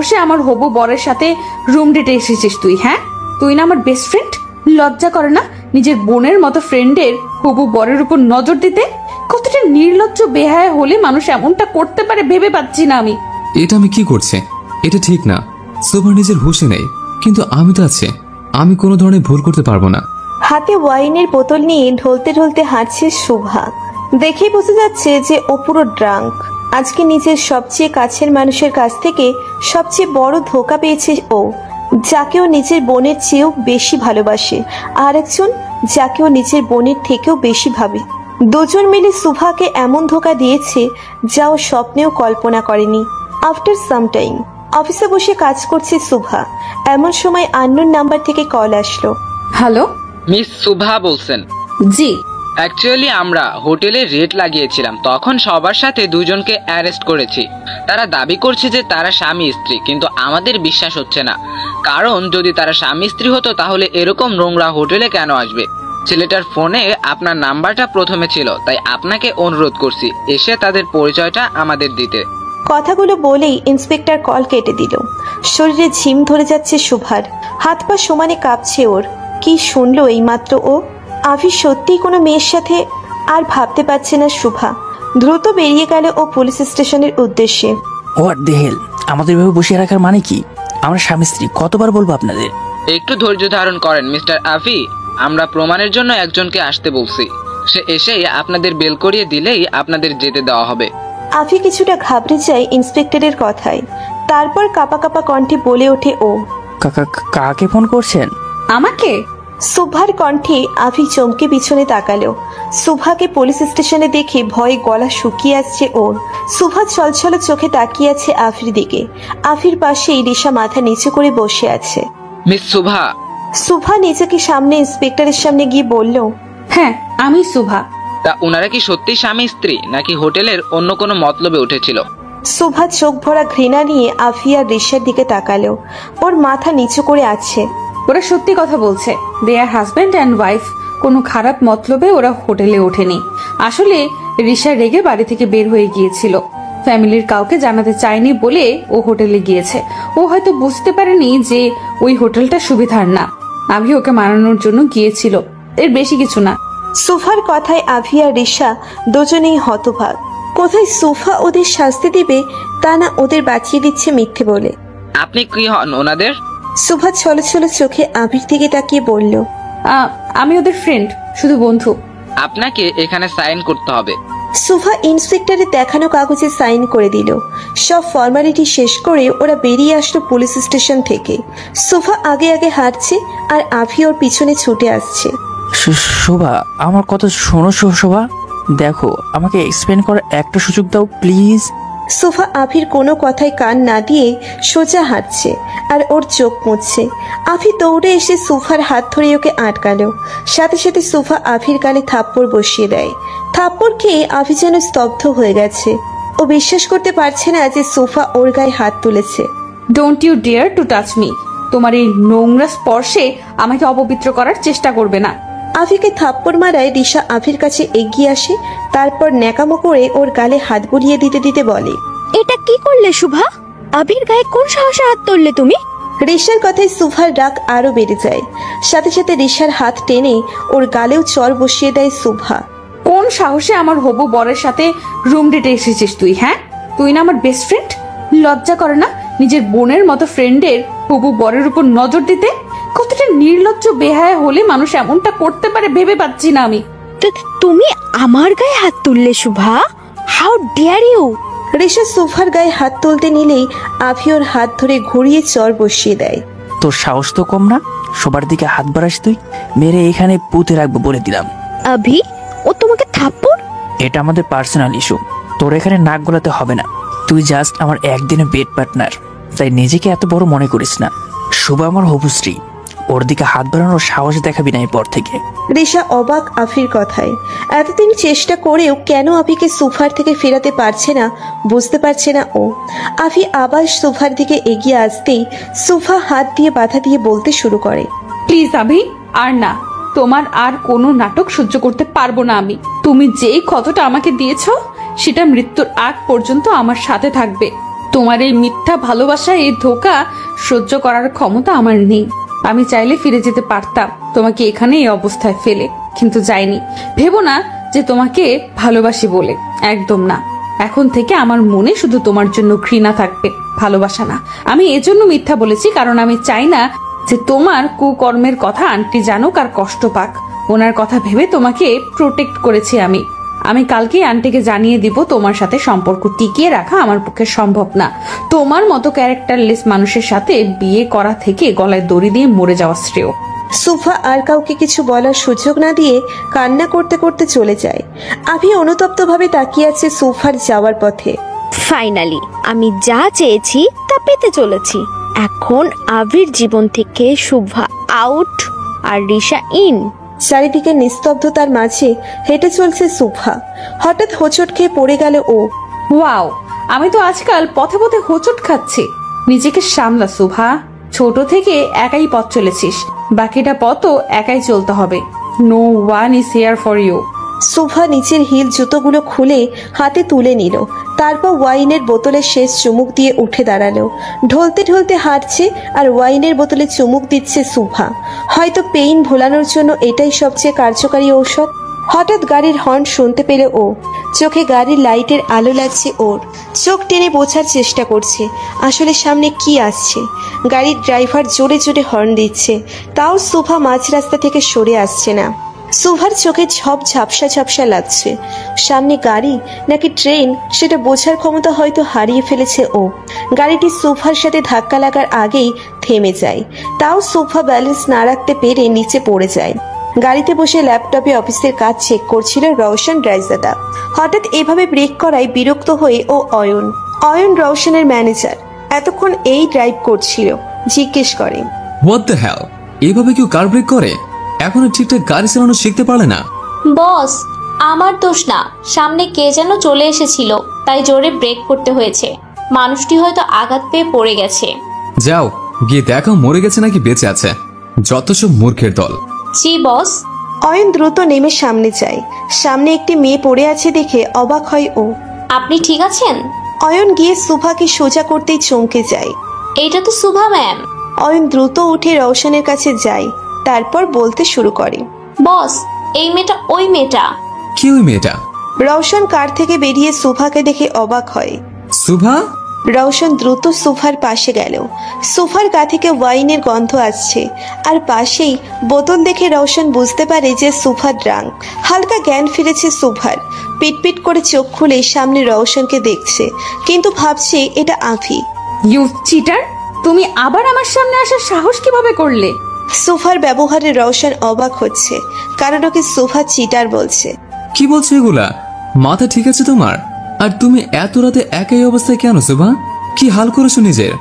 সাহসে আমার হবু বরের সাথে রুম ডেটে এসেছিস তুই? হ্যাঁ, তুই না আমার বেস্ট ফ্রেন্ড? লজ্জা করে না নিজের বোনের মতো ফ্রেন্ডের হবু বরের উপর নজর দিতে? কতটা নির্লজ্জ বেহায়া হলে মানুষ এমনটা করতে পারে ভেবে পাচ্ছি না আমি। এটা আমি কি করছে? এটা ঠিক না। সোফা নিজের হুঁশে নেই, কিন্তু আমি তো আছে। আমি কোনো ধরনের ভুল করতে পারবো না। হাতে ওয়াইনের বোতল নিয়ে ঢলতে ঢলতে হাঁটছে শুভা। দেখেই বোঝা যাচ্ছে যে ও পুরো ড্রাঙ্ক। আজকে নিজের সবচেয়ে কাছের মানুষের কাছ থেকে সবচেয়ে বড় ধোঁকা পেয়েছে ও, যাকে ও নিজের বোনের চেয়েও বেশি ভালোবাসে, আর একজন যাকে ও নিজের বোনের থেকেও বেশি ভাবে। দুজন মিলে শুভাকে এমন ধোঁকা দিয়েছে যা ও স্বপ্নেও কল্পনা করেনি। আফটার সাম টাইম অফিসে বসে কাজ করছে শুভা। এমন সময় আননোন নাম্বার থেকে কল আসলো। হ্যালো, মিস শুভা বলছেন? জি। অ্যাকচুয়ালি আমরা হোটেলে রেট লাগিয়েছিলাম, তখন সবার সাথে দুজনকে অ্যারেস্ট করেছি। তারা দাবি করছে যে তারা স্বামী স্ত্রী, কিন্তু আমাদের বিশ্বাস হচ্ছে না। কারণ যদি তারা স্বামী স্ত্রী হতো তাহলে এরকম নোংরা হোটেলে কেন আসবে? ছেলেটার ফোনে আপনার নাম্বারটা প্রথমে ছিল, তাই আপনাকে অনুরোধ করছি এসে তাদের পরিচয়টা আমাদের দিতে। কথাগুলো বলেই ইন্সপেক্টর কল কেটে দিল। শরীরে ঝিম ধরে যাচ্ছে শুভার, হাত পা সমানে কাঁপছে ওর। কি শুনলো এইমাত্র ও? আভি সত্যিই কোনো মেয়ের সাথে? আর ভাবতে পারছে না শুভা। দ্রুত বেরিয়ে গেল ও পুলিশ স্টেশনের উদ্দেশ্যে। What the hell? আমাদের ভাবে বসিয়ে রাখার মানে কি? আমরা স্বামী স্ত্রী, কতবার বলবো আপনাদের? একটু ধৈর্য ধারণ করেন মিস্টার আফি। আমরা প্রমাণের জন্য একজনকে আসতে বলছি, সে এসেই আপনাদের বেল করিয়ে দিলেই আপনাদের যেতে দেওয়া হবে। আফি কিছুটা ঘাবড়ে যায় ইন্সপেক্টরের কথায়। তারপর কাপা কাপা কণ্ঠে বলে ওঠে ও, কাকে ফোন করছেন? আমাকে? শুভার কণ্ঠে আফি চমকে পিছনে তাকালো। শুভাকে পুলিশ স্টেশনে দেখে ভয়ে গলা শুকিয়ে আসছে ওর। শুভা ছলছল চোখে তাকিয়ে আছে আফির দিকে। আফির পাশেই রিশা মাথা নিচু করে বসে আছে। মিস শুভা। শুভা নিজেকে সামনে ইন্সপেক্টরের সামনে গিয়ে বলল, হ্যাঁ আমি শুভা। তা ওনারা কি সত্যি স্বামী স্ত্রী নাকি হোটেলের অন্য কোনো মতলবে উঠেছিল? শুভা চোখ ভরা ঘৃণা নিয়ে আফি আর রিশার দিকে তাকালো। ওর মাথা নিচু করে আছে। ওরা সত্যি কথা বলছে, দে আর হাজব্যান্ড অ্যান্ড ওয়াইফ। কোনো খারাপ মতলবে ওরা হোটেলে ওঠেনি। আসলে রিশা রেগে বাড়ি থেকে বের হয়ে গিয়েছিল, ফ্যামিলির কাউকে জানাতে চায়নি বলে ও হোটেলে গিয়েছে। ও হয়তো বুঝতে পারেনি যে ওই হোটেলটা সুবিধার না। আভি ওকে মানানোর জন্য গিয়েছিল, এর বেশি কিছু না। সুফার কথায় আভি আর রিশা দুজনেই হতভাগ। কোথায় সুফা ওদের শাস্তি দিবে, তা না ওদের বাঁচিয়ে দিচ্ছে মিথ্যে বলে। আপনি কি হন ওনাদের? সুফা ছলো ছলো চোখে আভির দিকে তাকিয়ে বলল, আমি ওদের ফ্রেন্ড, শুধু বন্ধু। আপনাকে এখানে সাইন করতে হবে। সুফা ইন্সপেক্টরের দেখানো কাগজে সাইন করে দিল। সব ফর্মালিটি শেষ করে ওরা বেরিয়ে আসলো পুলিশ স্টেশন থেকে। সুফা আগে আগে হাঁটছে আর আভি ওর পিছনে ছুটে আসছে। শোভা, আমার কথা শোনো শোভা, দেখো আমাকে এক্সপ্লেন করার একটা সুযোগ দাও প্লিজ। সুফা আভির কোনো কথায় কান না দিয়ে সোজা হাঁটছে আর ওর চোখ মুছছে। আভি দৌড়ে এসে সুফার হাত ধরে ওকে আটকালো। সাথে সাথে সুফা আভির গালে থাপ্পড় বসিয়ে দেয়। থাপ্পড় খেয়ে আভি যেন স্তব্ধ হয়ে গেছে। ও বিশ্বাস করতে পারছে না যে সুফা ওর গায়ে হাত তুলেছে। Don't you dare to touch me. তোমার এই নোংরা স্পর্শে আমাকে অপবিত্র করার চেষ্টা করবে না। আভিকে থাপ্পড় মারায় রিশা আভির কাছে এগিয়ে আসে। তারপর ন্যাকামো করে ওর গালে হাত বুলিয়ে দিতে দিতে বলে, এটা কি করলে শুভা? আভির গায়ে কোন সাহসে হাত তুললে তুমি? রিশার কথায় সুফার রাগ আরো বেড়ে যায়। সাথে সাথে রিশার হাত টেনে ওর গালেও চর বসিয়ে দেয় সুভা। কোন সাহসে আমার হবু বরের সাথে রুম ডেটে এসেছিস তুই? হ্যাঁ, তুই না আমার বেস্ট ফ্রেন্ড? লজ্জা করে না নিজের বোনের মতো ফ্রেন্ডের হবু বরের উপর নজর দিতে? কতটা নির্লজ্জ বেহায়া হলে মানুষ এমনটা করতে পারে ভেবে পাচ্ছি না আমি। তুমি আমার গায়ে হাত তুললে Shubha? How dare you! Risha সুফার গায়ে হাত তুলতে নিলেই আভি ওর হাত ধরে ঘুরিয়ে চর বসিয়ে দেয়। তোর সাহস তো কম না, সবার দিকে হাত বাড়াস তুই। মেরে এখানে পুঁতে রাখবো বলে দিলাম। আভি, ও তোমাকে থাপ্পড়? এটা আমাদের পার্সোনাল ইস্যু, তোর এখানে নাক গলাতে হবে না। তুই জাস্ট আমার একদিনের বেড পার্টনার, তাই নিজেকে এত বড় মনে করিস না। শুভ আমার হবুশ্রী, ওর দিকে হাত বাড়ানোর সাহস দেখাবি না এরপর থেকে। রিশা অবাক আভির কথায়। এতদিন চেষ্টা করেও কেন আভিকে সুফার থেকে ফেরাতে পারছে না বুঝতে পারছে না ও। আভি আবার সুফার দিকে এগিয়ে আসতেই সুফা হাত দিয়ে বাধা দিয়ে বলতে শুরু করে, প্লিজ আভি, আর না, তোমার আর কোনো নাটক সহ্য করতে পারবো না আমি। তুমি যেই ক্ষতটা আমাকে দিয়েছ সেটা মৃত্যুর আগ পর্যন্ত আমার সাথে থাকবে। তোমার এই মিথ্যা ভালোবাসা, এই ধোঁকা সহ্য করার ক্ষমতা আমার নেই। আমি চাইলে ফিরে যেতে পারতাম তোমাকে এখানে এই অবস্থায় ফেলে, কিন্তু যাইনি। ভেবো না যে তোমাকে ভালোবাসি বলে, একদম না। এখন থেকে আমার মনে শুধু তোমার জন্য ঘৃণা থাকবে, ভালোবাসা না। আমি এজন্য মিথ্যা বলেছি কারণ আমি চাই না যে তোমার কুকর্মের কথা আন্টি জানুক আর কষ্ট পাক। ওনার কথা ভেবে তোমাকে প্রোটেক্ট করেছি আমি কালকেই আন্টিকে জানিয়ে দিব তোমার সাথে সম্পর্ক টিকিয়ে রাখা আমার পক্ষে সম্ভব না। তোমার মতো ক্যারেক্টারলেস মানুষের সাথে বিয়ে করা থেকে গলায় দড়ি দিয়ে মরে যাওয়া শ্রেয়। সুফা আর কাউকে কিছু বলার সুযোগ না দিয়ে কান্না করতে করতে চলে যায়। আভি অনুতপ্তভাবে তাকিয়ে আছে সুফার যাওয়ার পথে। ফাইনালি আমি যা চেয়েছি তা পেতে চলেছি। এখন আবির জীবন থেকে শুভা আউট আর রিশা ইন। চারিদিকে নিস্তব্ধতার মাঝে হেঁটে চলছে সুফা। হঠাৎ হোঁচট খেয়ে পড়ে গেল ও। ওয়াও, আমি তো আজকাল পথে পথে হোঁচট খাচ্ছি। নিজেকে সামলা সুভা, ছোট থেকে একাই পথ চলেছিস, বাকিটা পথও একাই চলতে হবে। No one is here for you. Sufa নিচের হিল জুতোগুলো খুলে হাতে তুলে নিল, তারপর ওয়াইনের বোতলে শেষ চুমুক দিয়ে উঠে দাঁড়ালো। ঢলতে ঢলতে হাঁটছে আর ওয়াইনের বোতলে চুমুক দিচ্ছে সুফা। হয়তো পেইন ভোলানোর জন্য এটাই সবচেয়ে কার্যকারী ঔষধ। হঠাৎ গাড়ির হর্ন শুনতে পেল ও। চোখে গাড়ির লাইটের আলো লাগছে ওর। চোখ টেনে বোঝার চেষ্টা করছে আসলে সামনে কি আসছে। গাড়ির ড্রাইভার জোরে জোরে হর্ন দিচ্ছে, তাও সুফা মাঝ রাস্তা থেকে সরে আসছে না। সুভার চোখে সব ঝাপসা ঝাপসা লাগছে। সামনে গাড়ি নাকি ট্রেন সেটা বোঝার ক্ষমতা হয়তো হারিয়ে ফেলেছে ও। গাড়িটি সুভার সাথে ধাক্কা লাগার আগেই থেমে যায়, তাও সুভা ব্যালেন্স না রাখতে পেরে নিচে পড়ে যায়। গাড়িতে বসে ল্যাপটপে অফিসের কাজ চেক করছিল রওশন রাইজাদা। হঠাৎ এভাবে ব্রেক করায় বিরক্ত হয়ে ও অয়ন রওশনের ম্যানেজার এতক্ষণ এই ড্রাইভ করছিল, জিজ্ঞেস করে, হোয়াট দ্য হেল, এভাবে কেউ কার ব্রেক করে? এখনো ঠিকঠাক গাড়ি চালানো শিখতে পারলে না? বস, আমার দোষ না, সামনে কে যেন চলে এসেছিল তাই জোরে ব্রেক করতে হয়েছে। মানুষটি হয়তো আঘাত পেয়ে পড়ে গেছে। যাও গিয়ে দেখো মরে গেছে নাকি বেঁচে আছে। যত সব মূর্খের দল। জি বস। অয়ন দ্রুত নেমে সামনে যায়। সামনে একটি মেয়ে পড়ে আছে দেখে অবাক হয় ও। আপনি ঠিক আছেন? অয়ন গিয়ে সুভাকে সোজা করতেই চমকে যায়। এইটা তো সুভা ম্যাম। অয়ন দ্রুত উঠে রওশনের কাছে যায়, তারপর বলতে শুরু করে, বস, এই মেয়েটা ওই মেয়েটা। কি ওই মেয়েটা? রওশন কার থেকে বেরিয়ে সুভাকে দেখে অবাক হয়। সুভা? রওশন দ্রুত সুভার পাশে গেল। সুভার গা থেকে ওয়াইনের গন্ধ আসছে, আর পাশেই বোতল দেখে রওশন বুঝতে পারে যে সুভা ড্রাঙ্ক। হালকা জ্ঞান ফিরেছে সুভার। পিটপিট করে চোখ খুলে সামনে রওশনকে দেখছে, কিন্তু ভাবছে এটা আভি। ইউ চিটার, তুমি আবার আমার সামনে আসার সাহস কিভাবে করলে? সুভার ব্যবহারে রওশন অবাক হচ্ছে, কারণ ওকে সুভা চিটার বলছে। কি বলছো এগুলা? মাথা ঠিক আছে তোমার? আর তুমি এত রাতে একই অবস্থায় কেন সুভা? কি হাল করেছো নিজের?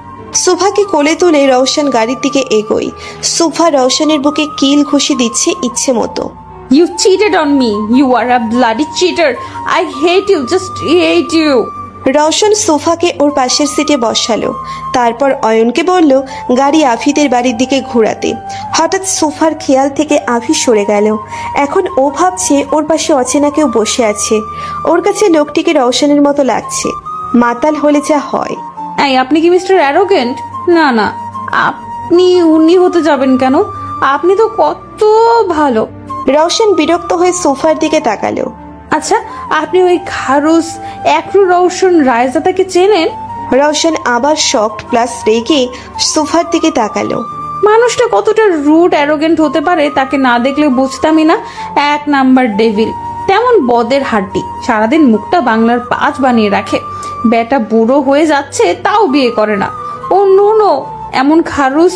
সুভাকে কোলে তুলে রওশন গাড়ির দিকে এগোয়। সুভা রওশনের বুকে কিল ঘুষি দিচ্ছে ইচ্ছে মতো। You cheated on me. You are a bloody cheater. I hate you. Just hate you. Rowshan সোফাকে ওর পাশের সিটে বসালো, তারপর অয়নকে বলল গাড়ি আভিদের বাড়ির দিকে ঘোরাতে। হঠাৎ সোফার খেয়াল থেকে আভি সরে গেল। এখন ও ভাবছে ওর পাশে অচেনা কেউ বসে আছে। ওর কাছে লোকটিকে রওশনের মতো লাগছে, মাতাল হলে যা হয়। এই, আপনি কি মিস্টার অ্যারোগেন্ট? না না, আপনি উনি হতে যাবেন কেন? আপনি তো কত ভালো। রওশন বিরক্ত হয়ে সোফার দিকে তাকালো। আচ্ছা, আপনি ওই খারুস একরু রওশন রায়জাদাকে চেনেন? রওশন আবার শকড প্লাস রেগে সোফার দিকে তাকালো। মানুষটা কতটা রুড অ্যারোগেন্ট হতে পারে তাকে না দেখলে বুঝতামই না। এক নাম্বার ডেভিল, তেমন বদের হাড্ডি, সারাদিন মুখটা বাংলার 5 বানিয়ে রাখে। বেটা বুড়ো হয়ে যাচ্ছে তাও বিয়ে করে না। ও নো, এমন খারুস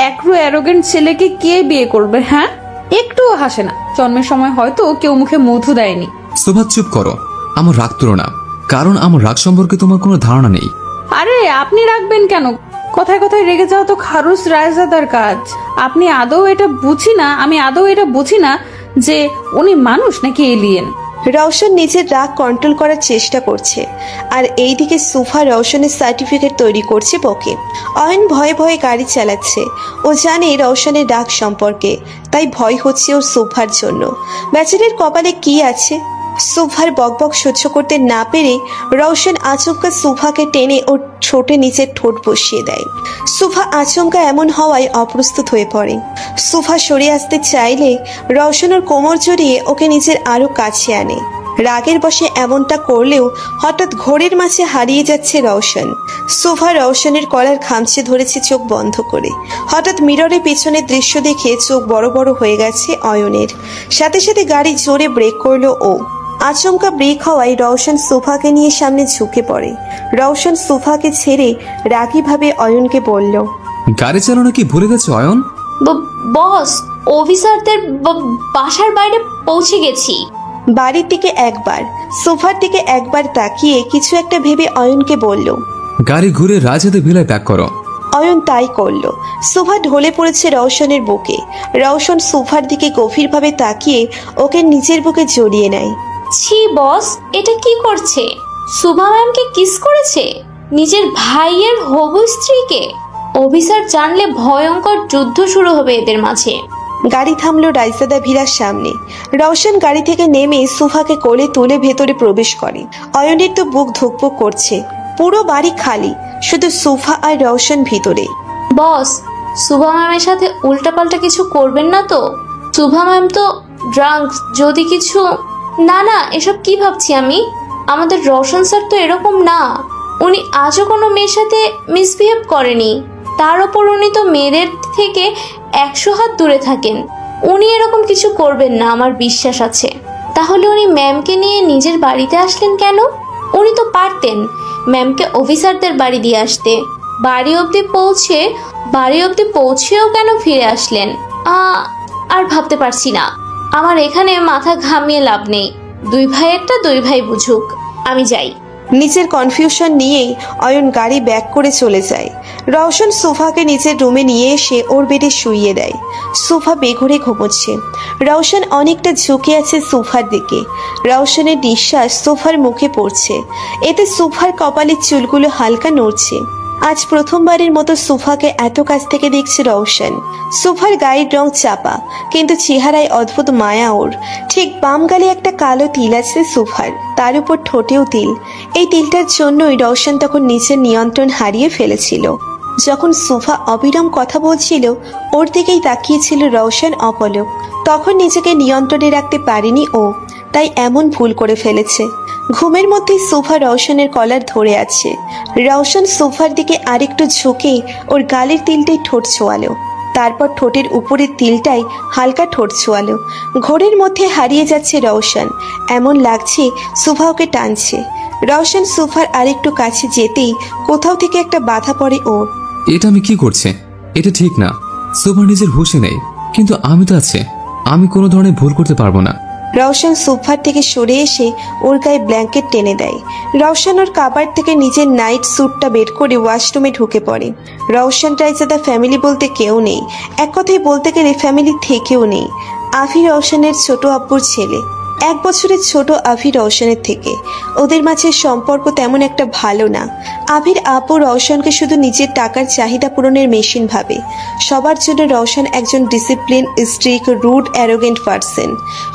একরু অ্যারোগেন্ট ছেলেকে কে বিয়ে করবে? হ্যাঁ, একটুও হাসে না। জন্মের সময় হয়তো কেউ মুখে মধু দেয়নি। সুভা চুপ করো, আমার রাগ তোলো না, কারণ আমার রাগ সম্পর্কে তোমার কোনো ধারণা নেই। আরে আপনি রাখবেন কেন? কথায় কথায় রেগে যাওয়া তো খারুস রায়জাদার কাজ। আমি আদৌ এটা বুঝি না যে উনি মানুষ নাকি এলিয়েন। রওশন নিজের রাগ কন্ট্রোল করার চেষ্টা করছে, আর এইদিকে সুফা রওশনের সার্টিফিকেট তৈরি করছে বকে। অয়ন ভয়ে ভয়ে গাড়ি চালাচ্ছে। ও জানে রওশনের রাগ সম্পর্কে, তাই ভয় হচ্ছে ওর সুফার জন্য। বেচারির কপালে কি আছে? সুভার বকবক সহ্য করতে না পেরে রওশন আচমকা সুভাকে টেনে ওর ঠোঁটে নিচের ঠোঁট বসিয়ে দেয়। সুভা আচমকা এমন হওয়ায় অপ্রস্তুত হয়ে পড়ে। সুভা সরে আসতে চাইলে রওশন ওর কোমর জড়িয়ে ওকে নিজের আরো কাছে আনে। রাগের বশে এমনটা করলেও হঠাৎ ঘোরের মাঝে হারিয়ে যাচ্ছে রওশন। সুভা রওশনের কলার খামচে ধরেছে চোখ বন্ধ করে। হঠাৎ মিররের পেছনের দৃশ্য দেখে চোখ বড় বড় হয়ে গেছে অয়নের। সাথে সাথে গাড়ি জোরে ব্রেক করলো ও। আচমকা ব্রেক হওয়ায় রওশন সুভাকে নিয়ে সামনে ঝুঁকে পড়ে। রওশন সুভাকে ছেড়ে রাগীভাবে অয়নকে বলল, গাড়ি চালানো কি ভুলে গেছে অয়ন? বস, অফিসারদের বাসার বাইরে পৌঁছে গেছি। বাড়ির দিকে একবার, সোফার দিকে একবার তাকিয়ে কিছু একটা ভেবে অয়নকে বলল, গাড়ি ঘুরে রাজহাতে ভিলায় ব্যাক করো। অয়ন তাই করল। সোফা ঢলে পড়েছে রওশনের বুকে। রওশন সোফার দিকে গভীরভাবে তাকিয়ে ওকে নিজের বুকে জড়িয়ে নেয়। ছি বস, এটা কি করছে? সুভা ম্যামকে কিস করেছে, নিজের ভাইয়ের হবু স্ত্রীকে। অফিসার জানলে ভয়ঙ্কর যুদ্ধ শুরু হবে এদের মাঝে। গাড়ি থামলো রাইজাদা ভিলার সামনে। রওশন গাড়ি থেকে নেমে সুফাকে কোলে তুলে ভেতরে প্রবেশ করে। অয়নের তো বুক ধুকপুক করছে। পুরো বাড়ি খালি, শুধু সুফা আর রওশন ভিতরে। বস, সুভা ম্যামের সাথে উল্টাপাল্টা কিছু করবেন না তো? সুভা ম্যাম তো ড্রাঙ্ক, যদি কিছু। না না, এসব কি ভাবছি আমি? আমাদের রওশন স্যার তো এরকম না। উনি আজও কোনো মেয়ের সাথে মিসবিহেভ করেনি। তার ওপর উনি তো মেয়েদের থেকে 100 হাত দূরে থাকেন। উনি এরকম কিছু করবেন না, আমার বিশ্বাস আছে। তাহলে উনি ম্যামকে নিয়ে নিজের বাড়িতে আসলেন কেন? উনি তো পারতেন ম্যামকে অফিসারদের বাড়ি দিয়ে আসতে। বাড়ি অবধি পৌঁছেও কেন ফিরে আসলেন? আর ভাবতে পারছি না। আমার এখানে মাথা ঘামিয়ে লাভ নেই। দুই ভাই বুঝুক, আমি যাই। নিজের কনফিউশন নিয়েই অয়ন গাড়ি ব্যাক করে চলে যায়। রওশন সোফাকে নিজের রুমে নিয়ে এসে ওর বেডে শুইয়ে দেয়। সোফা বেঘরে ঘুমোচ্ছে। রওশন অনেকটা ঝুঁকে আছে সোফার দিকে। রওশনের নিঃশ্বাস সোফার মুখে পড়ছে। এতে সোফার কপালের চুলগুলো হালকা নড়ছে। আজ প্রথমবারের মতো সোফাকে এত কাছ থেকে দেখছে রওশন। সোফার গায়ের রং চাপা, কিন্তু চেহারায় অদ্ভুত মায়া ওর। ঠিক বাম গালে একটা কালো তিল আছে সোফার, তার উপর ঠোঁটেও তিল। এই তিলটার জন্যই রওশন তখন নিজের নিয়ন্ত্রণ হারিয়ে ফেলেছিল। যখন সোফা অবিরাম কথা বলছিল, ওর দিকেই তাকিয়েছিল রওশন অপলক। তখন নিজেকে নিয়ন্ত্রণে রাখতে পারেনি ও, তাই এমন ভুল করে ফেলেছে। ঘুমের মধ্যে সোফা রওশনের কলার ধরে আছে। রওশন সোফার দিকে আরেকটু ঝুঁকে ওর গালের তিলটাই ঠোঁট ছোঁয়ালো। তারপর ঠোঁটের উপরের তিলটাই হালকা ঠোঁট ছোঁয়ালো। ঘোরের মধ্যে হারিয়ে যাচ্ছে রওশন। এমন লাগছে সোফা ওকে টানছে। রওশন সোফার আরেকটু কাছে যেতেই কোথাও থেকে একটা বাধা পড়ে ওর। এটা আমি কি করছে? এটা ঠিক না। সোফা নিজের হুঁশে নেই, কিন্তু আমি তো আছে। আমি কোনো ধরনের ভুল করতে পারবো না। রওশন সোফার থেকে সরে এসে ওর গায়ে ব্ল্যাঙ্কেট টেনে দেয়। রওশন ওর কাবার্ড থেকে নিজের নাইট স্যুটটা বের করে ওয়াশরুমে ঢুকে পড়ে। রওশন রাইজাদা ফ্যামিলি বলতে কেউ নেই। এক কথায় বলতে গেলে ফ্যামিলি থেকেও নেই। আভি রওশনের ছোট আব্বুর ছেলে। 1 বছরের ছোট আভি রওশনের থেকে। ওদের মাঝে সম্পর্ক তেমন একটা ভালো না। আভির আব্বু রওশনকে শুধু নিজের টাকার চাহিদা পূরণের মেশিন ভাবে। সবার জন্য রওশন একজন discipline, strict, rude, arrogant person.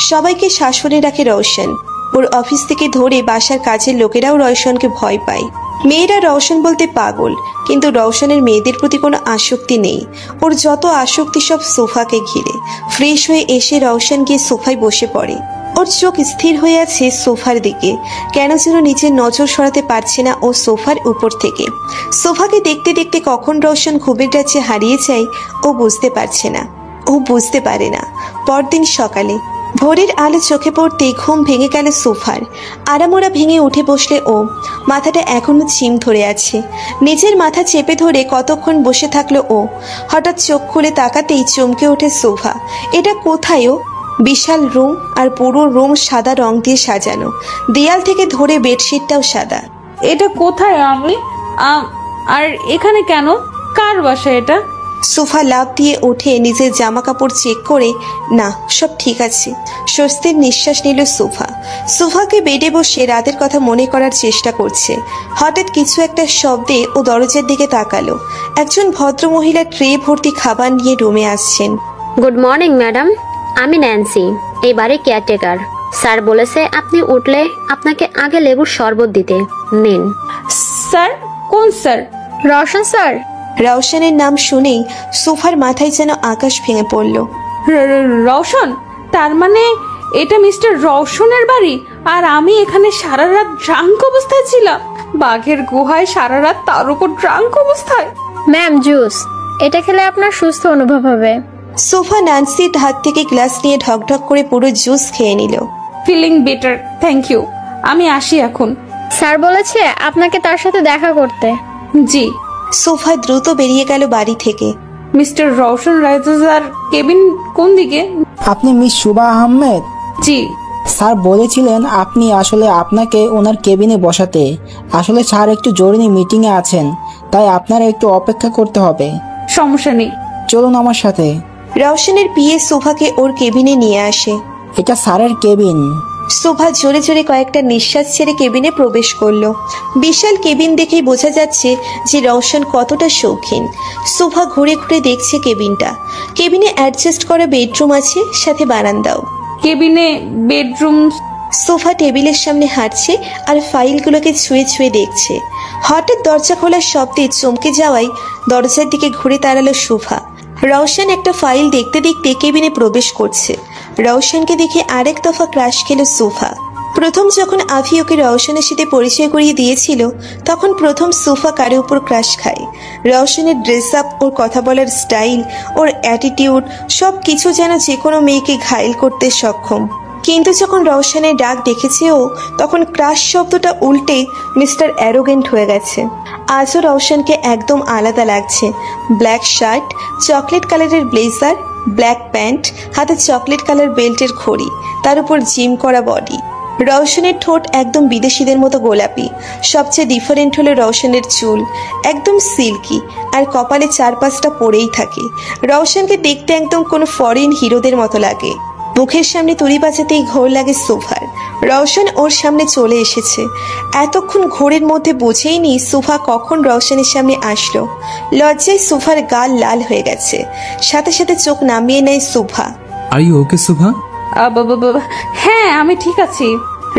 সবাইকে শাসনে রাখে রওশন। ওর অফিস থেকে ধরে বাসার কাজের লোকেরাও রওশনকে ভয় পায়। মেয়েরা রওশন বলতে পাগল, কিন্তু রওশনের মেয়েদের প্রতি কোনো আসক্তি নেই। ওর যত আসক্তি সব সোফাকে ঘিরে। ফ্রেশ হয়ে এসে রওশন গিয়ে সোফায় বসে পড়ে। ওর চোখ স্থির হয়ে আছে সোফার দিকে। কেন যেন নিজের নজর সরাতে পারছে না ও সোফার উপর থেকে। সোফাকে দেখতে দেখতে কখন রওশন ঘুমের রাজ্যে হারিয়ে যায় ও বুঝতে পারছে না। ও বুঝতে পারে না। পরদিন সকালে ভোরের আলো চোখে পড়তেই ঘুম ভেঙে গেল সোফার। আরামোরা ভেঙে উঠে বসলে ও। মাথাটা এখনো ঝিম ধরে আছে। নিজের মাথা চেপে ধরে কতক্ষণ বসে থাকলো ও। হঠাৎ চোখ খুলে তাকাতেই চমকে ওঠে সোফা। এটা কোথায় ও? বিশাল রুম, আর পুরো রুম সাদা রং দিয়ে সাজানো। দেয়াল থেকে ধরে বেডশিটটাও সাদা। এটা কোথায় আমি? আর এখানে কেন? কার বাসা এটা? সোফা লাফ দিয়ে উঠে নিজের জামা কাপড় চেক করে, না, সব ঠিক আছে। স্বস্তির নিঃশ্বাস নিল সোফা। সোফাকে বেডে বসে রাতের কথা মনে করার চেষ্টা করছে। হঠাৎ কিছু একটা শব্দে ও দরজার দিকে তাকালো। একজন ভদ্রমহিলা ট্রে ভর্তি খাবার নিয়ে রুমে আসছেন। গুড মর্নিং ম্যাডাম, আমি ন্যান্সি, এই বাড়ির কেয়ারটেকার। স্যার বলেছে আপনি উঠলে আপনাকে আগে লেবুর শরবত দিতে। নিন। স্যার? কোন স্যার? রওশন স্যার। রওশনের নাম শুনেই সোফার মাথায় যেন আকাশ ভেঙে পড়ল। রওশন? তার মানে এটা মিস্টার রওশনের বাড়ি, আর আমি এখানে সারা রাত ড্রাঙ্ক অবস্থায় ছিলাম। বাঘের গুহায় সারা রাত, তার উপর ড্রাঙ্ক অবস্থায়। ম্যাম জুস, এটা খেলে আপনার সুস্থ অনুভব হবে। সোফা নান্সির হাত থেকে গ্লাস নিয়ে ঢকঢক করে পুরো জুস খেয়ে নিল। Feeling better, thank you. আমি আসি এখন। স্যার বলেছে আপনাকে তার সাথে দেখা করতে। জি। সোফা দ্রুত বেরিয়ে গেল বাড়ি থেকে। মিস্টার রওশন রাইজার কেবিন কোন দিকে? আপনি মিস শুভা আহমেদ? জি। স্যার বলেছিলেন আপনি আসলে আপনাকে ওনার কেবিনে বসাতে। আসলে স্যার একটু জরুরি মিটিংয়ে আছেন, তাই আপনারা একটু অপেক্ষা করতে হবে। সমস্যা নেই, চলুন আমার সাথে। রওশনের পিএ সোফাকে ওর কেবিনে নিয়ে আসে। এটা স্যারের কেবিন। সোফা জোরে জোরে কয়েকটা নিঃশ্বাস ছেড়ে কেবিনে প্রবেশ করলো। বিশাল কেবিন দেখেই বোঝা যাচ্ছে যে রওশন কতটা শৌখিন। সোফা ঘুরে ঘুরে দেখছে কেবিনটা। কেবিনে অ্যাডজাস্ট করা বেডরুম আছে, সাথে বারান্দাও। কেবিনে বেডরুম। সোফা টেবিলের সামনে হাঁটছে আর ফাইলগুলোকে ছুঁয়ে ছুঁয়ে দেখছে। হঠাৎ দরজা খোলার শব্দে চমকে যাওয়ায় দরজার দিকে ঘুরে দাঁড়ালো সোফা। রওশন একটা ফাইল দেখতে দেখতে কেবিনে প্রবেশ করছে। রওশনকে দেখে আরেক দফা ক্রাশ খেল সোফা। প্রথম যখন আভি ওকে রওশনের সাথে পরিচয় করিয়ে দিয়েছিল, তখন প্রথম সোফা কারো উপর ক্রাশ খায়। রওশনের ড্রেস আপ, ওর কথা বলার স্টাইল, ওর অ্যাটিটিউড, সব কিছু যেন যে কোনো মেয়েকে ঘায়েল করতে সক্ষম। কিন্তু যখন রওশনের ডাক দেখেছে ও, তখন ক্রাশ শব্দটা উল্টে মিস্টার অ্যারোগেন্ট হয়ে গেছে। আজও রওশনকে একদম আলাদা লাগছে। ব্ল্যাক শার্ট, চকলেট কালারের ব্লেজার, ব্ল্যাক প্যান্ট, হাতে চকলেট কালার বেল্টের ঘড়ি, তার উপর জিম করা বডি। রওশনের ঠোঁট একদম বিদেশিদের মতো গোলাপি। সবচেয়ে ডিফারেন্ট হলো রওশনের চুল, একদম সিল্কি, আর কপালে 4-5টা পড়েই থাকে। রওশনকে দেখতে একদম কোনো ফরেন হিরোদের মতো লাগে। মুখের সামনে তুড়ি বাজাতেই ঘোর লাগে সোফার। রওশন ওর সামনে চলে এসেছে। এতক্ষণ ঘোরের মধ্যে বুঝেইনি সোফা কখন রওশনের সামনে আসলো। লজ্জায় সোফার গাল লাল হয়ে গেছে, সাথে সাথে চোখ নামিয়ে নেয় সোফা। আর ইউ ওকে শোভা? হ্যাঁ, আমি ঠিক আছি।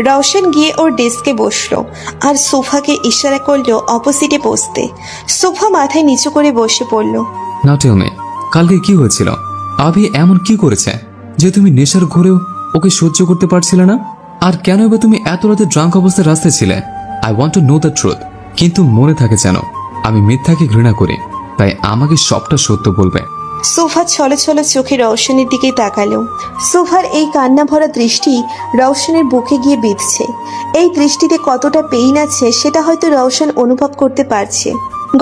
রওশন গিয়ে ওর ডেস্কে বসলো আর সোফাকে ইশারা করলো অপোজিটে বসতে। সোফা মাথায় নিচু করে বসে পড়ল। না টেল মি, কালকে কি হয়েছিল? আভি এমন কি করেছে যে তুমি নেশার ঘোরেও ওকে সহ্য করতে পারছিলে না? আর কেন এবার তুমি এত রাতে ড্রাঙ্ক অবস্থায় রাস্তায় ছিলে? I want to know the truth. কিন্তু মনে থাকে যেন আমি মিথ্যাকে ঘৃণা করি, তাই আমাকে সবটা সত্য বলবে। সোফা ছলো ছলো চোখে রওশনের দিকে তাকালো। সোফার এই কান্না ভরা দৃষ্টি রওশনের বুকে গিয়ে বিঁধছে। এই দৃষ্টিতে কতটা পেইন আছে সেটা হয়তো রওশন অনুভব করতে পারছে।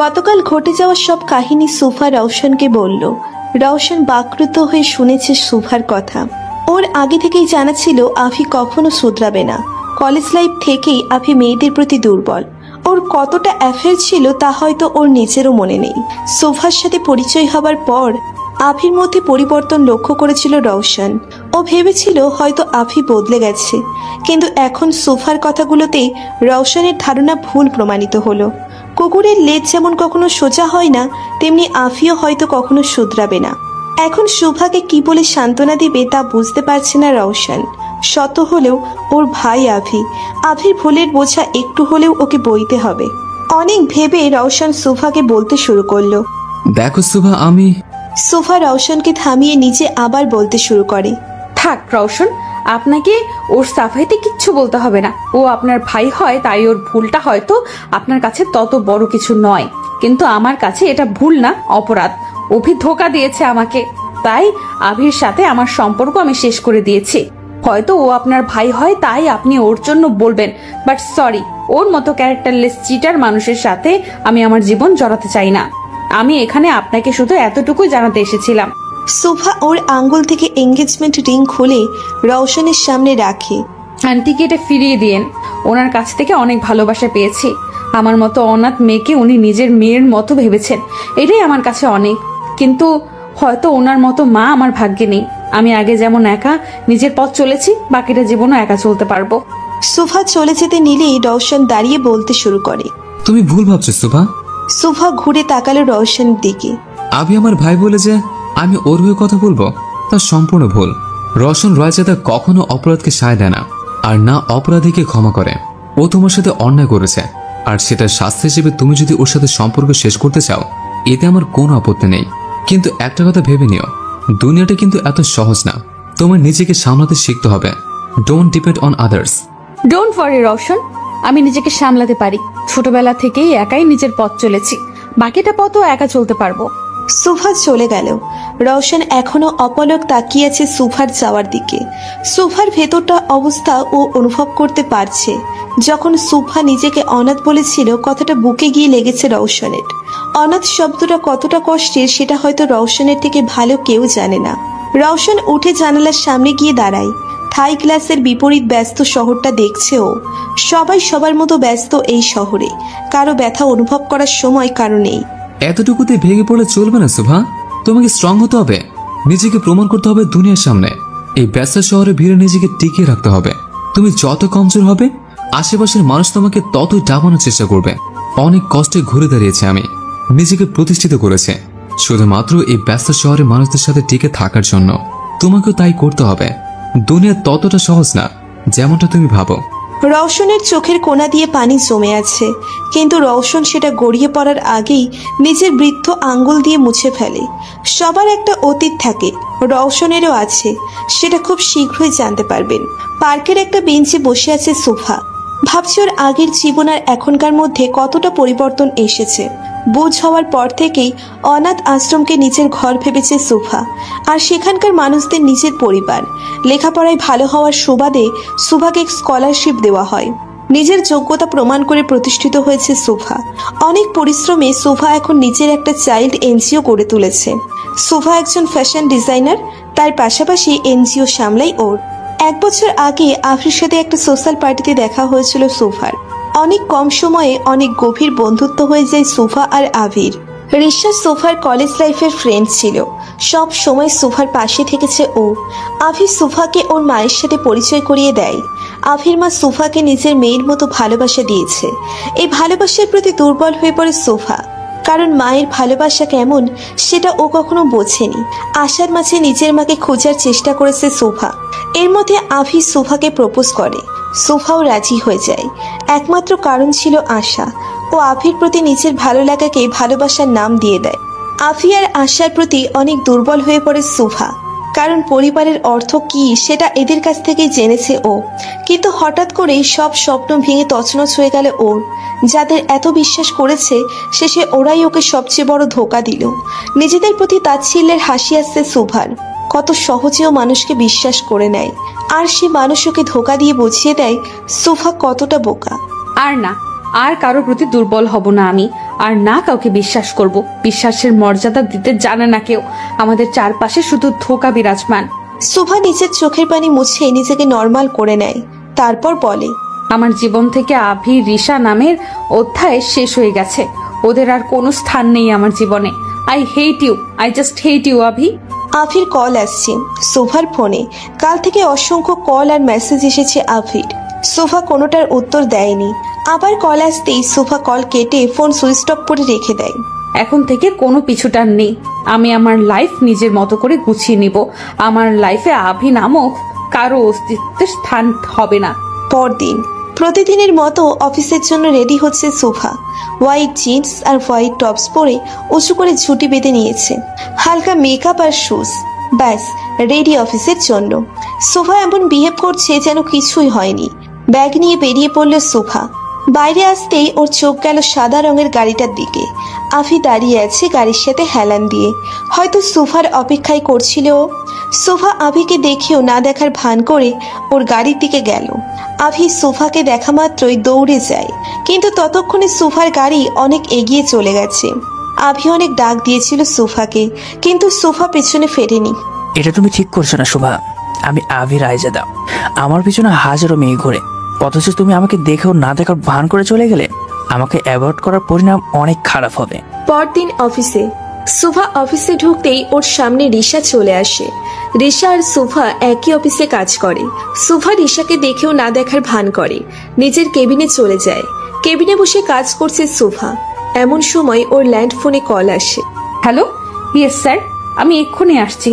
গতকাল ঘটে যাওয়া সব কাহিনী সোফা রওশনকে বলল। রওশন বাকরুদ্ধ হয়ে শুনেছে সোফার কথা। ওর আগে থেকেই জানা ছিল আভি কখনো শুধরাবে না। কলেজ লাইফ থেকেই আভি মেয়েদের প্রতি দুর্বল। ওর কতটা অ্যাফেয়ার ছিল তা হয়তো ওর নিজেরও মনে নেই। সোফার সাথে পরিচয় হবার পর আভির মধ্যে পরিবর্তন লক্ষ্য করেছিল রওশন। ও ভেবেছিল হয়তো আভি বদলে গেছে, কিন্তু এখন সোফার কথাগুলোতেই রওশনের ধারণা ভুল প্রমাণিত হলো। কুকুরের লেজ যেমন কখনো সোজা হয় না, তেমনি আভিও হয়তো কখনো শুধরাবে না। এখন শোভাকে কি বলে সান্ত্বনা দিবে তা বুঝতে পারছে না রওশন। শত হলেও ওর ভাই আভি, আভির ভুলের বোঝা একটু হলেও ওকে বইতে হবে। অনেক ভেবে রওশন সোফাকে বলতে শুরু করলো, দেখো শোভা, আমি। সোফা রওশনকে থামিয়ে নিজে আবার বলতে শুরু করে, থাক রওশন, আপনাকে ওর সাফাইতে কিচ্ছু বলতে হবে না। ও আপনার ভাই হয়, তাই ওর ভুলটা হয়তো আপনার কাছে তত বড় কিছু নয়, কিন্তু আমার কাছে এটা ভুল না, অপরাধ। অভি ধোকা দিয়েছে আমাকে, তাই আভির সাথে আমার সম্পর্ক আমি শেষ করে দিয়েছি। হয়তো ও আপনার ভাই হয়, তাই আপনি ওর জন্য বলবেন, বাট সরি, ওর মতো ক্যারেক্টারলেস চিটার মানুষের সাথে আমি আমার জীবন জড়াতে চাই না। আমি এখানে আপনাকে শুধু এতটুকুই জানাতে এসেছিলাম। সোফা ওর আঙ্গুল থেকে এঙ্গেজমেন্ট রিং খুলে রওশনের সামনে রাখে। আন্টিকে এটা ফিরিয়ে দিয়েন, ওনার কাছ থেকে অনেক ভালোবাসা পেয়েছি। আমার মতো অনাথ মেয়েকে উনি নিজের মেয়ের মতো ভেবেছেন, এটাই আমার কাছে অনেক। কিন্তু হয়তো ওনার মতো মা আমার ভাগ্যে নেই। আমি আগে যেমন একা নিজের পথ চলেছি, বাকিটা জীবনও একা চলতে পারবো। সোফা চলে যেতে নিলেই রওশন দাঁড়িয়ে বলতে শুরু করে, তুমি ভুল ভাবছো শোভা। সোফা ঘুরে তাকালো রওশনের দিকে। আভি আমার ভাই বলে যে আমি ওর হয়ে কথা বলবো, তা সম্পূর্ণ ভুল। রওশন রায়জাদা কখনো অপরাধকে সায় দেয় না, আর না অপরাধীকে ক্ষমা করে। ও তোমার সাথে অন্যায় করেছে, আর সেটার শাস্তি হিসেবে তুমি যদি ওর সাথে সম্পর্ক শেষ করতে চাও, এতে আমার কোনো আপত্তি নেই। কিন্তু একটা কথা ভেবে নিও, দুনিয়াটা কিন্তু এত সহজ না। তোমার নিজেকে সামলাতে শিখতে হবে। Don't depend on others. Don't worry Roshan, আমি নিজেকে সামলাতে পারি। ছোটবেলা থেকেই একাই নিজের পথ চলেছি, বাকিটা পথও একা চলতে পারবো। সুভা চলে গেল। রওশন এখনো অপলক তাকিয়ে আছে সুভার যাওয়ার দিকে। সুভার ভেতরটা অবস্থা ও অনুভব করতে পারছে। যখন সুভা নিজেকে অনাথ বলেছিল, কথাটা বুকে গিয়ে লেগেছে রওশনের। অনাথ শব্দটা কতটা কষ্টের সেটা হয়তো রওশনের থেকে ভালো কেউ জানে না। রওশন উঠে জানালার সামনে গিয়ে দাঁড়ায়। থাই গ্লাসের বিপরীত ব্যস্ত শহরটা দেখছে ও। সবাই সবার মতো ব্যস্ত এই শহরে। কারো ব্যথা অনুভব করার সময় কারো নেই। এতটুকুতে ভেঙে পড়লে চলবে না সুভা, তোমাকে স্ট্রং হতে হবে। নিজেকে প্রমাণ করতে হবে দুনিয়ার সামনে। এই ব্যস্ত শহরে ভিড়ে নিজেকে টিকিয়ে রাখতে হবে। তুমি যত কমজোর হবে, আশেপাশের মানুষ তোমাকে ততই ডাবানোর চেষ্টা করবে। অনেক কষ্টে ঘুরে দাঁড়িয়েছে আমি, নিজেকে প্রতিষ্ঠিত করেছে শুধুমাত্র এই ব্যস্ত শহরের মানুষদের সাথে টিকে থাকার জন্য। তোমাকেও তাই করতে হবে। দুনিয়া ততটা সহজ না যেমনটা তুমি ভাবো। রওশনের চোখের কোণা দিয়ে পানি জমে আছে, কিন্তু রওশন সেটা গড়িয়ে পড়ার আগেই নিজের বৃদ্ধ আঙ্গুল দিয়ে মুছে ফেলে। সবার একটা অতীত থাকে, রওশনেরও আছে। সেটা খুব শীঘ্রই জানতে পারবেন। পার্কের একটা বেঞ্চে বসে আছে সুভা। ভাবছি ওর আগের জীবন আর এখনকার মধ্যে কতটা পরিবর্তন এসেছে। বুঝ হওয়ার পর থেকেই অনাথ আশ্রমকে নিজের ঘর ভেবেছে সুভা, আর সেখানকার মানুষদের নিজের পরিবার। লেখাপড়ায় ভালো হওয়ার সুবাদে সুভাকে স্কলারশিপ দেওয়া হয়। নিজের যোগ্যতা প্রমাণ করে প্রতিষ্ঠিত হয়েছে সুভা। অনেক পরিশ্রমে সুভা এখন নিজের একটা চাইল্ড এনজিও গড়ে তুলেছে। সুভা একজন ফ্যাশন ডিজাইনার, তার পাশাপাশি এনজিও সামলাই ওর। 1 বছর আগে আফরির সাথে একটা সোশ্যাল পার্টিতে দেখা হয়েছিল সুভার। অনেক কম সময়ে অনেক গভীর বন্ধুত্ব হয়ে যায় সুভা আর আভির। রিশা সুভার কলেজ লাইফের ফ্রেন্ড ছিল। সব সময় সুভার পাশে থেকেছে ও। আভি সুভাকে ওর মায়ের সাথে পরিচয় করিয়ে দেয়। আভির মা সুভাকে নিজের মেয়ের মতো ভালোবাসা দিয়েছে। এই ভালোবাসার প্রতি দুর্বল হয়ে পড়ে সুভা, কারণ মায়ের ভালোবাসা কেমন সেটা ও কখনো বোঝেনি। আশার মাঝে নিজের মাকে খোঁজার চেষ্টা করেছে সুভা। এর মধ্যে আভি সুভাকে প্রপোজ করে। সুভাও রাজি হয়ে যায়। একমাত্র কারণ ছিল আশা। ও আভির প্রতি নিজের ভালো লাগাকে ভালোবাসার নাম দিয়ে দেয়। আভি আর আশার প্রতি অনেক দুর্বল হয়ে পড়ে সুভা, কারণ পরিবারের অর্থ কি সেটা এদের কাছ থেকেই জেনেছে ও। কিন্তু হঠাৎ করেই সব স্বপ্ন ভেঙে তছনছ হয়ে গেল ওর। যাদের এত বিশ্বাস করেছে, শেষে ওরাই ওকে সবচেয়ে বড় ধোঁকা দিল। নিজেদের প্রতি তাচ্ছিল্যের হাসি আসছে সুভার। কত সহজেও মানুষকে বিশ্বাস করে নেয়, আর সে মানুষ ওকে ধোঁকা দিয়ে বুঝিয়ে দেয় সুভা কতটা বোকা। আর না, আর কারোর প্রতি দুর্বল হব না আমি, আর না কাউকে বিশ্বাস করব। বিশ্বাসের মর্যাদা দিতে জানে না কেউ। আমাদের চারপাশে শুধু ধোঁকা বিরাজমান। সুভা নিজের চোখের পানি মুছে নিজেকে নর্মাল করে নেয়। তারপর বলে, আমার জীবন থেকে আভি রিশা নামের অধ্যায় শেষ হয়ে গেছে। ওদের আর কোনো স্থান নেই আমার জীবনে। I hate you, I just hate you Abhi. আভির কল আসছে সুভার ফোনে। কাল থেকে অসংখ্য কল আর মেসেজ এসেছে আভির। সুভা কোনোটার উত্তর দেয়নি। আবার কল আসতেই সুভা কল কেটে ফোন সুইচ অফ করে রেখে দেয়। এখন থেকে কোনো পিছুটান নেই। আমি আমার লাইফ নিজের মতো করে গুছিয়ে নিব। আমার লাইফে আভি নামক কারো অস্তিত্বের স্থান হবে না। পরদিন প্রতিদিনের মতো অফিসের জন্য রেডি হচ্ছে সুভা। হোয়াইট জিন্স আর হোয়াইট টপস পরে উঁচু করে ঝুঁটি বেঁধে নিয়েছে। হালকা মেকআপ আর শুজ, ব্যাস রেডি অফিসের জন্য। সুভা এমন বিহেভ করছে যেন কিছুই হয়নি। ব্যাগ নিয়ে বেরিয়ে পড়ল সুভা। বাইরে আসতেই ওর চোখ গেল সাদা রঙের গাড়িটার দিকে। আভি দাঁড়িয়ে আছে গাড়ির সাথে হেলান দিয়ে। হয়তো সুভার অপেক্ষায় করছিল ও। সুভা আভিকে দেখেও না দেখার ভান করে ওর গাড়ির দিকে গেল। আভি সুভাকে দেখা মাত্রই দৌড়ে যায়, কিন্তু ততক্ষণে সুভার গাড়ি অনেক এগিয়ে চলে গেছে। আভি অনেক ডাক দিয়েছিল সুভাকে, কিন্তু সুভা পেছনে ফেরেনি। এটা তুমি ঠিক করছো না শোভা। আমি আভি রায়জাদা। আমার পিছনে হাজারো মেয়ে ঘোরে, অথচ তুমি আমাকে দেখেও না দেখার ভান করে চলে গেলে। আমাকে অ্যাভয়েড করার পরিণাম অনেক খারাপ হবে। পরদিন অফিসে সুভা অফিসে ঢুকতেই ওর সামনে রিশা চলে আসে। রিশা আর সুভা একই অফিসে কাজ করে। সুভা রিশাকে দেখেও না দেখার ভান করে, নিজের কেবিনে চলে যায়। কেবিনে বসে কাজ করছে সুভা। এমন সময় ওর ল্যান্ড ফোনে কল আসে। হ্যালো, ইয়েস স্যার, আমি এক্ষুনি আসছি।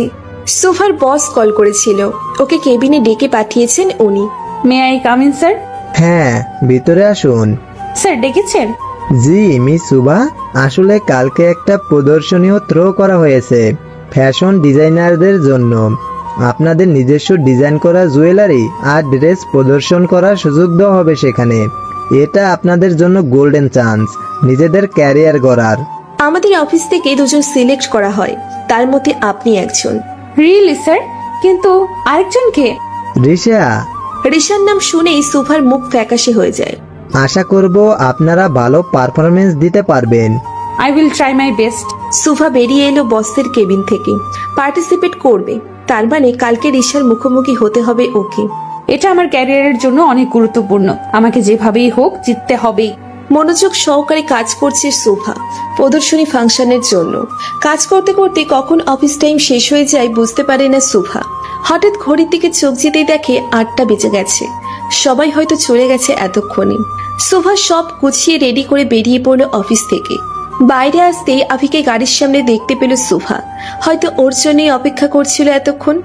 সোফার বস কল করেছিল, ওকে কেবিনে ডেকে পাঠিয়েছেন উনি। May I come in sir? হ্যাঁ, ভিতরে আসুন। স্যার ডেকেছেন? জি মিস সুভা, আসলে কালকে একটা প্রদর্শনীও থ্রো করা হয়েছে ফ্যাশন ডিজাইনারদের জন্য। আপনাদের নিজস্ব ডিজাইন করা জুয়েলারি আর ড্রেস প্রদর্শন করার সুযোগ দেওয়া হবে সেখানে। এটা আপনাদের জন্য গোল্ডেন চান্স নিজেদের ক্যারিয়ার গড়ার। আমাদের অফিস থেকে দুজন সিলেক্ট করা হয়, তার মধ্যে আপনি একজন। Really sir? কিন্তু আরেকজনকে? রিশা। রিশার নাম শুনেই সুভার মুখ ফ্যাকাশে হয়ে যায়। আশা করব আপনারা ভালো পারফরমেন্স দিতে পারবেন। I will try my best. Subha বেরিয়ে এলো বসের কেবিন থেকে। পার্টিসিপেট করবে, তার মানে কালকে রিশার মুখোমুখি হতে হবে ওকে। এটা আমার ক্যারিয়ারের জন্য অনেক গুরুত্বপূর্ণ, আমাকে যেভাবেই হোক জিততে হবেই। মনোযোগ সহকারে কাজ করছে সুভা প্রদর্শনী ফাংশনের জন্য। কাজ করতে করতে কখন অফিস টাইম শেষ হয়ে যায় বুঝতে পারে না সুভা। হঠাৎ ঘড়ির দিকে চোখ যেতেই দেখে 8টা বেজে গেছে। সবাই হয়তো চলে গেছে এতক্ষণে। সুভা সব গুছিয়ে রেডি করে বেরিয়ে পড়লো অফিস থেকে। বাইরে আসতেই আভিকে গাড়ির সামনে দেখতে পেল সুভা। হয়তো ওর জন্যই অপেক্ষা করছিল এতক্ষণ।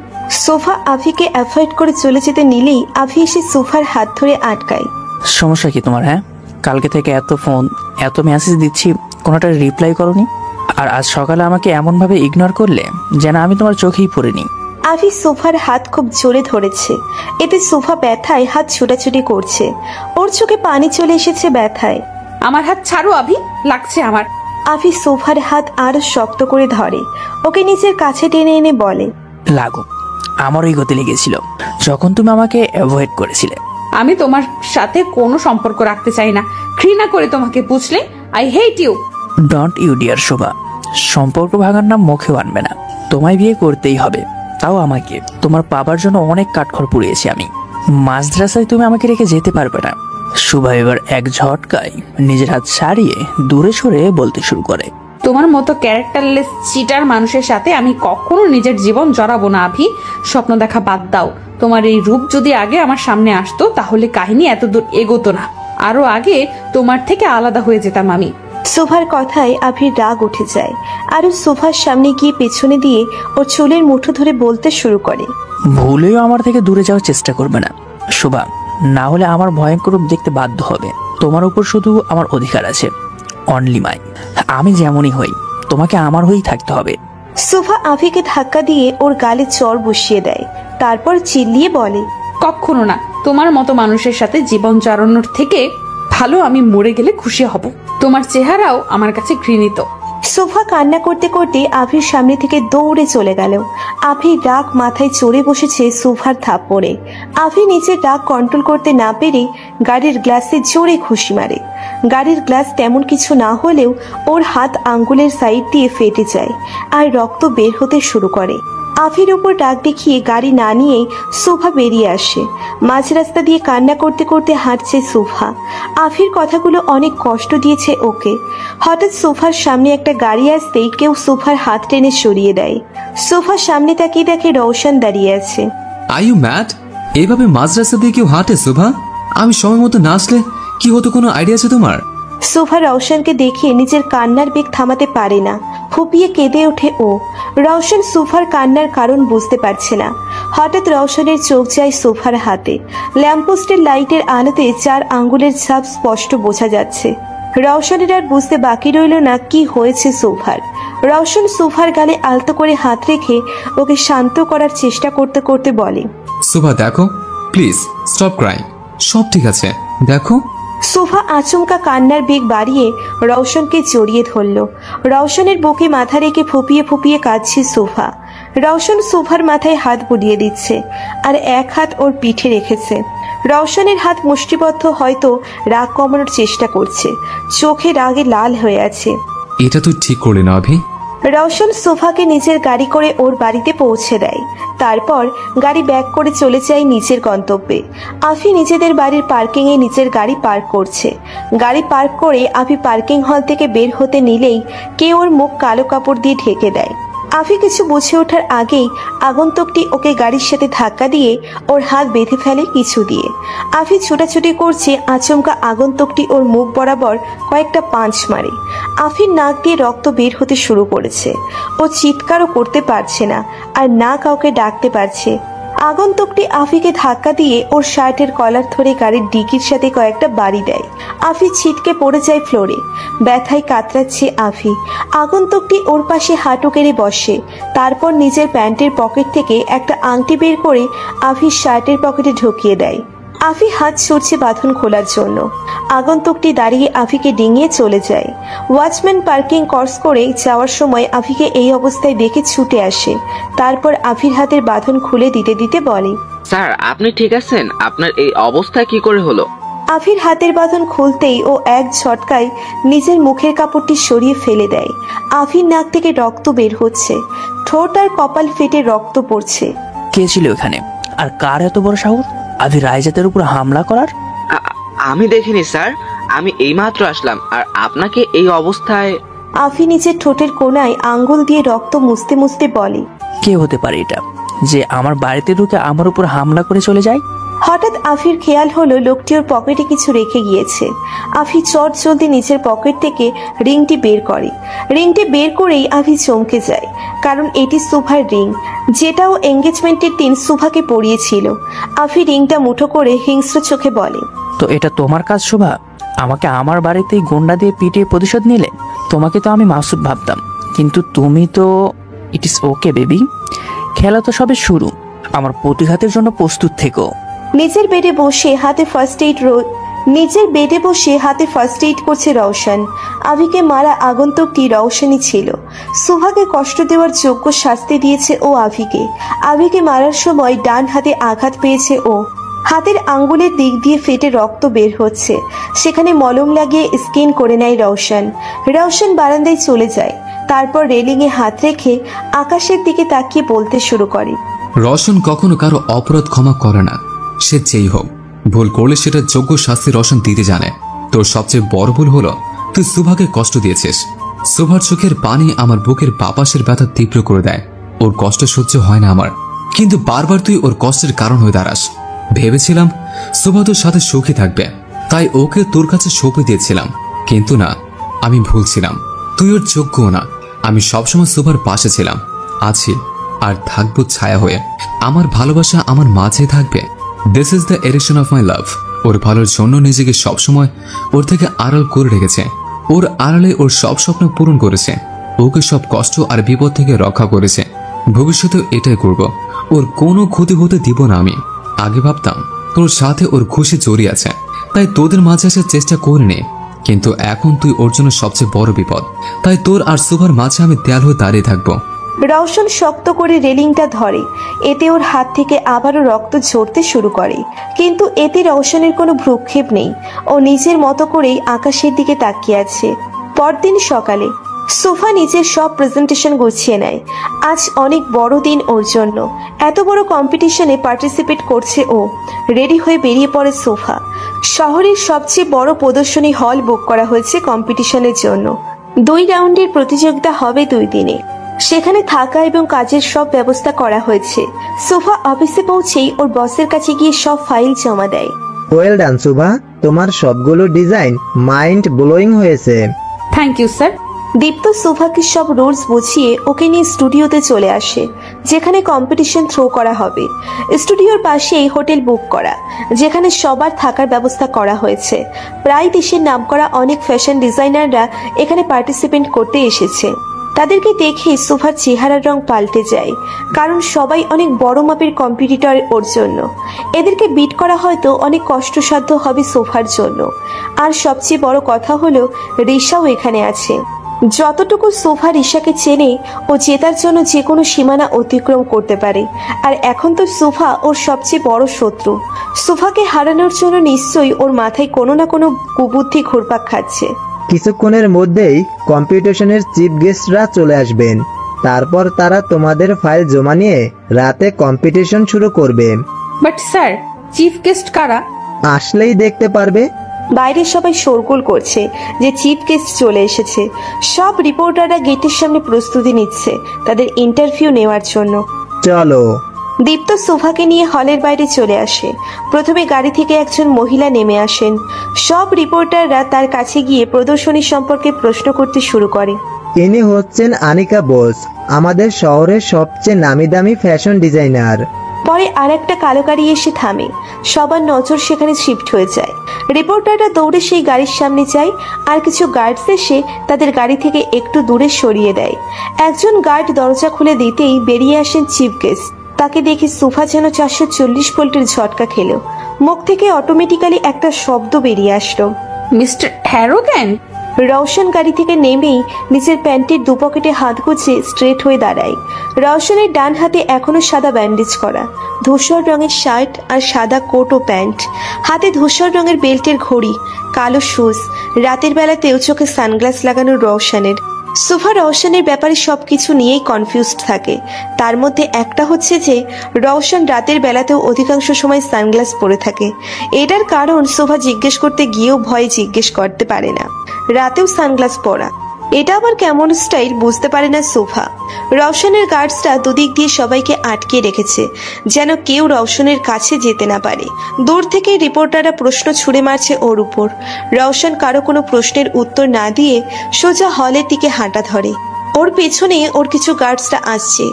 সোফা আভিকে অ্যাভয়েড করে চলে যেতে নিলেই আভি এসে সোফার হাত ধরে আটকায়। সমস্যা কি তোমার? হ্যাঁ, কালকে থেকে এত ফোন এত মেসেজ দিচ্ছি, কোনোটা রিপ্লাই করনি, আর আজ সকালে আমাকে এমনভাবে ইগনোর করলে যেন আমি তোমার চোখেই পড়িনি। আভি সোফার হাত খুব জোরে ধরেছে, এতে সোফা ব্যথায় হাত ছোটাছুটি করছে। ওর চোখে পানি চলে এসেছে ব্যথায়। আমার হাত ছাড়ো আভি, লাগছে আমার। আভি সোফার হাত আরো শক্ত করে ধরে, ওকে নিজের কাছে টেনে এনে বলে, লাগো, আমারই গতি লেগেছিল যখন তুমি আমাকে অ্যাভয়েড করেছিলে। আমি তোমার সাথে কোনো সম্পর্ক রাখতে চাই না, ঘৃণা করে তোমাকে, বুঝলে? I hate you. Don't you dear Shobha, সম্পর্ক ভাঙার নাম মুখেও আনবে না। তোমায় বিয়ে করতেই হবে, তাও আমাকে। তোমার পাবার জন্য অনেক কাঠখড় পুড়িয়েছি আমি। মাঝরাস্তায় তুমি আমাকে রেখে যেতে পারবে না। শোভা এবার এক ঝটকায় নিজের হাত ছাড়িয়ে দূরে সরে বলতে শুরু করে, তোমার মতো ক্যারেক্টারলেস চিটার মানুষের সাথে আমি কখনো নিজের জীবন জড়াবো না আভি। স্বপ্ন দেখা বাদ দাও। তোমার এই রূপ যদি আগে আমার সামনে আসতো তাহলে কাহিনী এত দূর এগোতো না। আরো আগে তোমার থেকে আলাদা হয়ে যেতাম আমি। সোফার কথায় আভির রাগ উঠে যায়। আরো সোফার সামনে গিয়ে পেছনে দিয়ে ওর চুলের মুঠো ধরে বলতে শুরু করে, ভুলেও আমার থেকে দূরে যাওয়ার চেষ্টা করবে না শোভা, না হলে আমার ভয়ঙ্কর রূপ দেখতে বাধ্য হবে। তোমার উপর শুধু আমার অধিকার আছে, অনলি মাই। আমি যেমনই হই তোমাকে আমার হয়েই থাকতে হবে। সোফা আভিকে ধাক্কা দিয়ে ওর গালে চড় বসিয়ে দেয়, তারপর চিল্লিয়ে বলে, কখনো না। তোমার মতো মানুষের সাথে জীবন জড়ানোর থেকে ভালো আমি মরে গেলে খুশি হব। তোমার চেহারাও আমার কাছে ঘৃণিত। সোফা কান্না করতে করতে আভির সামনে থেকে দৌড়ে চলে গেল। আভির রাগ মাথায় চড়ে বসেছে সোফার থাপ্পড়ে। আভি নিজের রাগ কন্ট্রোল করতে না পেরে গাড়ির গ্লাসে জোরে খুশি মারে। গাড়ির গ্লাস তেমন কিছু না হলেও ওর হাত আঙ্গুলের সাইড দিয়ে ফেটে যায় আর রক্ত বের হতে শুরু করে। আভির উপর রাগ দেখিয়ে গাড়ি না নিয়েই সোফা বেরিয়ে আসে। মাঝ রাস্তা দিয়ে কান্না করতে করতে হাঁটছে সোফা। আভির কথাগুলো অনেক কষ্ট দিয়েছে ওকে। হঠাৎ সোফার সামনে একটা গাড়ি আসতেই কেউ সোফার হাত টেনে সরিয়ে দেয়। সোফার সামনে তাকিয়ে দেখে রওশন দাঁড়িয়ে আছে। Are you mad? এইভাবে মাঝ রাস্তা দিয়ে কেউ হাঁটে শোভা? আমি সময় মতো না আসলে কি হতো, কোনো আইডিয়া আছে তোমার? সোফা রওশনকে দেখে নিজের কান্নার বেগ থামাতে পারে না, ফুপিয়ে কেঁদে ওঠে ও। রওশন সোফার কান্নার কারণ বুঝতে পারছে না। হঠাৎ রওশনের চোখ যায় সোফার হাতে। ল্যাম্পপোস্টের লাইটের আলোতে 4 আঙ্গুলের ছাপ স্পষ্ট বোঝা যাচ্ছে। রওশনের আর বুঝতে বাকি রইল না কি হয়েছে সোফার। রওশন সোফার গালে আলতো করে হাত রেখে ওকে শান্ত করার চেষ্টা করতে করতে বলে, শোভা দেখো, প্লিজ স্টপ ক্রাইং, সব ঠিক আছে, দেখো। সোফা আচমকা কান্নার বেগ বাড়িয়ে রওশনকে জড়িয়ে ধরল। রওশনের বুকে মাথা রেখে ফুপিয়ে ফুপিয়ে কাঁদছে সোফা। রওশন সোফার মাথায় হাত বুলিয়ে দিচ্ছে আর এক হাত ওর পিঠে রেখেছে। রওশনের হাত মুষ্টিবদ্ধ, হয়তো রাগ কমানোর চেষ্টা করছে, চোখে রাগে লাল হয়ে আছে। এটা তুই ঠিক করলি না অভি। রওশন সোফাকে নিজের গাড়ি করে ওর বাড়িতে পৌঁছে দেয়। তারপর গাড়ি ব্যাক করে চলে যায় নিজের গন্তব্যে। আফি নিজেদের বাড়ির পার্কিংয়ে নিজের গাড়ি পার্ক করছে। গাড়ি পার্ক করে আফি পার্কিং হল থেকে বের হতে নিলেই কেউ ওর মুখ কালো কাপড় দিয়ে ঢেকে দেয়। আফি কিছু বুঝে ওঠার আগেই আগন্তুকটি ওকে গাড়ির সাথে ধাক্কা দিয়ে ওর হাত বেঁধে ফেলে কিছু দিয়ে। আফি ছোটাছুটি করছে, আচমকা আগন্তুকটি ওর মুখ বরাবর কয়েকটা পাঁচ মারে। আফির নাক দিয়ে রক্ত বের হতে শুরু করেছে। ও চিৎকারও করতে পারছে না আর না কাউকে ডাকতে পারছে। আগন্তুকটি আফিকে ধাক্কা দিয়ে ওর শার্টের কলার ধরে গাড়ির ডিকির সাথে কয়েকটা বাড়ি দেয়। আফি ছিটকে পড়ে যায় ফ্লোরে। ব্যথায় কাতরাচ্ছে আফি। আগন্তুকটি ওর পাশে হাঁটু কেড়ে বসে, তারপর নিজের প্যান্টের পকেট থেকে একটা আংটি বের করে আফির শার্টের পকেটে ঢুকিয়ে দেয়। আফি হাত ছুটছে বাঁধন খোলার জন্য। আগন্তুকটি দাঁড়িয়ে আফিকে ডিঙিয়ে চলে যায়। ওয়াচম্যান পার্কিং ক্রস করে যাওয়ার সময় আফিকে এই অবস্থায় দেখে ছুটে আসে। তারপর আফির হাতের বাঁধন খুলে দিতে দিতে বলে, স্যার আপনি ঠিক আছেন? আপনার এই অবস্থা কি করে হলো? আফির হাতের বাঁধন খুলতেই ও এক ঝটকায় নিজের মুখের কাপড়টি সরিয়ে ফেলে দেয়। আফির নাক থেকে রক্ত বের হচ্ছে, ঠোঁট আর কপাল ফেটে রক্ত পড়ছে। কে ছিল এখানে? আর কার এত বড় সাহস আভি রায়জাতের উপর হামলা করার? আমি দেখিনি স্যার, আমি এইমাত্র আসলাম। আর আপনাকে এই অবস্থায়? আফি নিজের ঠোঁটের কোণায় আঙ্গুল দিয়ে রক্ত মুছতে মুছতে বলে, কে হতে পারে এটা যে আমার বাড়িতে ঢুকে আমার উপর হামলা করে চলে যায়? হঠাৎ আফির খেয়াল হলো লোকটি ওর পকেটে কিছু রেখে গিয়েছে। আফি চট জলদি নিচের পকেট থেকে রিংটি বের করে। রিংটি বের করেই আফি চমকে যায়, কারণ এটি সুভার রিং, যেটাও এঙ্গেজমেন্টের দিন সুভাকে পরিয়েছিল। আফি রিংটা মুঠো করে হিংস্র চোখে বলে, তো এটা তোমার কাজ শোভা? আমাকে আমার বাড়িতেই গুন্ডা দিয়ে পিটিয়ে প্রতিশোধ নিলে? তোমাকে তো আমি মাসুদ ভাবতাম, কিন্তু তুমি তো... ইট ইস ওকে বেবি, খেলা তো সবে শুরু। আমার প্রতিঘাতের জন্য প্রস্তুত থেকো। নিজের বেডে বসে হাতে ফার্স্ট এইড করছে রওশন। আভিকে মারা আগন্তুকটি রওশনই ছিল। সুভাকে কষ্ট দেওয়ার যোগ্য শাস্তি দিয়েছে ও আভিকে। আভিকে মারার সময় ডান হাতে আঘাত পেয়েছে ও। হাতের আঙ্গুলের দিক দিয়ে ফেটে রক্ত বের হচ্ছে, সেখানে মলম লাগিয়ে স্কিন করে নেয় রওশন। রওশন বারান্দায় চলে যায়, তারপর রেলিংয়ে হাত রেখে আকাশের দিকে তাকিয়ে বলতে শুরু করে, রওশন কখনো কারো অপরাধ ক্ষমা করে না। সে যেই হোক, ভুল করলে সেটা যোগ্য শাস্তি রওশন দিতে জানে। তোর সবচেয়ে বড় ভুল হলো তুই সুভাকে কষ্ট দিয়েছিস। সুভার চোখের পানি আমার বুকের বাপাসের ব্যথা তীব্র করে দেয়। ওর কষ্ট সহ্য হয় না আমার, কিন্তু বারবার তুই ওর কষ্টের কারণ হয়ে দাঁড়াস। ভেবেছিলাম সুভা তোর সাথে সুখী থাকবে, তাই ওকে তোর কাছে সঁপে দিয়েছিলাম, কিন্তু না, আমি ভুল ছিলাম। তুই ওর যোগ্য না। আমি সবসময় সুভার পাশে ছিলাম, আছি, আর থাকবো ছায়া হয়ে। আমার ভালোবাসা আমার মাঝে থাকবে। This is the edition of my love. ওর ভালোর জন্য নিজেকে সবসময় ওর থেকে আড়াল করে রেখেছে। ওর আড়ালে ওর সব স্বপ্ন পূরণ করেছে। ওকে সব কষ্ট আর বিপদ থেকে রক্ষা করেছে। ভবিষ্যতেও এটাই করব। ওর কোনো ক্ষতি হতে দিব না আমি। আগে ভাবতাম তোর সাথে ওর খুশি জড়িয়ে আছে, তাই তোদের মাঝে আসার চেষ্টা করিনি, কিন্তু এখন তুই ওর জন্য সবচেয়ে বড় বিপদ। তাই তোর আর সুভার মাঝে আমি দেয়াল হয়ে দাঁড়িয়ে থাকবো। রওশন শক্ত করে রেলিংটা ধরে, এতে ওর হাত থেকে আবারও রক্ত ঝরতে শুরু করে, কিন্তু এতে রওশনের কোনো ভ্রুক্ষেপ নেই। ও নিজের মতো করেই আকাশের দিকে তাকিয়ে আছে। পরদিন সকালে সোফা নিজের সব প্রেজেন্টেশন গুছিয়ে নেয়। আজ অনেক বড় দিন ওর জন্য। এত বড় কম্পিটিশনে পার্টিসিপেট করছে ও। রেডি হয়ে বেরিয়ে পড়ে সোফা। শহরের সবচেয়ে বড় প্রদর্শনী হল বুক করা হয়েছে কম্পিটিশনের জন্য। 2 রাউন্ডের প্রতিযোগিতা হবে 2 দিনে। সেখানে থাকা এবং কাজের সব ব্যবস্থা করা হয়েছে। সোফা অফিসে পৌঁছেই ওর বসের কাছে গিয়ে সব ফাইল জমা দেয়। ওয়েল ডান সুভা, তোমার সবগুলো ডিজাইন মাইন্ড ব্লোয়িং হয়েছে। Thank you sir. দীপ্ত সোফাকে সব রুলস বুঝিয়ে ওকে নিয়ে স্টুডিওতে চলে আসে, যেখানে কম্পিটিশন থ্রো করা হবে। স্টুডিওর পাশেই হোটেল বুক করা, যেখানে সবার থাকার ব্যবস্থা করা হয়েছে। প্রায় দেশের নামকরা অনেক ফ্যাশন ডিজাইনাররা এখানে পার্টিসিপেট করতে এসেছে। তাদেরকে দেখে সোফার চেহারার রং পাল্টে যায়, কারণ সবাই অনেক বড় মাপের কম্পিটিটর ওর জন্য। এদেরকে বিট করা হয়তো অনেক কষ্টসাধ্য হবে সোফার জন্য। আর সবচেয়ে বড় কথা হলো রিশাও এখানে আছে। যতটুকু সোফা রিশাকে চেনে, ও জেতার জন্য যে কোনো সীমানা অতিক্রম করতে পারে। আর এখন তো সোফা ওর সবচেয়ে বড় শত্রু। সোফাকে হারানোর জন্য নিশ্চয়ই ওর মাথায় কোনো না কোনো কুবুদ্ধি ঘুরপাক খাচ্ছে। কিছুক্ষণের মধ্যেই কম্পিটিশনের চিফ গেস্টরা চলে আসবেন। তারপর তারা তোমাদের ফাইল জমা নিয়ে রাতে কম্পিটিশন শুরু করবে। বাট স্যার, চিফ গেস্ট কারা? আসলেই দেখতে পারবে। বাইরে সবাই শোরগোল করছে যে চিফ গেস্ট চলে এসেছে। সব রিপোর্টাররা গেটের সামনে প্রস্তুতি নিচ্ছে তাদের ইন্টারভিউ নেওয়ার জন্য। চলো। দীপ্ত সোফাকে নিয়ে হলের বাইরে চলে আসে। প্রথমে গাড়ি থেকে একজন মহিলা নেমে আসেন। সব রিপোর্টাররা তার কাছে গিয়ে প্রদর্শনী সম্পর্কে প্রশ্ন করতে শুরু করে। ইনি হচ্ছেন আনিকা বোস, আমাদের শহরের সবচেয়ে নামি দামি ফ্যাশন ডিজাইনার। পরে আর একটা কালো গাড়ি এসে থামে। সবার নজর সেখানে শিফট হয়ে যায়। রিপোর্টাররা দৌড়ে সেই গাড়ির সামনে যায় আর কিছু গার্ডস এসে তাদের গাড়ি থেকে একটু দূরে সরিয়ে দেয়। একজন গার্ড দরজা খুলে দিতেই বেরিয়ে আসেন চিফ গেস্ট। তাকে দেখে সোফা যেন 440 ভোল্টের ঝটকা খেল। মুখ থেকে অটোমেটিক্যালি একটা শব্দ বেরিয়ে আসলো, মিস্টার অ্যারোগ্যান্ট। রওশন গাড়ি থেকে নেমেই নিজের প্যান্টের দুপকেটে হাত গুজে স্ট্রেট হয়ে দাঁড়ায়। রওশনের ডান হাতে এখনো সাদা ব্যান্ডেজ করা, ধূসর রঙের শার্ট আর সাদা কোট ও প্যান্ট, হাতে ধূসর রঙের বেল্টের ঘড়ি, কালো শুজ। রাতের বেলাতেও চোখে সানগ্লাস লাগানো রওশনের। সোফা রওশনের ব্যাপারে সবকিছু নিয়েই কনফিউজড থাকে। তার মধ্যে একটা হচ্ছে যে রওশন রাতের বেলাতেও অধিকাংশ সময় সানগ্লাস পরে থাকে। এটার কারণ সোফা জিজ্ঞেস করতে গিয়েও ভয়ে জিজ্ঞেস করতে পারে না রাতেও সানগ্লাস পরা। এটা আবার কেমন স্টাইল বুঝতে পারে না সোফা। রওশনের গার্ডসরা দুদিক দিয়ে সবাইকে আটকে রেখেছে যেন কেউ রওশনের কাছে যেতে না পারে। দূর থেকে রিপোর্টাররা প্রশ্ন ছুড়ে মারছে ওর উপর। রওশন কারো কোনো প্রশ্নের উত্তর না দিয়ে সোজা হলের দিকে হাঁটা ধরে। ওর পেছনে ওর কিছু গার্ডসরা আসছে।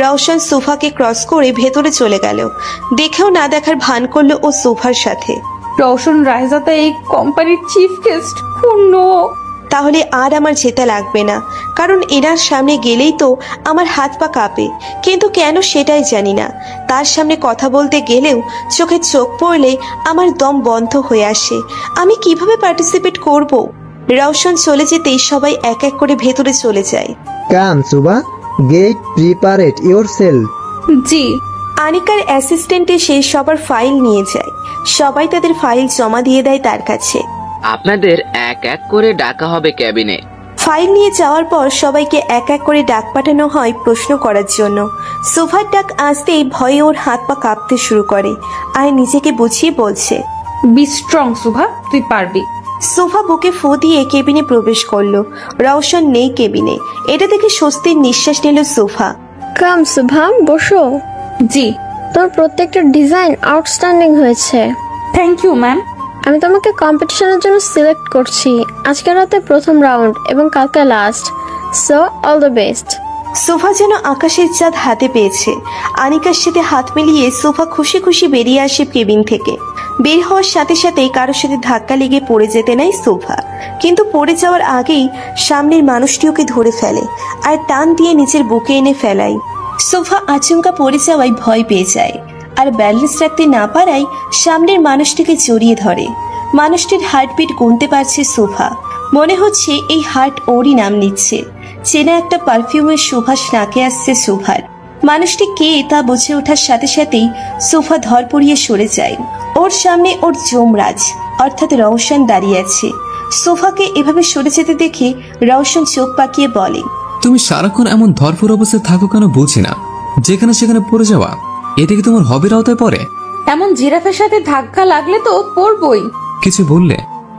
রওশন সোফাকে ক্রস করে ভেতরে চলে গেল। দেখেও না দেখার ভান করলো ও সোফার সাথে। রওশন রায়জাদা এই কোম্পানির চিফ গেস্ট। পূর্ণ তাহলে আর আমার যেতে লাগবে না, কারণ এনার সামনে গেলেই তো আমার হাত পা কাঁপে। কিন্তু কেন সেটাই জানি না। তার সামনে কথা বলতে গেলেও চোখে চোখ পড়লে আমার দম বন্ধ হয়ে আসে। আমি কিভাবে পার্টিসিপেট করব? রওশন চলে যেতেই সবাই এক এক করে ভেতরে চলে যায়। কাম সুবা, গেট প্রিপারেট ইয়োরসেলফ। জি। আনিকার অ্যাসিস্ট্যান্ট এসে সবার ফাইল নিয়ে যায়। সবাই তাদের ফাইল জমা দিয়ে দেয় তার কাছে। আপনাদের এক এক করে ডাকা হবে ক্যাবিনে। ফাইল নিয়ে যাওয়ার পর সবাইকে এক এক করে ডাক পাঠানো হয় প্রশ্ন করার জন্য। সোফার ডাক আসতেই ভয়ে ওর হাত পা কাঁপতে শুরু করে আর নিজেকে বুঝিয়ে বলছে, বি স্ট্রং সুভা, তুই পারবি। সোফা বুকে ফু দিয়ে কেবিনে প্রবেশ করলো। রওশন নেই কেবিনে। এটা দেখে স্বস্তির নিঃশ্বাস নিল সোফা। কাম সুভা, বসো। জি। তোর প্রত্যেকটা ডিজাইন আউটস্ট্যান্ডিং হয়েছে। Thank you ma'am. আমি তোমাকে কম্পিটিশনের জন্য সিলেক্ট করছি। আজকে রাতে প্রথম রাউন্ড এবং কালকে last, so all the best. Sofa যেন আকাশের চাঁদ হাতে পেয়েছে। আনিকার সাথে হাত মিলিয়ে সোফা খুশি খুশি বেরিয়ে আসে কেবিন থেকে। বের হওয়ার সাথে সাথেই কারোর সাথে ধাক্কা লেগে পড়ে যেতে নেয় সোফা, কিন্তু পড়ে যাওয়ার আগেই সামনের মানুষটি ওকে ধরে ফেলে আর টান দিয়ে নিচের বুকে এনে ফেলায়। সোফা আচমকা পড়ে যাওয়ায় ভয় পেয়ে যায় আর ব্যালেন্স রাখতে না পারায় সামনের মানুষটিকে জড়িয়ে ধরে। মানুষটির হার্টবিট গুনতে পারছে সোফা। মনে হচ্ছে এই হার্ট ওরই নাম নিচ্ছে। চেনা একটা পারফিউমের সুবাস নাকে আসছে সোফার। মানুষটি কে তা বুঝে ওঠার সাথে সাথেই সোফা ধরপড়িয়ে সরে যায়। ওর সামনে ওর যমরাজ অর্থাৎ রওশন দাঁড়িয়ে আছে। সোফাকে এভাবে সরে যেতে দেখে রওশন চোখ পাকিয়ে বলে, তুমি সারাক্ষণ এমন ধরফর অবস্থায় থাকো কেন বুঝি না। যেখানে সেখানে পড়ে যাওয়া, এটা কি তোমার হবির আওতায় পড়ে? এমন জিরাফের সাথে ধাক্কা লাগলে তো পড়বই। কিছু বললে?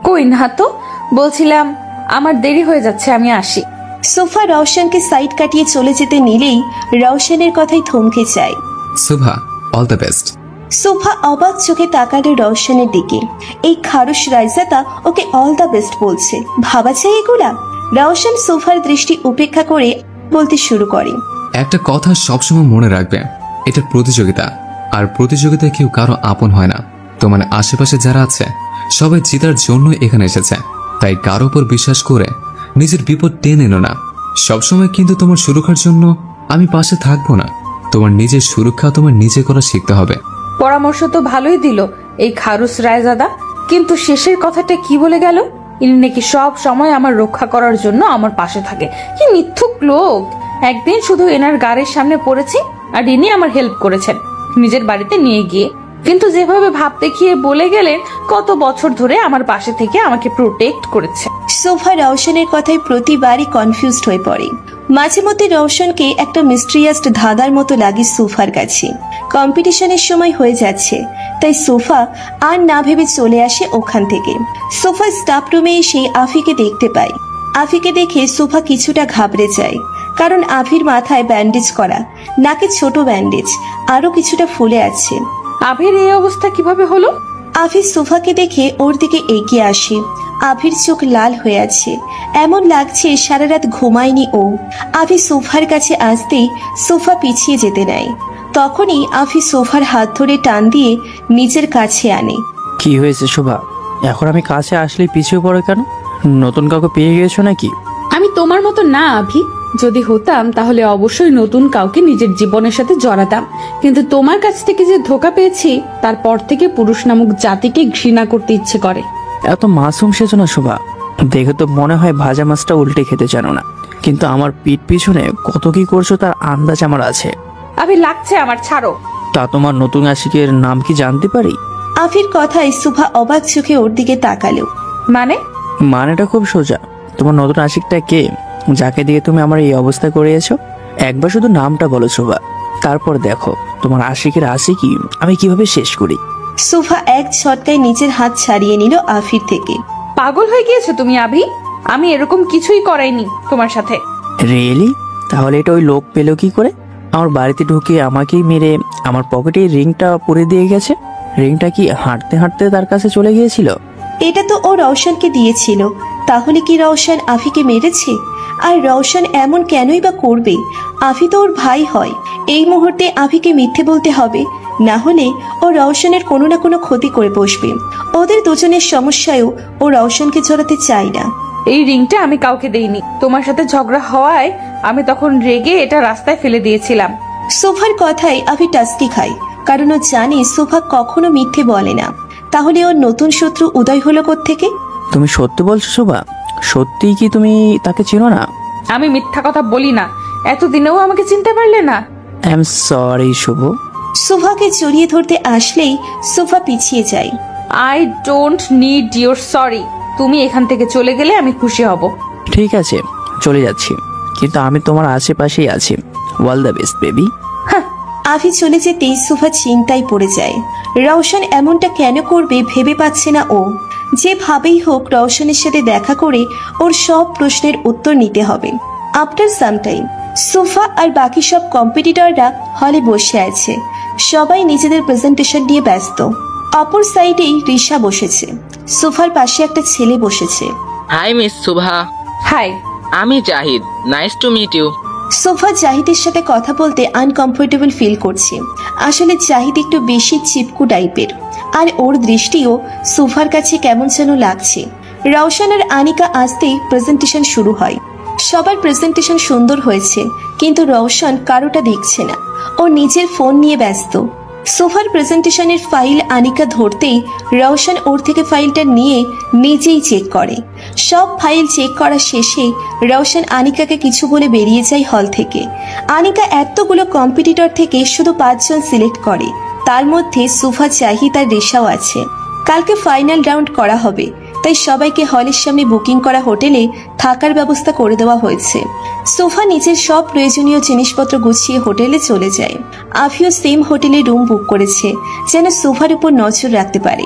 কই না তো, বলছিলাম আমার দেরি হয়ে যাচ্ছে, আমি আসি। সোফা রওশনকে সাইড কাটিয়ে চলে যেতে নিলেই রওশনের কথাই থমকে যায়। Subha, all the best. Sofa অবাক চোখে তাকালো রওশনের দিকে। এই খারুশ রাইজাতা ওকে অল দ্য বেস্ট বলছে, ভাবা যায় এগুলা? রওশন সোফার দৃষ্টি উপেক্ষা করে বলতে শুরু করে, একটা কথা সবসময় মনে রাখবে, এটা প্রতিযোগিতা, আর প্রতিযোগিতায় কেউ কারো আপন হয় না। তোমার আশেপাশে যারা আছে সবাই জিতার জন্য এখানে এসেছে, তাই কারো উপর বিশ্বাস করে নিজের বিপদ টেনে এনো না। সবসময় কিন্তু তোমার সুরক্ষার জন্য আমি পাশে থাকবো না। তোমার নিজের সুরক্ষা তোমার নিজে করা শিখতে হবে। পরামর্শ তো ভালোই দিল এই খারুস রায়জাদা, কিন্তু শেষের কথাটা কি বলে গেল? ইনি নাকি সব সময় আমার রক্ষা করার জন্য আমার পাশে থাকে। কি মিথ্যুক লোক! একদিন শুধু এনার গাড়ির সামনে পড়েছি আর ইনি আমার হেল্প করেছেন নিজের বাড়িতে নিয়ে গিয়ে, কিন্তু যেভাবে ভাব দেখিয়ে বলে গেলেন কত বছর ধরে আমার পাশে থেকে আমাকে প্রোটেক্ট করেছে। সোফা রওশনের কথায় প্রতিবারই কনফিউজড হয়ে পড়ে। মাঝে মধ্যে রওশনকে একটা মিস্ট্রিয়াস ধাঁধার মতো লাগে সোফার কাছে। কম্পিটিশনের সময় হয়ে যাচ্ছে, তাই সোফা আর না ভেবে চলে আসে ওখান থেকে। সোফা স্টাফ রুমে এসে আফিকে দেখতে পায়। আফিকে দেখে সোফা কিছুটা ঘাবড়ে যায়, কারণ আফির মাথায় ব্যান্ডেজ করা, নাকে ছোট ব্যান্ডেজ, আরো কিছুটা ফুলে আছে। আভির এই অবস্থা কিভাবে হলো? আফি সোফাকে দেখে ওর দিকে এগিয়ে আসে। আভির চোখ লাল হয়ে আছে, এমন লাগছে সারা রাত ঘুমায়নি ও। আফি সোফার কাছে আসতেই সোফা পিছিয়ে যেতে নেয়। তখনই আফি সোফার হাত ধরে টান দিয়ে নিজের কাছে আনে। কি হয়েছে শোভা? এখন আমি কাছে আসলেই পিছিয়ে পড়ে কেন? নতুন কাউকে পেয়ে গেছো নাকি? আমি তোমার মতো না আভি, যদি হতাম তাহলে অবশ্যই নতুন কাউকে নিজের জীবনের সাথে জড়াতাম, কিন্তু তোমার কাছ থেকে যে ধোকা পেয়েছি তারপর থেকে পুরুষ নামক জাতিকে ঘৃণা করতে ইচ্ছে করে। এত মাসুম সেজো না শোভা, দেখে তো মনে হয় ভাজা মাছটা উল্টে খেতে জানো না, কিন্তু আমার পিঠ পিছনে কত কি করছো তার আন্দাজ আমার আছে। আভি লাগছে আমার, ছাড়ো। তা তোমার নতুন আশিকের নাম কি জানতে পারি? আফির কথায় সুভা অবাক চোখে ওর দিকে তাকালো। মানেটা খুব সোজা, তোমার নতুন আশিকটা কে, যাকে দিয়ে তুমি আমার এই অবস্থা করিয়েছো? একবার শুধু নামটা বলো শোভা, তারপর দেখো তোমার আশিকের আশিকি আমি কিভাবে শেষ করি। সুভা এক ঝটকায় নিজের হাত ছাড়িয়ে নিল আফির থেকে। পাগল হয়ে গিয়েছো তুমি আভি, আমি এরকম কিছুই করাইনি তোমার সাথে। রিয়েলি? তাহলে এটা ওই লোক পেলো কি করে? আমার বাড়িতে ঢুকে আমাকেই মেরে আমার পকেটে রিংটা পরে দিয়ে গেছে। রিংটা কি হাঁটতে হাঁটতে তার কাছে চলে গিয়েছিল? এটা তো ও রওশনকে দিয়েছিল, তাহলে কি রওশন আফিকে মেরেছে? আর রওশন এমন কেনই বা করবে? আফি তো ওর ভাই হয়। এই মুহূর্তে আফিকে মিথ্যে বলতে হবে, না হলে ও রওশনের কোনো না কোনো ক্ষতি করে বসবে। ওদের দুজনের সমস্যায়ও ও রওশনকে জড়াতে চায় না। এই রিংটা আমি কাউকে দেইনি, তোমার সাথে ঝগড়া হওয়ায় আমি তখন রেগে এটা রাস্তায় ফেলে দিয়েছিলাম। সোফার কথায় আফি টাস্কি খায়, কারণ ও জানে সোফা কখনো মিথ্যে বলে না। তাহলে ওর নতুন শত্রু উদয় হলো কোত্থেকে? তুমি সত্যি বলছো শোভা? সত্যি কি তুমি তাকে চিনো না? আমি মিথ্যা কথা বলি না, এতদিনেও আমাকে চিনতে পারলে না? আই এম সরি শুভ। সোফাকে জড়িয়ে ধরতে আসলেই সোফা পিছিয়ে যায়। I don't need your sorry, তুমি এখান থেকে চলে গেলে আমি খুশি হব। ঠিক আছে, চলে যাচ্ছি, কিন্তু আমি তোমার আশেপাশেই আছি। All the best baby. Afi চলে যেতেই সোফা চিন্তায় পড়ে যায়। রওশন এমনটা কেন করবে ভেবে পাচ্ছে না ও। যেভাবেই হোক রওশনের সাথে দেখা করে ওর সব প্রশ্নের উত্তর নিতে হবে। আফটার সাম টাইম সোফা আর বাকি সব কম্পিটিটররা হলে বসে আছে। সবাই নিজেদের প্রেজেন্টেশন নিয়ে ব্যস্ত। অপর সাইডেই রিশা বসেছে। সোফার পাশে একটা ছেলে বসেছে। High miss Subha. হাই, আমি Zahid, nice to meet you. Sofa জাহিদের সাথে কথা বলতে আনকমফোর্টেবল ফিল করছে। আসলে জাহিদ একটু বেশি চিপকু টাইপের, আর ওর দৃষ্টিও সোফার কাছে কেমন যেন লাগছে। রওশন আর আনিকা আসতেই প্রেজেন্টেশন শুরু হয়। সবার প্রেজেন্টেশন সুন্দর হয়েছে, কিন্তু রওশন কারোটা দেখছে না, ও নিজের ফোন নিয়ে ব্যস্ত। সোফার প্রেজেন্টেশনের ফাইল আনিকা ধরতেই রওশন ওর থেকে ফাইলটা নিয়ে নিজেই চেক করে। সব ফাইল চেক করা শেষে রওশন আনিকাকে কিছু বলে বেরিয়ে যায় হল থেকে। আনিকা এতগুলো কম্পিটিটর থেকে শুধু 5 জন সিলেক্ট করে, তার মধ্যে সুফা, জাহিদ আর রেশাও আছে। কালকে ফাইনাল রাউন্ড করা হবে, তাই সবাইকে হলের সামনে বুকিং করা হোটেলে থাকার ব্যবস্থা করে দেওয়া হয়েছে। সোফা নিজের সব প্রয়োজনীয় জিনিসপত্র গুছিয়ে হোটেলে চলে যায়। আফিও সেম হোটেলে রুম বুক করেছে, যেন সোফার উপর নজর রাখতে পারে।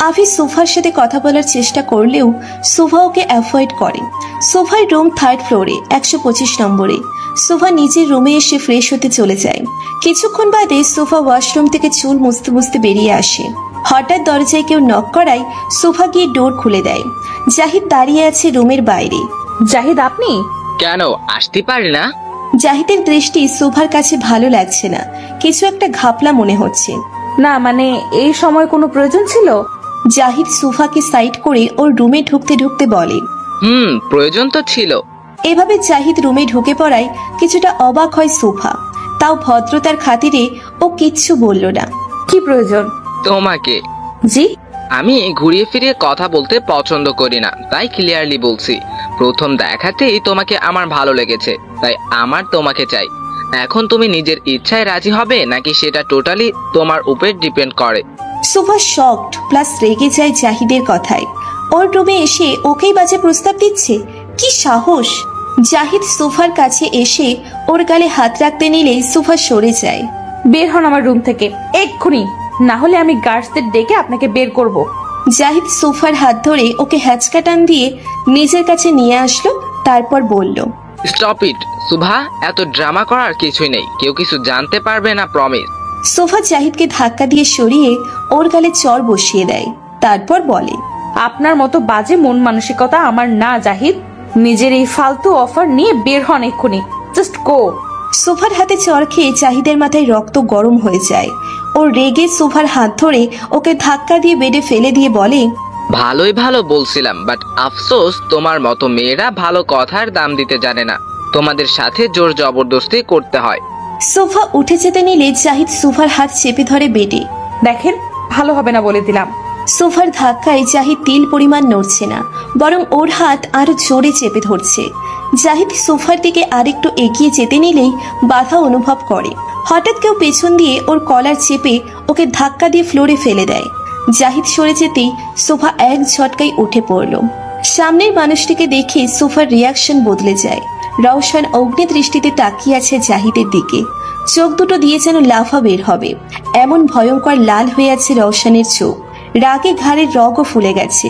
আফি সোফার সাথে কথা বলার চেষ্টা করলেও সোফা ওকে অ্যাভয়েড করে। সোফার রুম 3rd ফ্লোরে 125 নম্বরে। সোফা নিজের রুমে এসে ফ্রেশ হতে চলে যায়। কিছুক্ষণ বাদে সোফা ওয়াশরুম থেকে চুল মুছতে মুছতে বেরিয়ে আসে। হঠাৎ দরজায় কেউ নক করায় সোফা গিয়ে ডোর খুলে দেয়। জাহিদ দাঁড়িয়ে আছে রুমের বাইরে। জাহিদ, আপনি? কেন আসতে পারি না? জাহিদের দৃষ্টি সোফার কাছে ভালো লাগছে না, কিছু একটা ঘাপলা মনে হচ্ছে। না মানে এই সময় কোনো প্রয়োজন ছিল? জাহিদ সোফাকে সাইড করে ওর রুমে ঢুকতে ঢুকতে বলে, প্রয়োজন তো ছিল। এভাবে জাহিদ রুমে ঢুকে পড়ায় কিছুটা অবাক হয় সোফা, তাও ভদ্রতার খাতিরে ও কিচ্ছু বলল না। কি প্রয়োজন? তোমাকে। জি? আমি ঘুরিয়ে ফিরিয়ে কথা বলতে পছন্দ করি না, তাই ক্লিয়ারলি বলছি। প্রথম দেখাতেই তোমাকে আমার ভালো লেগেছে, তাই আমার তোমাকে চাই। এখন তুমি নিজের ইচ্ছায় রাজি হবে নাকি সেটা টোটালি তোমার উপর ডিপেন্ড করে। সোফা শকড প্লাস রেগে যায় জাহিদের কথায়। ওর রুমে এসে ওকেই বাজে প্রস্তাব দিচ্ছে, কি সাহস! জাহিদ সোফার কাছে এসে ওর গালে হাত রাখতে নিলেই সোফা সরে যায়। বের হন আমার রুম থেকে এক্ষুনি, না হলে আমি গার্ডসদের ডেকে আপনাকে বের করব। জাহিদ সোফার হাত ধরে ওকে হ্যাচকা টান দিয়ে নিজের কাছে নিয়ে আসলো, তারপর বলল, স্টপ ইট সুভা, এত ড্রামা করার কিছুই নেই, কেউ কিছু জানতে পারবে না, প্রমিস। সোফা জাহিদকে ধাক্কা দিয়ে সরিয়ে ওর গালে চড় বসিয়ে দেয়, তারপর বলে, আপনার মতো বাজে মন মানসিকতা আমার না জাহিদ। নিজের এই ফালতু অফার নিয়ে বের হন এক্ষুনি, জাস্ট গো। সোফার হাতে চড় খেয়ে জাহিদের মাথায় রক্ত গরম হয়ে যায়। ওর রেগে সোফার হাত ধরে ওকে ধাক্কা দিয়ে বেডে ফেলে দিয়ে বলে, ভালোই ভালো বলছিলাম, বাট আফসোস তোমার মতো মেয়েরা ভালো কথার দাম দিতে জানে না, তোমাদের সাথে জোর জবরদস্তি করতে হয়। সোফা উঠে যেতে নিলে জাহিদ সোফার হাত চেপে ধরে বেডে। দেখেন, ভালো হবে না বলে দিলাম। সোফার ধাক্কায় জাহিদ তিল পরিমাণ নড়ছে না, বরং ওর হাত আরো জোরে চেপে ধরছে। জাহিদ সোফার দিকে আরেকটু এগিয়ে যেতে নিলেই বাধা অনুভব করে। হঠাৎ কেউ পেছন দিয়ে ওর কলার চেপে ওকে ধাক্কা দিয়ে ফ্লোরে ফেলে দেয়। জাহিদ সরে যেতেই সোফা এক ঝটকায় উঠে পড়ল। সামনের মানুষটিকে দেখে সোফার রিয়াকশন বদলে যায়। রওশন অগ্নি দৃষ্টিতে তাকিয়ে আছে জাহিদের দিকে, চোখ দুটো দিয়ে যেন লাফা বের হবে, এমন ভয়ঙ্কর লাল হয়ে আছে রওশনের চোখ। রাগে ঘাড়ের রগও ফুলে গেছে,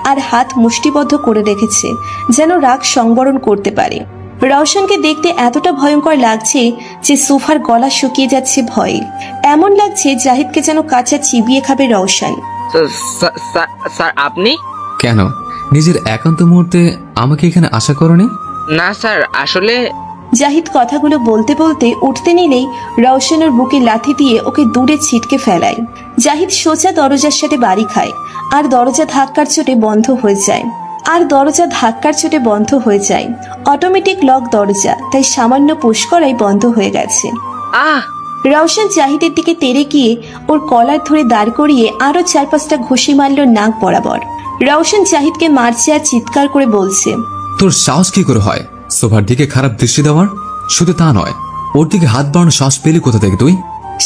আর হাত মুষ্টিবদ্ধ করে রেখেছে যেন রাগ সংবরণ করতে পারে। রওশনকে দেখতে এতটা ভয়ঙ্কর লাগছে যে সোফার গলা শুকিয়ে যাচ্ছে ভয়ে। এমন লাগছে জাহিদকে যেন কাঁচা চিবিয়ে খাবে রওশন। স্যার আপনি? কেন, নিজের একান্ত মুহূর্তে আমাকে এখানে আশা করনি? না স্যার, আসলে। জাহিদ কথাগুলো বলতে বলতে উঠতে নিলেই রওশনের বুকে লাথি দিয়ে ওকে দূরে ছিটকে ফেলায়। জাহিদ সোজা দরজার সাথে বাড়ি খায়, আর দরজা ধাক্কার চোটে বন্ধ হয়ে যায়। অটোমেটিক লক দরজা, তাই সামান্য পুশ করাই বন্ধ হয়ে গেছে। রওশন জাহিদের দিকে তেড়ে গিয়ে ওর কলার ধরে দাঁড় করিয়ে আরো 4-5টা ঘুষি মারল নাক বরাবর। রওশন জাহিদকে মারছে আর চিৎকার করে বলছে, তোর সাহস কি করে হয় সোফার দিকে খারাপ দৃষ্টি দেওয়ার? শুধু তা নয়, ওর দিকে হাত বাড়ানোর সাহস পেলি কোথা থেকে তুই?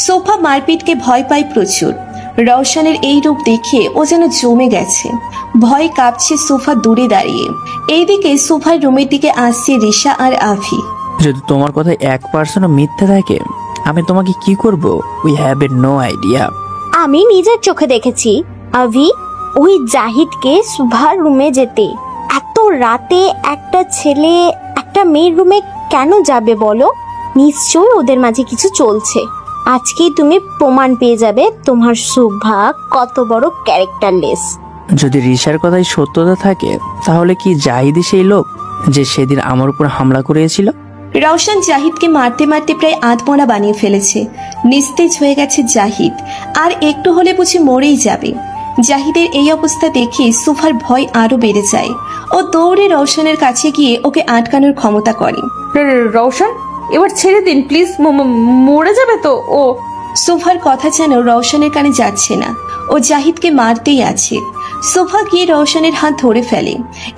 সোফা মারপিটকে ভয় পায় প্রচুর। রওশনের এই রূপ দেখে ও যেন জমে গেছে, ভয় কাঁপছে সোফা দূরে দাঁড়িয়ে। এইদিকে সোফার রুমের দিকে আসছে রিশা আর আভি। যদি তোমার কথা 1% মিথ্যে থাকে, আমি তোমাকে কি করব? We have a no idea. আমি নিজের চোখে দেখেছি আভি, ওই জাহিদকে সুভার রুমে যেতে। এত রাতে একটা ছেলে একটা মেয়ের রুমে কেন যাবে বলো? নিশ্চয়ই ওদের মাঝে কিছু চলছে। আজকেই তুমি প্রমাণ পেয়ে যাবে তোমার সুভা কত বড় ক্যারেক্টারলেস। যদি রিশার কথাই সত্যতা থাকে, তাহলে কি জাহিদই সেই লোক যে সেদিন আমার উপর হামলা করেছিল? রওশন জাহিদকে মারতে মারতে প্রায় আধমরা বানিয়ে ফেলেছে। নিস্তেজ হয়ে গেছে জাহিদ, আর একটু হলে বুঝি মরেই যাবে। জাহিদের এই অবস্থা দেখে সুফার ভয় আরো বেড়ে যায়। ও দৌড়ে রওশনের কাছে গিয়ে ওকে আটকানোর ক্ষমতা করে। রওশন, এবার ছেড়ে দিন প্লিজ, মরে যাবে তো ও। সুফার কথা যেন রওশনের কানে যাচ্ছে না, ও জাহিদকে মারতেই আছে। সোফা গিয়ে রওশনের হাত ধরে ফেলে।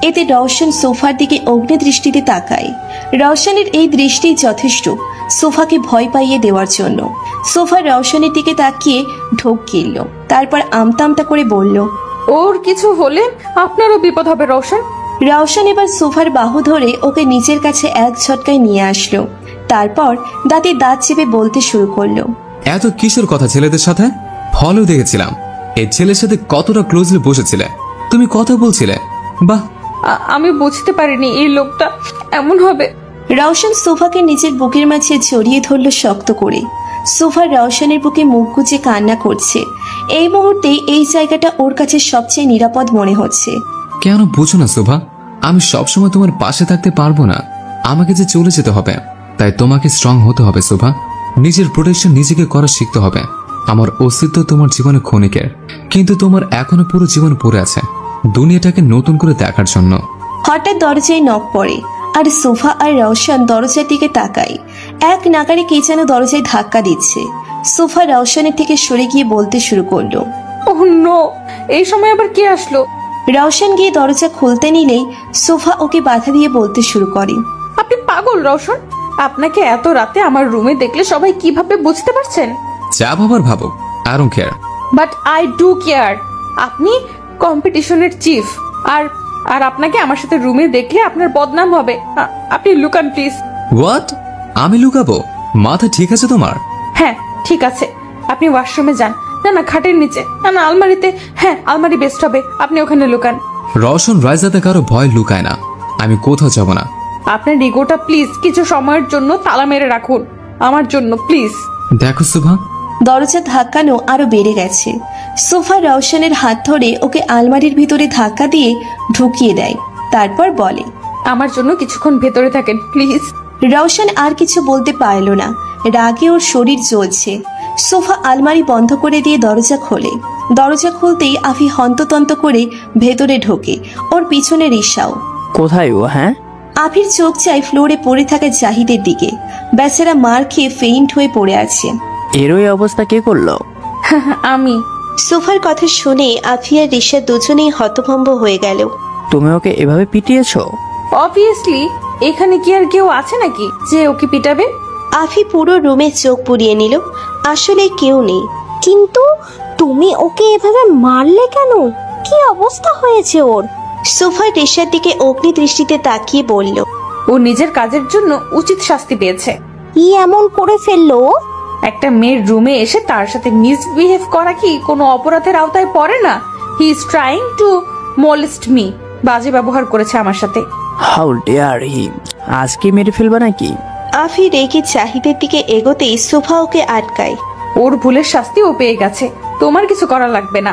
এতে রওশন সোফার দিকে অগ্নি দৃষ্টিতে তাকায়। রওশনের এই দৃষ্টি যথেষ্ট সোফাকে ভয় পাইয়ে দেওয়ার জন্য। সোফা রওশনের দিকে তাকিয়ে ঢোক গিলল, তারপর আমতা আমতা করে বলল, ওর কিছু হলে আপনারও বিপদ হবে রওশন। রওশন এবার সোফার বাহু ধরে ওকে নিজের কাছে এক ঝটকায় নিয়ে আসলো, তারপর দাঁতে দাঁত চেপে বলতে শুরু করলো, এত কিসের কথা ছেলেদের সাথে? ফলো দেখেছিলাম এই ছেলের সাথে কতটা ক্লোজলি বসেছিলে, তুমি কথা বলছিলে। বাহ, আমি বুঝতে পারিনি এই লোকটা এমন হবে। রওশন সোফাকে নিজের বুকের মাঝে জড়িয়ে ধরলো শক্ত করে। সোফা রওশনের বুকে মুখ গুজে কান্না করছে। এই মুহূর্তে এই জায়গাটা ওর কাছে সবচেয়ে নিরাপদ মনে হচ্ছে। কেন বুঝো না শোভা, আমি সবসময় তোমার পাশে থাকতে পারবো না, আমাকে যে চলে যেতে হবে। তাই তোমাকে স্ট্রং হতে হবে শোভা, নিজের প্রোটেকশন নিজেকে করা শিখতে হবে। আমার অস্তিত্ব তোমার জীবনে ক্ষণিকের, কিন্তু তোমার এখনো পুরো জীবন পড়ে আছে দুনিয়াটাকে নতুন করে দেখার জন্য। হঠাৎ দরজায় নক পড়ে, আর সোফা আর রওশন দরজার দিকে তাকায়। এক নাগারে কে যেন দরজায় ধাক্কা দিচ্ছে। সোফা রওশনের থেকে সরে গিয়ে বলতে শুরু করলো, ওহ নো, এই সময় আবার কে আসলো? রওশন গিয়ে দরজা খুলতে নিলেই সোফা ওকে বাধা দিয়ে বলতে শুরু করে, আপনি পাগল রওশন, আপনাকে এত রাতে আমার রুমে দেখলে সবাই কিভাবে বুঝতে পারছেন? যা ভাবার ভাবো, I don't care. But I do care. আপনি কম্পিটিশনের চিফ, আর আর আপনাকে আমার সাথে রুমে দেখলে আপনার বদনাম হবে। আপনি লুকান প্লিজ। হোয়াট? আমি লুকাবো? মাথা ঠিক আছে তোমার? হ্যাঁ ঠিক আছে, আপনি ওয়াশরুমে যান। না না, খাটের নিচে, না না আলমারিতে। হ্যাঁ আলমারি বেস্ট হবে, আপনি ওখানে লুকান। রওশন রাইজাতে কারো ভয় লুকায় না। আমি কোথাও যাব না। আপনার ইগোটা প্লিজ কিছু সময়ের জন্য তালা মেরে রাখুন, আমার জন্য প্লিজ। দেখো সুভা, দরজা ধাক্কানো আরো বেড়ে গেছে। সোফা রওশনের হাত ধরে ওকে আলমারির ভিতরে ধাক্কা দিয়ে ঢুকিয়ে দেয়, তারপর বলে, আমার জন্য কিছুক্ষণ ভেতরে থাকেন প্লিজ। রওশন আর কিছু বলতে পারল না, রাগে ওর শরীর জ্বলছে। সোফা আলমারি বন্ধ করে দিয়ে দরজা খোলে। দরজা খুলতেই আফি হন্ততন্ত করে ভেতরে ঢোকে, ওর পিছনে রিসাও। কোথায় ও? হ্যাঁ, আফির চোখ চাই ফ্লোরে পড়ে থাকা জাহিদের দিকে। বেচারা মার খেয়ে ফেইন্ট হয়ে পড়ে আছে। এরই অবস্থা কে করলো? আমি। সোফার কথা শুনে আফি আর রিসা দুজনেই হতভম্ব হয়ে গেল। তুমি ওকে এভাবে পিটিয়েছো? অবভিয়াসলি, এখানে কি আর কেউ আছে নাকি যে ওকে পিটাবে? আফি পুরো রুমে চোখ পুড়িয়ে নিল, আসলে কেউ নেই। কিন্তু তুমি ওকে এভাবে মারলে কেন? কি অবস্থা হয়েছে ওর? সোফা রিসার দিকে অগ্নি দৃষ্টিতে তাকিয়ে বলল, ও নিজের কাজের জন্য উচিত শাস্তি পেয়েছে। কি এমন করে ফেললো? একটা মেয়ের রুমে এসে তার সাথে মিসবিহেভ করা কি কোনো অপরাধের আওতায় পড়ে না? He is trying to molest me. বাজে ব্যবহার করেছে আমার সাথে। How dare he! আজকে মেরে ফেলবা নাকি? আফি রেগে জাহিদের দিকে এগোতেই সোফা ওকে আটকায়। ওর ভুলের শাস্তি ও পেয়ে গেছে, তোমার কিছু করা লাগবে না।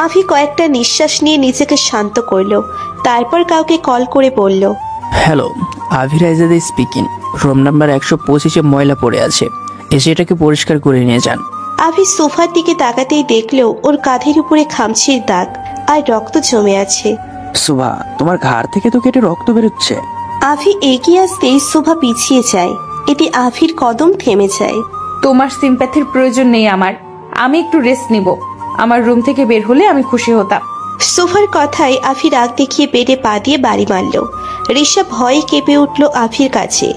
আফি কয়েকটা নিঃশ্বাস নিয়ে নিজেকে শান্ত করলো, তারপর কাউকে কল করে বলল, হ্যালো, আভিরাইজাদে স্পিকিং। রুম নাম্বার 125-এ ময়লা পড়ে আছে, এসে এটাকে পরিষ্কার করে নিয়ে যান। আফি সোফার দিকে তাকাতেই দেখলো ওর কাঁধের উপরে খামচির দাগ আর রক্ত জমে আছে। সুভা, তোমার ঘাড় থেকে তো কেটে রক্ত বেরোচ্ছে। আফি এগিয়ে আসতেই সোফা পিছিয়ে যায়, এতে আফির কদম থেমে যায়। তোমার সিম্প্যাথির প্রয়োজন নেই আমার, আমি একটু রেস্ট নিব। আমার রুম থেকে বের হলে আমি খুশি হতাম। সোফার কথায় আফি রাগ দেখিয়ে বেডে পা দিয়ে বাড়ি মারল। রিসা ভয়ে কেঁপে উঠল আফির কাছে।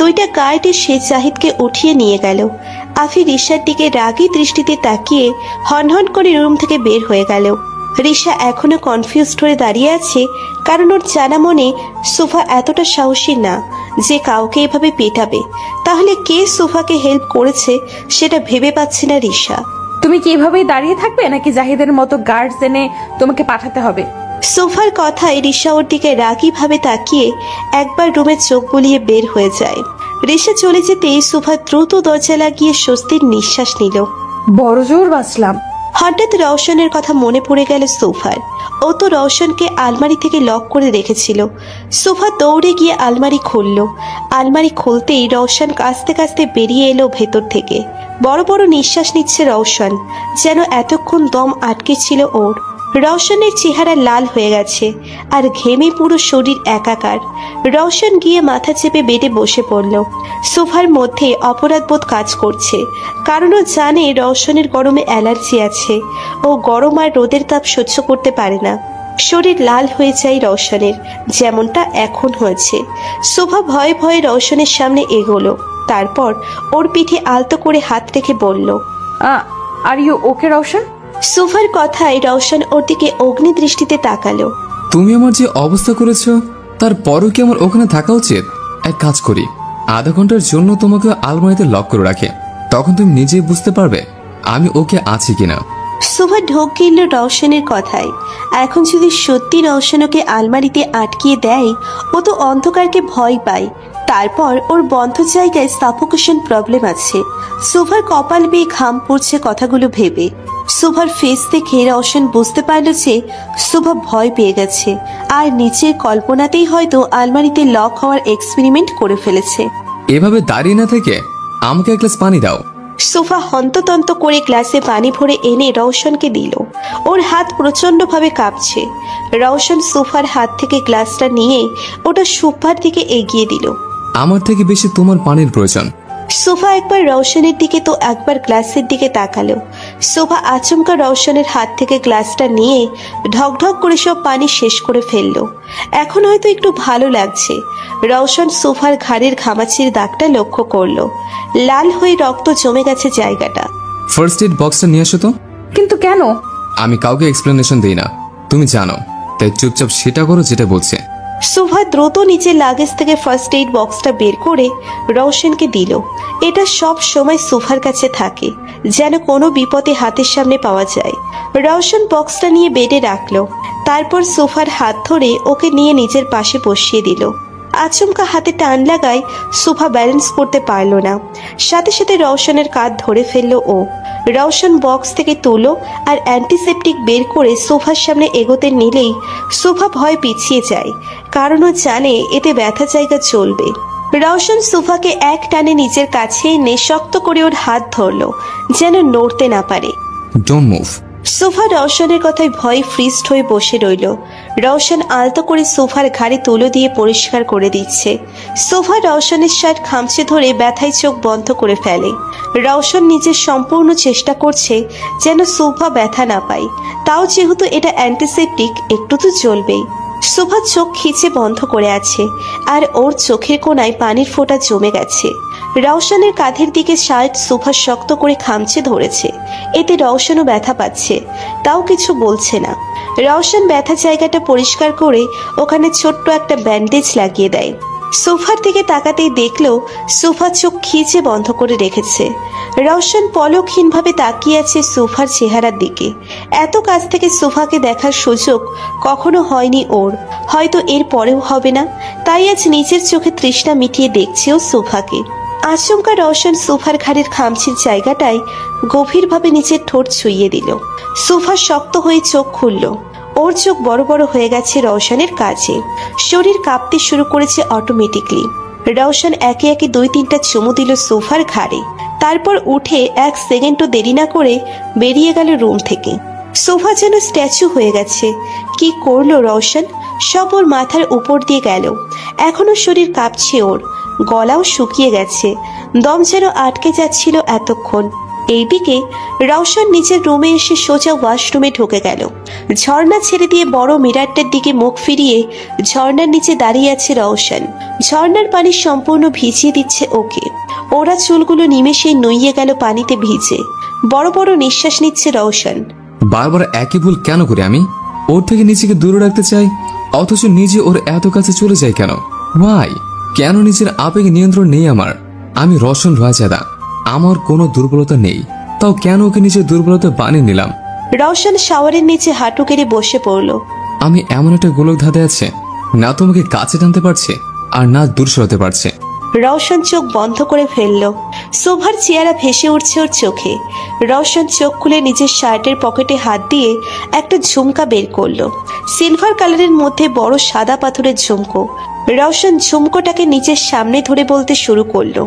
দুইটা গার্ড এসে জাহিদকে উঠিয়ে নিয়ে গেল। আফি রিসার দিকে রাগী দৃষ্টিতে তাকিয়ে হনহন করে রুম থেকে বের হয়ে গেল। রিসা এখনো কনফিউজড হয়ে দাঁড়িয়ে আছে, কারণ ওর জানা মনে সোফা এতটা সাহসী না যে কাউকে এভাবে পেটাবে। তাহলে কে সোফাকে হেল্প করেছে সেটা ভেবে পাচ্ছে না রিসা। তুমি কি এভাবেই দাঁড়িয়ে থাকবে নাকি জাহিদের মতো গার্ডস এনে তোমাকে পাঠাতে হবে? সোফার কথায় রিসা ওর দিকে রাগী ভাবে তাকিয়ে একবার রুমে চোখ বুলিয়ে বের হয়ে যায়। রিসা চলে যেতেই সোফা দ্রুত দরজা লাগিয়ে স্বস্তির নিঃশ্বাস নিল। বড় জোর বাঁচলাম। হঠাৎ রওশনের কথা মনে পড়ে গেল সোফার। ও তো রওশনকে আলমারি থেকে লক করে রেখেছিল। সোফা দৌড়ে গিয়ে আলমারি খুলল। আলমারি খুলতেই রওশন কাঁচতে কাঁচতে বেরিয়ে এলো ভেতর থেকে। বড় বড় নিঃশ্বাস নিচ্ছে রওশন, যেন এতক্ষণ দম আটকে ছিল ওর। রওশনের চেহারা লাল হয়ে গেছে আর ঘেমে পুরো শরীর একাকার। রওশন গিয়ে মাথা চেপে বেডে বসে পড়ল। সোফার মধ্যে অপরাধবোধ কাজ করছে, কারণ ও জানে রওশনের গরমে অ্যালার্জি আছে। ও গরম আর রোদের তাপ সহ্য করতে পারে না। শরীর লাল হয়ে যায় রওশনের, যেমনটা এখন হয়েছে। সোফা ভয়ে ভয়ে রওশনের সামনে এগোলো, তারপর ওর পিঠে আলতো করে হাত রেখে বলল, আর ইউ ওকে রওশন? সোফার কথায় রওশন ওর দিকে অগ্নি দৃষ্টিতে তাকালো। তুমি আমার যে অবস্থা করেছো তারপরও কি আমার ওখানে থাকা উচিত? এক কাজ করি, আধা ঘন্টার জন্য তোমাকে আলমারিতে লক করে রাখে, তখন তুমি নিজেই বুঝতে পারবে আমি ওকে আছি কিনা। সোফা ঢোক গেল রওশনের কথায়। এখন যদি সত্যি রওশন ওকে আলমারিতে আটকিয়ে দেয়, ও তো অন্ধকারকে ভয় পায়। তারপর ওর বন্ধ জায়গায় সাফোকেশন প্রবলেম আছে। সোফার কপাল বেয়ে ঘাম পড়ছে কথাগুলো ভেবে। সোফার ফেস দেখে রওশন বুঝতে পারল যে সোফা ভয় পেয়ে গেছে আর নিচের কল্পনাতেই হয়তো আলমারিতে লক হওয়ার এক্সপেরিমেন্ট করে ফেলেছে। এভাবে দাঁড়িয়ে না থেকে আমাকে এক গ্লাস পানি দাও। সোফা হন্ততন্ত করে গ্লাসে পানি ভরে এনে রওশনকে দিল। ওর হাত প্রচন্ডভাবে কাঁপছে। রওশন সোফার হাত থেকে গ্লাসটা নিয়ে ওটা সোফার দিকে এগিয়ে দিল। আমার থেকে বেশি তোমার পানির প্রয়োজন। সোফা একবার রওশনের দিকে তো একবার গ্লাসের দিকে তাকালো। সোফা আচমকা রওশনের হাত থেকে গ্লাসটা নিয়ে ঢকঢক করে সব পানি শেষ করে ফেললো। এখন হয়তো একটু ভালো লাগছে। রওশন সোফার ঘাড়ের ঘামাচির দাগটা লক্ষ্য করলো। লাল হয়ে রক্ত জমে গেছে জায়গাটা। ফার্স্ট এড বক্সটা নিয়ে আসো তো। কিন্তু কেন? আমি কাউকে এক্সপ্লেনেশন দিই না, তুমি জানো। তাই চুপচাপ সেটা করো যেটা বলছে। সুভা দ্রুত নিচের লাগেজ থেকে ফার্স্ট এইড বক্সটা বের করে রওশনকে দিল। এটা সব সময় সুভার কাছে থাকে, যেন কোনো বিপদে হাতের সামনে পাওয়া যায়। রওশন বক্সটা নিয়ে বেডে রাখলো, তারপর সুভার হাত ধরে ওকে নিয়ে নিজের পাশে বসিয়ে দিল। আচমকা হাতে টান লাগায় সুভা ব্যালেন্স করতে পারল না, সাথে সাথে রওশনের কাঁধ ধরে ফেললো ও। রওশন বক্স থেকে তুলো আর অ্যান্টিসেপটিক বের করে সোফার সামনে এগোতে নিলেই সোফা ভয় পিছিয়ে যায়, কারণ ও জানে এতে ব্যথা জায়গা চলবে। রওশন সোফাকে এক টানে নিজের কাছে এনে শক্ত করে ওর হাত ধরলো, যেন নড়তে না পারে। Don't move. সোফা রওশনের কথায় ভয়ে ফ্রিজড হয়ে বসে রইল। রওশন আলতো করে সোফার ঘাড়ে তুলো দিয়ে পরিষ্কার করে দিচ্ছে। সোফা রওশনের শার্ট খামচে ধরে ব্যথায় চোখ বন্ধ করে ফেলে। রওশন নিজের সম্পূর্ণ চেষ্টা করছে যেন সোফা ব্যথা না পায়, তাও যেহেতু এটা অ্যান্টিসেপটিক একটু তো চলবেই। সোফা চোখ খিচে বন্ধ করে আছে, আর ওর চোখের কোণায় পানির ফোঁটা জমে গেছে। রওশনের কাঁধের দিকে শার্ট সোফা শক্ত করে খামচে ধরেছে, এতে রওশনও ব্যথা পাচ্ছে, তাও কিছু বলছে না। রওশন ব্যথা জায়গাটা পরিষ্কার করে ওখানে ছোট্ট একটা ব্যান্ডেজ লাগিয়ে দেয়। সোফার দিকে তাকাতেই দেখলো সোফা চোখ খিচে বন্ধ করে রেখেছে। রওশন পলকহীনভাবে তাকিয়ে আছে সোফার চেহারার দিকে। এত কাছ থেকে সোফাকে দেখার সুযোগ কখনো হয়নি ওর, হয়তো এর পরেও হবে না, তাই আজ নিজের চোখে তৃষ্ণা মিটিয়ে দেখছেও সোফাকে। আচমকা রওশন সোফার ঘাড়ের খামচির জায়গাটায় গভীরভাবে নিচের ঠোঁট ছুঁয়ে দিল। সোফা শক্ত হয়ে চোখ খুলল, ওর চোখ বড় বড় হয়ে গেছে রওশনের কাছে। শরীর কাঁপতে শুরু করেছে অটোমেটিকলি। রওশন একে একে 2-3টা চুমু দিল সোফার ঘাড়ে, তারপর উঠে 1 সেকেন্ডও দেরি না করে বেরিয়ে গেল রুম থেকে। সোফা যেন স্ট্যাচু হয়ে গেছে। কি করলো রওশন? সব ওর মাথার উপর দিয়ে গেল। এখনো শরীর কাঁপছে ওর, গলাও শুকিয়ে গেছে, দম যেন আটকে যাচ্ছিল এতক্ষণ। এইদিকে রওশন নিজের রুমে এসে সোজা ওয়াশরুমে ঢুকে গেল। ঝর্ণা ছেড়ে দিয়ে বড় মিরারটার দিকে মুখ ফিরিয়ে ঝর্ণার নিচে দাঁড়িয়ে আছে রওশন। ঝর্ণার পানি সম্পূর্ণ ভিজিয়ে দিচ্ছে ওকে। ওরা চুলগুলো নিমেষেই নুইয়ে গেল পানিতে ভিজে। বড় বড় নিঃশ্বাস নিচ্ছে রওশন। বারবার একই ভুল কেন করি আমি? ওর থেকে নিজেকে দূরে রাখতে চাই, অথচ নিজে ওর এত কাছে চলে যাই কেন? ওয়াই? কেন নিজের আবেগে নিয়ন্ত্রণ নেই আমার? আমি রওশন রায়জাদা, আমার কোনো দুর্বলতা নেই, তাও কেন ওকে নিজের দুর্বলতা বানিয়ে নিলাম? রওশন শাওয়ারের নিচে হাঁটু কেড়ে বসে পড়ল। আমি এমন একটা গোলক ধাঁধে আছে, না তোমাকে কাছে টানতে পারছে আর না দূর সরাতে পারছে। রওশন চোখ বন্ধ করে ফেলল। সোফার চেহারা ভেসে উঠছে ওর চোখে। রওশন চোখ খুলে নিজের শার্টের পকেটে হাত দিয়ে একটা ঝুমকা বের করলো। সিলভার কালারের মধ্যে বড় সাদা পাথরের ঝুমকো। রওশন ঝুমকোটাকে নিজের সামনে ধরে বলতে শুরু করলো,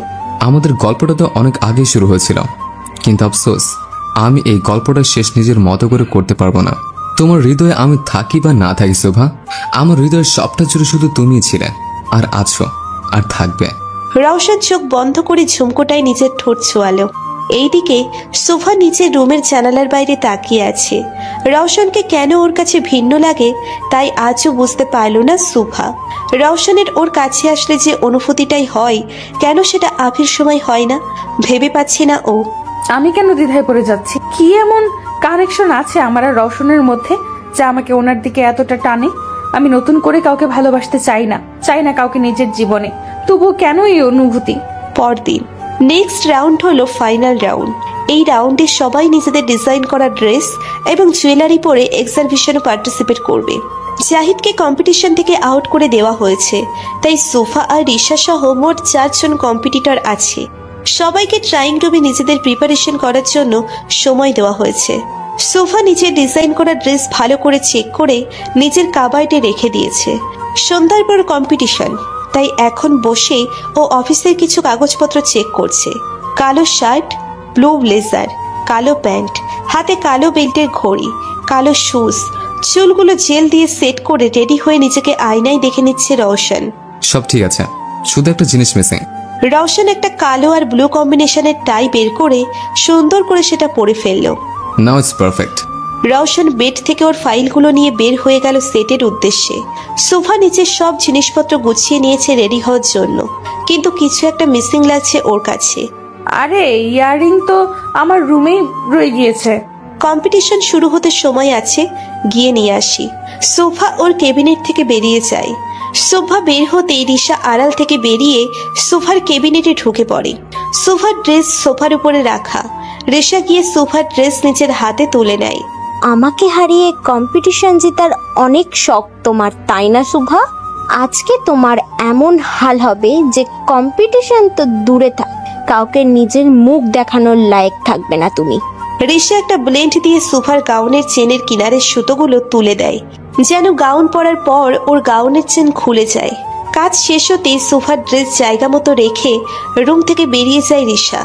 আমাদের গল্পটা তো অনেক আগেই শুরু হয়েছিল, কিন্তু আফসোস আমি এই গল্পটা শেষ নিজের মতো করে করতে পারবো না। তোমার হৃদয়ে আমি থাকি বা না থাকি শোভা, আমার হৃদয়ের সবটা জুড়ে শুধু তুমিই ছিলে, আর আছো, আর থাকবে। রওশন চোখ বন্ধ করে ঝুমকোটায় নিজের ঠোঁট ছোঁয়ালো। এইদিকে সোফা নিচে রুমের জানালার বাইরে তাকিয়ে আছে। রওশনকে কেন ওর কাছে ভিন্ন লাগে তাই আজও বুঝতে পারল না সোফা। রওশনের ওর কাছে আসলে যে অনুভূতিটাই হয়, কেন সেটা আভির সময় হয় না ভেবে পাচ্ছে না ও। আমি কেন দ্বিধায় পড়ে যাচ্ছি? কি এমন কানেকশন আছে আমার আর রওশনের মধ্যে যা আমাকে ওনার দিকে এতটা টানে? আমি নতুন করে কাউকে ভালোবাসতে চাই না কাউকে নিজের জীবনে, তবুও কেন এই অনুভূতি? পরদিন নেক্সট রাউন্ড হলো ফাইনাল রাউন্ড। এই রাউন্ডে সবাই নিজেদের ডিজাইন করা ড্রেস এবং জুয়েলারি পরে এক্সিবিশনে পার্টিসিপেট করবে। জাহিদকে কম্পিটিশন থেকে আউট করে দেওয়া হয়েছে, তাই সোফা আর রিশা সহ মোট 4 জন কম্পিটিটর আছে। সবাইকে ট্রাইং রুমে নিজেদের প্রিপারেশন করার জন্য সময় দেওয়া হয়েছে। সোফা নিজের ডিজাইন করা ড্রেস ভালো করে চেক করে নিজের কাবার্ডে রেখে দিয়েছে। সন্ধ্যার পর কম্পিটিশন, তাই এখন বসে ও অফিসের কিছু কাগজপত্র চেক করছে। কালো শার্ট, ব্লু ব্লেজার, কালো প্যান্ট, হাতে কালো বেল্টের ঘড়ি, কালো শুজ, চুলগুলো জেল দিয়ে সেট করে রেডি হয়ে নিজেকে আয়নায় দেখে নিচ্ছে রওশন। সব ঠিক আছে, শুধু একটা জিনিস মিসিং। রওশন একটা কালো আর ব্লু কম্বিনেশনের টাই বের করে সুন্দর করে সেটা পরে ফেললো। Now it's perfect. Roshan bed থেকে ওর ফাইলগুলো নিয়ে বের হয়ে গেল সেটের উদ্দেশ্যে। সোফা নিচে সব জিনিসপত্র গুছিয়ে নিয়েছে রেডি হওয়ার জন্য, কিন্তু কিছু একটা মিসিং লাগছে ওর কাছে। আরে ইয়াররিং তো আমার রুমেই রয়ে গিয়েছে। কম্পিটিশন শুরু হতে সময় আছে, গিয়ে নিয়ে আসি। সোফা ওর ক্যাবিনেট থেকে বেরিয়ে যায়। সোফা বের হতেই রিশা আড়াল থেকে বেরিয়ে সোফার ক্যাবিনেটে ঢুকে পড়ে। সোফার ড্রেস সোফার উপরে রাখা। রিশা গিয়ে সোফার ড্রেস নিজের হাতে তুলে নেয়। আমাকে হারিয়ে কম্পিটিশন জেতার অনেক শখ তোমার, তাই না শুভা? আজকে তোমার এমন হাল হবে যে কম্পিটিশন তো দূরে থাক, কাউকে নিজের মুখ দেখানোর লায়ক থাকবে না তুমি। রিশা একটা ব্লেন্ড দিয়ে সোফার গাউনের চেনের কিনারের সুতোগুলো তুলে দেয়, যেন গাউন পরার পর ওর গাউনের চেন খুলে যায়। কাজ শেষ হতে সোফার ড্রেস জায়গা মতো রেখে রুম থেকে বেরিয়ে যায় রিশা।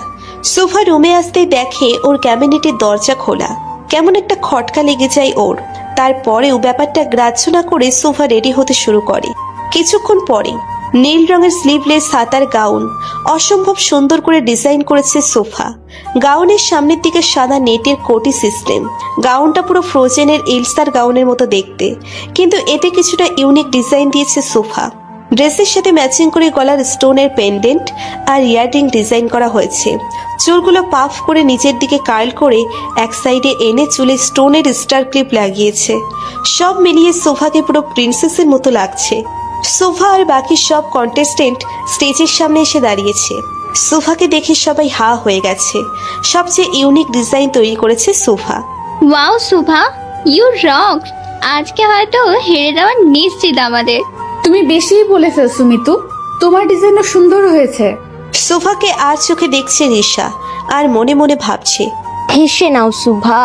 সোফা রুমে আসতেই দেখে ওর ক্যাবিনেটের দরজা খোলা। কেমন একটা খটকা লেগে যায় ওর। তারপরেও ব্যাপারটা গ্রাহ্য না করে সোফা রেডি হতে শুরু করে। কিছুক্ষণ পরে নীল রঙের স্লিভলেস হাতার গাউন অসম্ভব সুন্দর করে ডিজাইন করেছে সোফা। গাউনের সামনের দিকে সাদা নেটের কোটি সিস্টেম। গাউনটা পুরো ফ্রোজেনের এলসার গাউনের মতো দেখতে, কিন্তু এতে কিছুটা ইউনিক ডিজাইন দিয়েছে সোফা। ড্রেসের সাথে ম্যাচিং করে গলার স্টোনের পেন্ডেন্ট আর ইয়াররিং ডিজাইন করা হয়েছে। চুলগুলো পাফ করে নিচের দিকে কার্ল করে এক সাইডে এনে চুলে স্টোনের স্টার ক্লিপ লাগিয়েছে। সব মিলিয়ে সোফাকে পুরো প্রিন্সেসের মতো লাগছে। সোফা আর বাকি সব কন্টেস্টেন্ট স্টেজের সামনে এসে দাঁড়িয়েছে। সোফাকে দেখে সবাই হা হয়ে গেছে। সবচেয়ে ইউনিক ডিজাইন তৈরি করেছে sofa. Wow Shobha, you rock. আজকে হয়তো হেরে যাওয়া নিশ্চিত আমাদের। তুমি বেশিই বলে ফেলছো মিতু, তোমার ডিজাইনও সুন্দর হয়েছে। সোফাকে আর চোখে দেখছে রিশা আর মনে মনে ভাবছে, হেসে নাও শুভা,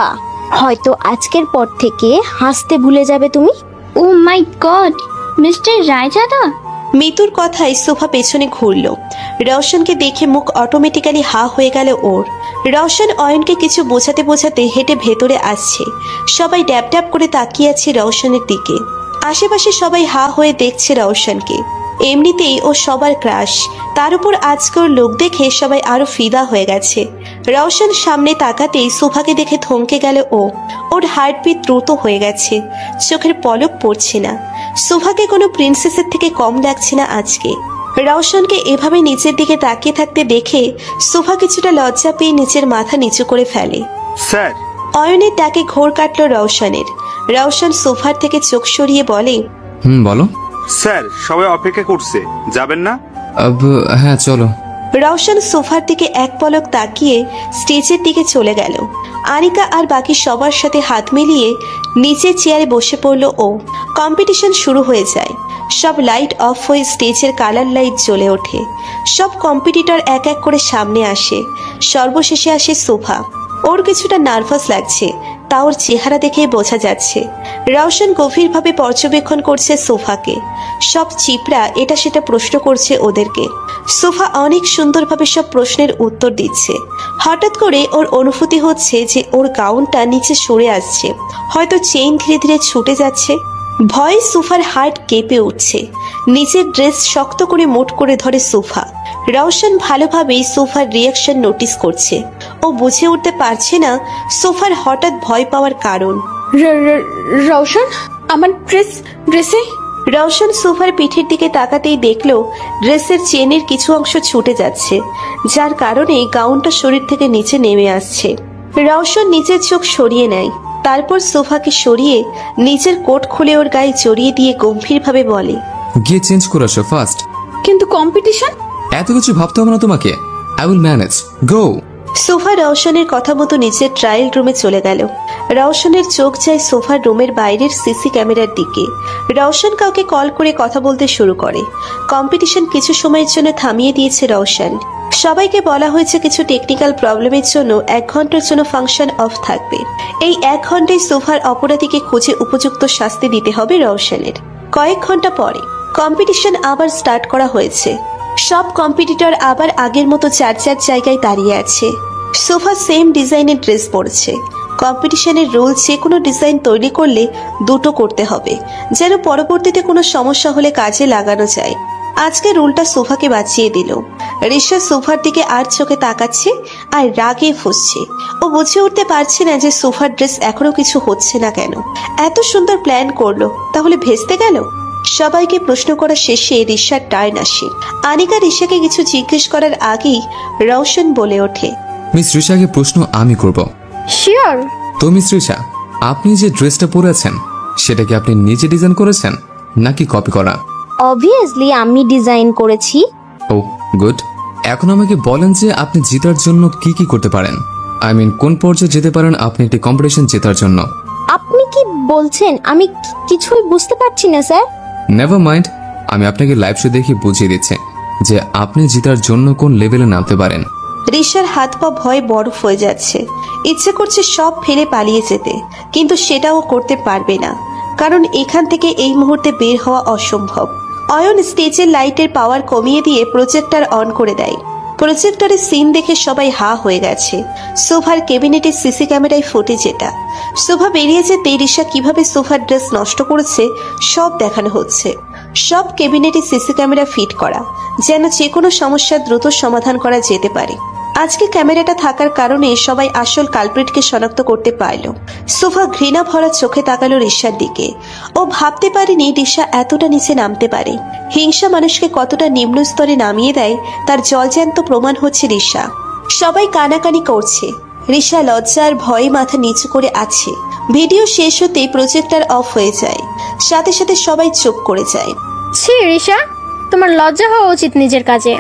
হয়তো আজকের পর থেকে হাসতে ভুলে যাবে তুমি। ও মাই গড, মিস্টার রায়জাদা। মিতুর কথায় সোফা পেছনে ঘুরল। রওশনকে দেখে মুখ অটোমেটিক্যালি হা হয়ে গেল ওর। রওশন অয়নকে কিছু বোঝাতে বোঝাতে হেঁটে ভেতরে আসছে। সবাই ড্যাব ড্যাব করে তাকিয়ে আছে রওশনের দিকে। আশেপাশে সবাই হা হয়ে দেখছে রওশনকে। এমনিতেই ও সবার ক্রাশ, তার উপর আজকে ওর লোক দেখে সবাই আরো ফিদা হয়ে গেছে। রওশন সামনে তাকাতেই সোফাকে দেখে থমকে গেল ও। ওর হার্টবিট দ্রুত হয়ে গেছে, চোখের পলক পড়ছে না। সোফাকে কোনো প্রিন্সেসের থেকে কম লাগছে না আজকে। রওশনকে এভাবে নিচের দিকে তাকিয়ে থাকতে দেখে সোফা কিছুটা লজ্জা পেয়ে নিচের মাথা নিচু করে ফেলে। স্যার। অয়নের ডাকে ঘোর কাটলো রওশনের। রওশন সোফার থেকে চোখ সরিয়ে বলে, বলো। স্যার, সবাই অপেক্ষা করছে, যাবেন না? হ্যাঁ চলো। রওশন সোফার দিকে এক পলক তাকিয়ে স্টেজের দিকে চলে গেল। আনিকা আর বাকি সবার সাথে হাত মিলিয়ে নিচের চেয়ারে বসে পড়ল ও। কম্পিটিশন শুরু হয়ে যায়। সব লাইট অফ হয়ে স্টেজের কালার লাইট জ্বলে ওঠে। সব কম্পিটিটর এক এক করে সামনে আসে। সর্বশেষে আসে সোফা। ওর কিছুটা নার্ভাস লাগছে, তা ওর চেহারা দেখেই বোঝা যাচ্ছে। রওশন গভীরভাবে পর্যবেক্ষণ করছে সোফাকে। সব চিপরা এটা সেটা প্রশ্ন করছে ওদেরকে। সোফা অনেক সুন্দরভাবে সব প্রশ্নের উত্তর দিচ্ছে। হঠাৎ করে ওর অনুভূতি হচ্ছে যে ওর গাউনটা নিচে সরে আসছে, হয়তো চেইন ধীরে ধীরে ছুটে যাচ্ছে। ভয়ে সোফার হার্ট কেঁপে উঠছে। নিচের ড্রেস শক্ত করে মোট করে ধরে সোফা। রওশন ভালোভাবেই সোফার রিয়াকশন নোটিস করছে। ও বুঝে উঠতে পারছে না সোফার হঠাৎ ভয় পাওয়ার কারণ। রওশন, আমার ড্রেসে। রওশন সোফার পিঠের দিকে তাকাতেই দেখলো ড্রেসের চেনের কিছু অংশ ছুটে যাচ্ছে, যার কারণে গাউনটা শরীর থেকে নিচে নেমে আসছে। রওশন নিচের চোখ সরিয়ে নেয়, তারপর সোফাকে সরিয়ে নিচের কোট খুলে ওর গায়ে জড়িয়ে দিয়ে গম্ভীরভাবে বলে, গিয়ে চেঞ্জ করে আসো ফার্স্ট। কিন্তু কম্পিটিশন। এত কিছু ভাবতে হবে না তোমাকে, I will manage, go. Sofa রওশনের কথা মতো নিচের ট্রায়াল রুমে চলে গেল। রওশনের চোখ যায় সোফার রুমের বাইরের সিসি ক্যামেরার দিকে। রওশন কাউকে কল করে কথা বলতে শুরু করে। কম্পিটিশন কিছু সময়ের জন্য থামিয়ে দিয়েছে রওশন। সবাইকে বলা হয়েছে কিছু টেকনিক্যাল প্রবলেমের জন্য 1 ঘন্টার জন্য ফাংশন অফ থাকবে। এই 1 ঘন্টায় সোফার অপরাধীকে খুঁজে উপযুক্ত শাস্তি দিতে হবে রওশনের। কয়েক ঘন্টা পরে কম্পিটিশন আবার স্টার্ট করা হয়েছে। সব কম্পিটিটর আবার আগের মতো যার যার জায়গায় দাঁড়িয়ে আছে। সোফা সেম ডিজাইনের ড্রেস পরেছে। কম্পিটিশনের রুল যে কোনো ডিজাইন তৈরি করলে দুটো করতে হবে, যেন পরবর্তীতে কোনো সমস্যা হলে কাজে লাগানো যায়। আজকে রুলটা সোফাকে বাঁচিয়ে দিল। রিশা সোফার দিকে আর চোখে তাকাচ্ছে আর রাগে ফুঁসছে। ও বুঝে উঠতে পারছে না যে সোফার ড্রেস এখনো কিছু হচ্ছে না কেন। এত সুন্দর প্ল্যান করলো, তাহলে ভেস্তে গেল। সবাইকে প্রশ্ন করা শেষে রিশার টার্ন আসে। আনিকা রিশাকে কিছু জিজ্ঞেস করার আগেই রওশন বলে ওঠে, মিস রিশাকে প্রশ্ন আমি করব। শিওর। তো মিস রিশা, আপনি যে ড্রেসটা পরে আছেন সেটা কি আপনি নিজে ডিজাইন করেছেন নাকি কপি করা? অবভিয়াসলি আমি ডিজাইন করেছি। ও গুড। এখন আমাকে বলেন যে আপনি জেতার জন্য কি কি করতে পারেন। আই মিন কোন পর্যায়ে যেতে পারেন আপনি একটি কম্পিটিশন জেতার জন্য। আপনি কি বলছেন? আমি কিছুই বুঝতে পারছি না স্যার। নেভার মাইন্ড, আমি আপনাকে লাইভ শো দেখে বুঝিয়ে দিচ্ছি যে আপনি জেতার জন্য কোন লেভেলে নামতে পারেন। রিশার হাত পা ভয়ে বরফ হয়ে যাচ্ছে। ইচ্ছে করছে সব ফেলে পালিয়ে যেতে, কিন্তু সেটাও করতে পারবে না, কারণ এখান থেকে এই মুহূর্তে বের হওয়া অসম্ভব। অয়ন স্টেজের লাইটের পাওয়ার কমিয়ে দিয়ে প্রজেক্টর অন করে দেয়। প্রজেক্টরের সিন দেখে সবাই হা হয়ে গেছে। শোভার ক্যাবিনেটের সিসি ক্যামেরায় ফুটেজ এটা। শোভা বেরিয়ে যেতে রিশা কিভাবে শোভার ড্রেস নষ্ট করেছে সব দেখানো হচ্ছে। সব ক্যাবিনেটে সিসি ক্যামেরা ফিট করা, যেন যে কোনো সমস্যার দ্রুত সমাধান করা যেতে পারে। আজকে ক্যামেরাটা থাকার কারণে সবাই আসল কালপ্রিটকে শনাক্ত করতে পারল। শোভা ঘৃণা ভরা চোখে তাকালো রিশার দিকে। ও ভাবতে পারেনি রিশা এতটা নিচে নামতে পারে। হিংসা মানুষকে কতটা নিম্ন স্তরে নামিয়ে দেয় তার জলজ্যান্ত প্রমাণ হচ্ছে রিশা। সবাই কানাকানি করছে। রিশা লজ্জার ভয়ে মাথা নিচু করে আছে। ভিডিও শেষ হতেই প্রজেক্টর অফ হয়ে যায়। সাথে সাথে সবাই চুপ করে যায়। ছি রিশা, তোমার লজ্জা হওয়া উচিত নিজের কাজে।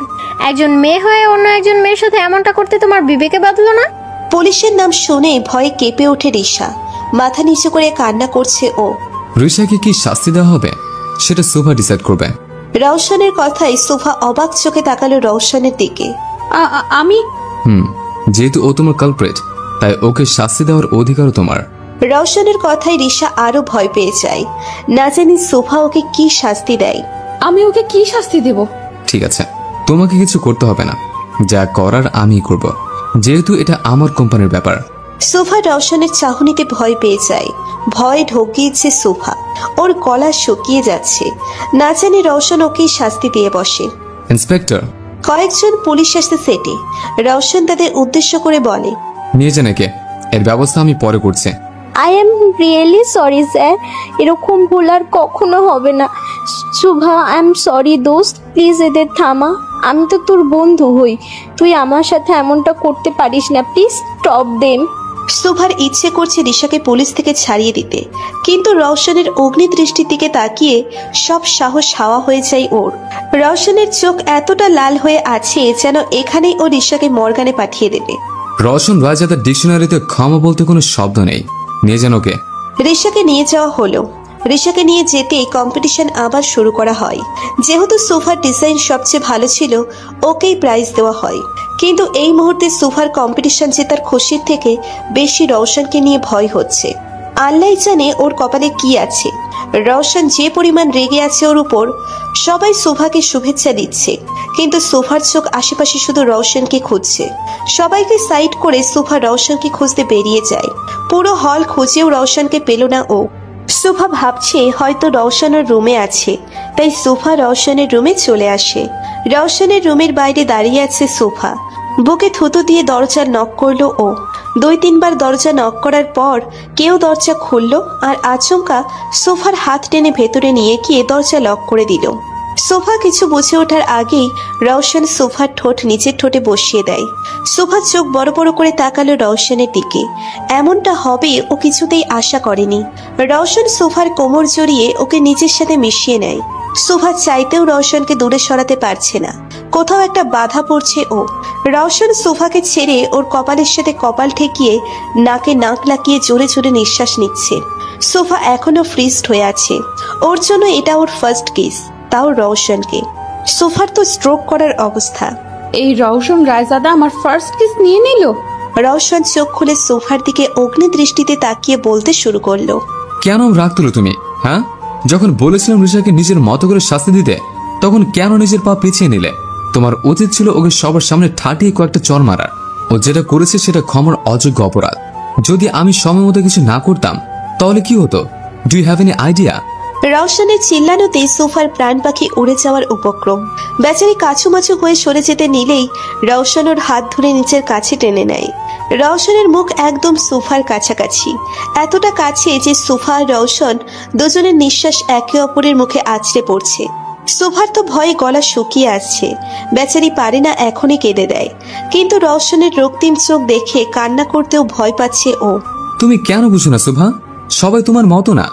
একজন মেয়ে হয়ে অন্য একজন মেয়ের সাথে এমনটা করতে তোমার বিবেকে বাঁধলো না? পুলিশের নাম শুনে ভয়ে কেঁপে ওঠে রিশা। মাথা নিচু করে কান্না করছে ও। রিশাকে কি শাস্তি দেওয়া হবে সেটা শোভা ডিসাইড করবে। রওশনের কথাই শোভা অবাক চোখে তাকালো রওশনের দিকে। আমি যেহেতু ও তোমার কালপ্রিট, তাই ওকে শাস্তি দেওয়ার অধিকারও তোমার। রওশনের কথায় রিশা আরো ভয় পেয়ে যায়। না জানি শোভা ওকে কি শাস্তি দেয়। আমি ওকে কি শাস্তি দেব? ঠিক আছে, তোমাকে কিছু করতে হবে না, যা করার আমি করব, যেহেতু এটা আমার কোম্পানির ব্যাপার। শোভা রওশনের চাহনিতে ভয় পেয়ে যায়। ভয় ঢোকিয়েছে শোভা। ওর গলা শুকিয়ে যাচ্ছে। না জানি রওশন ওকে শাস্তি দিয়ে বসে। ইন্সপেক্টর, কয়েকজন পুলিশ আসতে সেটে। রওশন তাদের উদ্দেশ্য করে বলে, নিয়ে যান একে, এর ব্যবস্থা আমি পরে করছি। I am really sorry sir, এরকম ভুল আর কখনো হবে না। শুভা, আই এম সরি দোস্ত, প্লিজ এদের থামা। আমি তো তোর বন্ধু হই, তুই আমার সাথে এমনটা করতে পারিস না, প্লিজ স্টপ দেম। শোভার ইচ্ছে করছে রিশাকে পুলিশ থেকে ছাড়িয়ে দিতে, কিন্তু রওশনের অগ্নি দৃষ্টির দিকে তাকিয়ে সব সাহস হাওয়া হয়ে যায় ওর। রওশনের চোখ এতটা লাল হয়ে আছে যেন এখানেই ও রিশাকে মর্গানে পাঠিয়ে দেবে। রওশন রাজাদের ডিকশনারিতে ক্ষমা বলতে কোনো শব্দ নেই, নিয়ে যান ওকে। রিশাকে নিয়ে যাওয়া হলো। রিশাকে নিয়ে যেতে কম্পিটিশন আবার শুরু করা হয়। যেহেতু সোফার ডিজাইন সবচেয়ে ভালো ছিল, ওকেই প্রাইজ দেওয়া হয়। কিন্তু এই মুহূর্তে সোফার কম্পিটিশন জেতার খুশির থেকে বেশি রওশনকে নিয়ে ভয় হচ্ছে। আল্লাহ জানে ওর কপালে কি আছে। রওশন যে পরিমাণ রেগে আছে ওর উপর। সবাই সোফাকে শুভেচ্ছা দিচ্ছে, কিন্তু সোফার চোখ আশেপাশে শুধু রওশনকে খুঁজছে। সবাইকে সাইড করে সোফা রওশনকে খুঁজতে বেরিয়ে যায়। পুরো হল খুঁজেও রওশনকে পেল না ও। সোফা ভাবছে হয়তো রওশনের রুমে আছে, তাই সোফা রওশনের রুমে চলে আসে। রওশনের রুমের বাইরে দাঁড়িয়ে আছে সোফা। বুকে থুতু দিয়ে দরজা নক করলো ও। 2-3 বার দরজা নক করার পর কেউ দরজা খুললো আর আচমকা সোফার হাত টেনে ভেতরে নিয়ে গিয়ে দরজা লক করে দিল। সোফা কিছু বুঝে ওঠার আগেই রওশন সোফার ঠোঁট নিচের ঠোঁটে বসিয়ে দেয়। সোফা চোখ বড় বড় করে তাকালো রওশনের দিকে। এমনটা হবে ও কিছুতেই আশা করেনি। রওশন সোফার কোমর জড়িয়ে ওকে নিজের সাথে মিশিয়ে নেয়। সোফা চাইতেও রওশনকে দূরে সরাতে পারছে না। কোথাও একটা বাধা পড়ছে ও। রওশন সোফাকে ছেড়ে ওর কপালের সাথে কপাল ঠেকিয়ে নাকে নাক লাগিয়ে জোরে জোরে নিঃশ্বাস নিচ্ছে। সোফা এখনো ফ্রিজড হয়ে আছে। ওর জন্য এটা ওর ফার্স্ট কিস, তাও রওশনকে। সোফার তো স্ট্রোক করার অবস্থা। এই রওশন রায়জাদা আমার ফার্স্ট কিস নিয়ে নিল। রওশন চোখ খুলে সোফার দিকে অগ্নি দৃষ্টিতে তাকিয়ে বলতে শুরু করলো, কেন রাগ তুলো তুমি? হ্যাঁ, যখন বলেছিলাম ঋষাকে নিজের মতো করে শাস্তি দিতে, তখন কেন নিজের পা পিছিয়ে নিলে? তোমার উচিত ছিল ওকে সবার সামনে ঠাটিয়ে কয়েকটা চর মারার। ও যেটা করেছে সেটা ক্ষমার অযোগ্য অপরাধ। যদি আমি সময় মতো কিছু না করতাম তাহলে কি হতো? Do you have any idea? রওশনের চিল্লানোতে সোফার প্রাণ পাখি উড়ে যাওয়ার উপক্রম। বেচারি কাছুমাছু হয়ে সরে যেতে নিলেই রওশন ওর হাত ধরে নিচের কাছে টেনে নেয়। রওশনের মুখ একদম সোফার কাছাকাছি, এতটা কাছে যে সোফা আর রওশন দুজনের নিঃশ্বাস একে অপরের মুখে আছড়ে পড়ছে। সোফার তো ভয়ে গলা শুকিয়ে আসছে। বেচারি পারে না এখনই কেঁদে দেয়, কিন্তু রওশনের রক্তিম চোখ দেখে কান্না করতেও ভয় পাচ্ছে ও। তুমি কেন বুঝো না শুভা? সবাই তোমার মতো না।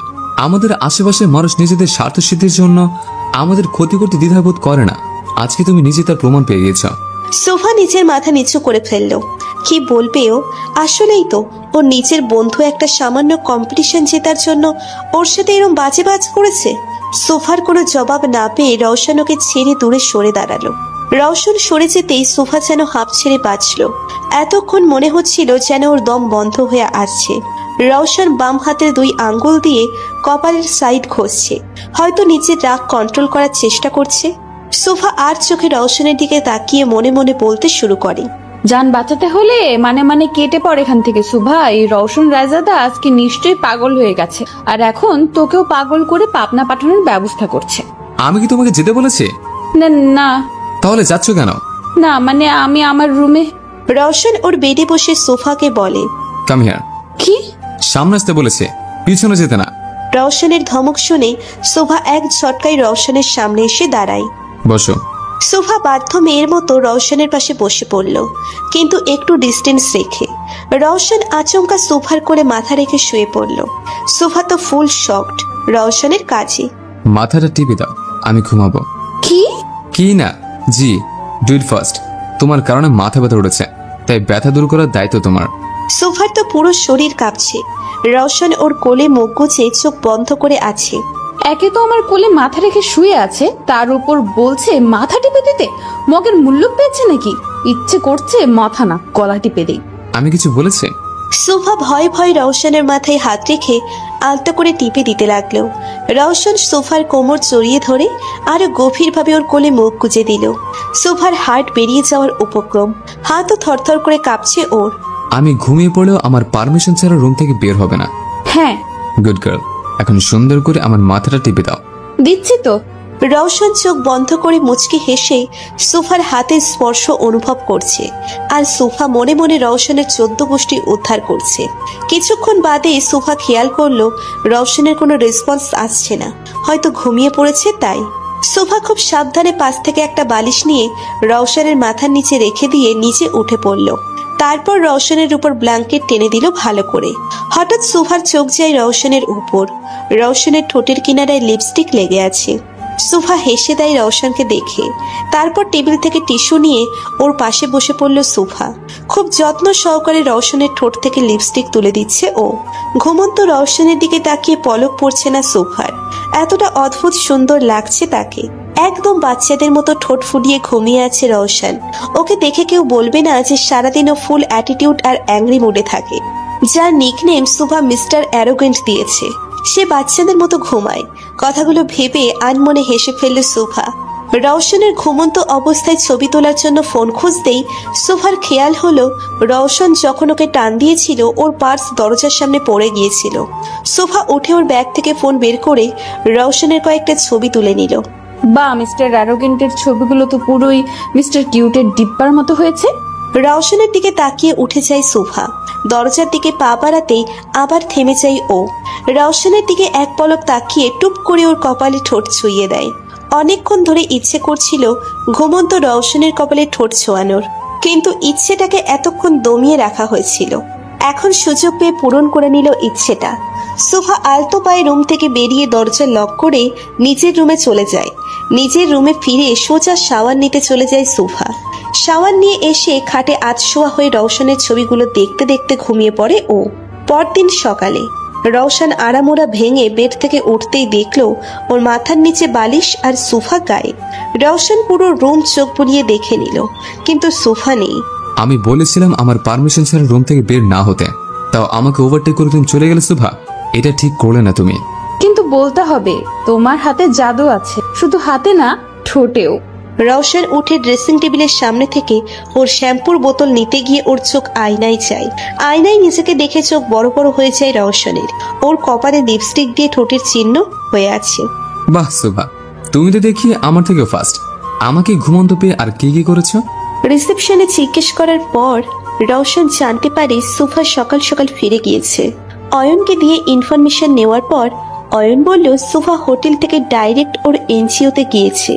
আমাদের আশেপাশে মানুষ নিজেদের স্বার্থ সিদ্ধির জন্য আমাদের ক্ষতি করতে দ্বিধাবোধ করে না। আজকে তুমি নিজে তার প্রমাণ পেয়ে গেছ। সোফা নিজের মাথা নিচু করে ফেললো। কি বলবে ও? আসলেই তো ওর নিজের বন্ধু একটা সামান্য কম্পিটিশন জেতার জন্য ওর সাথে এরকম বাজে বাজ করেছে। সোফার কোনো জবাব না পেয়ে রওশন ওকে ছেড়ে দূরে সরে দাঁড়ালো। রওশন সরে যেতেই সোফা যেন হাঁপ ছেড়ে বাঁচল। এতক্ষণ মনে হচ্ছিল যেন ওর দম বন্ধ হয়ে আসছে। রওশন বাম হাতের 2 আঙ্গুল দিয়ে কপালের সাইড ঘষছে, হয়তো নিজের রাগ কন্ট্রোল করার চেষ্টা করছে। সোফা আর চোখে রওশনের দিকে তাকিয়ে মনে মনে বলতে শুরু করে, জান বাঁচাতে হলে মানে কেটে পড় এখান থেকে শুভা। এই রওশন রায়জাদা আজকে নিশ্চয়ই পাগল হয়ে গেছে, আর এখন তোকেও পাগল করে পাবনা পাঠানোর ব্যবস্থা করছে। আমি কি তোমাকে যেতে বলেছি? না না। তাহলে যাচ্ছ কেন? না মানে আমি আমার রুমে। রওশন ওর বেডে বসে সোফাকে বলে, কাম হিয়ার। কি? সামনে আসতে বলেছে, পিছনে যেতে না। রওশনের ধমক শুনে সোফা এক ঝটকায় রওশনের সামনে এসে দাঁড়ায়। বসো। সোফা বাধ্য মেয়ের মতো রওশনের পাশে বসে পড়ল, কিন্তু একটু ডিস্টেন্স রেখে। রওশন আচমকা সোফার কোলে মাথা রেখে শুয়ে পড়ল। সোফা তো ফুল শকড রওশনের কাজে। মাথাটা টিপে দাও, আমি ঘুমাবো। কি? কি না, জি, ডু ইট ফার্স্ট। তোমার কারণে মাথা ব্যথা উঠেছে, তাই ব্যথা দূর করার দায়িত্ব তোমার। সোফার তো পুরো শরীর কাঁপছে। রওশন ওর কোলে মুখ গুজে চোখ বন্ধ করে আছে। একে তো আমার কোলে মাথা রেখে শুয়ে আছে, তার উপর বলছে মাথা টিপে দিতে। মগের মূল্য পেয়েছে নাকি? ইচ্ছে করছে মাথা না গলা টিপে দিই। আমি কিছু বলেছি? সোফা ভয় ভয় রওশনের মাথায় হাত রেখে আলতো করে টিপে দিতে লাগলো। রওশন সোফার কোমর জড়িয়ে ধরে আরো গভীরভাবে ওর কোলে মুখ গুজে দিল। সোফার হার্ট বেরিয়ে যাওয়ার উপক্রম, হাতও থরথর করে কাঁপছে ওর। আমি ঘুমিয়ে পড়লেও আমার পারমিশন ছাড়া রুম থেকে বের হবে না। হ্যাঁ। Good girl. এখন সুন্দর করে আমার মাথাটা টিপে দাও। দিচ্ছি তো। রওশন চোখ বন্ধ করে মুচকি হেসে সোফার হাতের স্পর্শ অনুভব করছে, আর সোফা মনে মনে রওশনের 14 গোষ্ঠী উদ্ধার করছে। কিছুক্ষণ বাদে সোফা খেয়াল করলো রওশনের কোনো রেসপন্স আসছে না, হয়তো ঘুমিয়ে পড়েছে তাই। সোফা খুব সাবধানে পাশ থেকে একটা বালিশ নিয়ে রওশনের মাথার নিচে রেখে দিয়ে নিচে উঠে পড়ল। তারপর রওশনের উপর ব্ল্যাঙ্কেট টেনে দিল ভালো করে। হঠাৎ সোফার চোখ যায় রওশনের উপর। রওশনের ঠোঁটের কিনারায় লিপস্টিক লেগে আছে। সোফা হেসে দেয় রওশনকে দেখে। তারপর টেবিল থেকে টিস্যু নিয়ে ওর পাশে বসে পড়ল সোফা। খুব যত্ন সহকারে রওশনের ঠোঁট থেকে লিপস্টিক তুলে দিচ্ছে ও। ঘুমন্ত রওশনের দিকে তাকিয়ে পলক পড়ছে না সোফার। এতটা অদ্ভুত সুন্দর লাগছে তাকে। একদম বাচ্চাদের মতো ঠোঁট ফুলিয়ে ঘুমিয়ে আছে রওশন। ওকে দেখে কেউ বলবে না যে সারাদিনও ফুল অ্যাটিটিউড আর অ্যাংরি মুডে থাকে। যার নিকনেম সোফা মিস্টার অ্যারোগেন্ট দিয়েছে, সে বাচ্চাদের মতো ঘুমায়। কথাগুলো ভেবে আনমনে হেসে ফেলল সোফা। রওশনের ঘুমন্ত অবস্থায় ছবি তোলার জন্য ফোন খুঁজতেই সোফার খেয়াল হলো রওশন যখন ওকে টান দিয়েছিল ওর পার্স দরজার সামনে পড়ে গিয়েছিল। সোফা উঠে ওর ব্যাগ থেকে ফোন বের করে রওশনের কয়েকটা ছবি তুলে নিল। বা মিস্টার অ্যারোগেন্টের ছবিগুলো তো পুরোই মিস্টার কিউটের ডিব্বার মতো হয়েছে। রওশনের দিকে তাকিয়ে উঠে যায় সোফা। দরজার দিকে পা বাড়াতেই আবার থেমে যায় ও। রওশনের দিকে এক পলক তাকিয়ে টুপ করে ওর কপালে ঠোঁট ছুঁয়ে দেয়। অনেকক্ষণ ধরে ইচ্ছে করছিল ঘুমন্ত রওশনের কপালে ঠোঁট ছোঁয়ানোর, কিন্তু ইচ্ছেটাকে এতক্ষণ দমিয়ে রাখা হয়েছিল। এখন সুযোগ পেয়ে পূরণ করে নিল ইচ্ছেটা। সোফা আলতো পায়ে রুম থেকে বেরিয়ে দরজা লক করে নিজের রুমে চলে যায়। নিজের রুমে ফিরে সোজা শাওয়ার নিতে চলে যায় সোফা। শাওয়ার নিয়ে এসে খাটে আধশোয়া হয়ে রওশনের ছবিগুলো দেখতে দেখতে ঘুমিয়ে পড়ে ও। পরদিন সকালে রওশন আড়ামোড়া ভেঙে বেড থেকে উঠতেই দেখলো ওর মাথার নিচে বালিশ আর সোফা গায়ে। রওশন পুরো রুম চোখ বুলিয়ে দেখে নিল, কিন্তু সোফা নেই। আমি বলেছিলাম আমার পারমিশন ছাড়া রুম থেকে বের না হতে, তাও আমাকে ওভারটেক করে তুমি চলে গেলে সোফা। এটা ঠিক করলে না তুমি। কিন্তু বলতে হবে তোমার হাতে জাদু আছে, শুধু হাতে না ঠোঁটেও। রওশন উঠে ড্রেসিং টেবিলের সামনে থেকে ওর শ্যাম্পুর বোতল নিতে গিয়ে ওর চোখ আয়নায় যায়। আয়নায় নিজেকে দেখে চোখ বড় বড় হয়ে যায় রওশনের। ওর কপালে লিপস্টিক দিয়ে ঠোঁটের চিহ্ন হয়ে আছে। বাহ সোফা, তুমি তো দেখি আমার থেকে ফার্স্ট। আমাকে ঘুমন্ত পেয়ে আর কি কি করেছো? রিসেপশনে জিজ্ঞেস করার পর রওশন জানতে পারে সোফা সকাল সকাল ফিরে গিয়েছে। অয়নকে দিয়ে ইনফরমেশন নেওয়ার পর অয়ন বলল সোফা হোটেল থেকে ডাইরেক্ট ওর এনজিওতে গিয়েছে।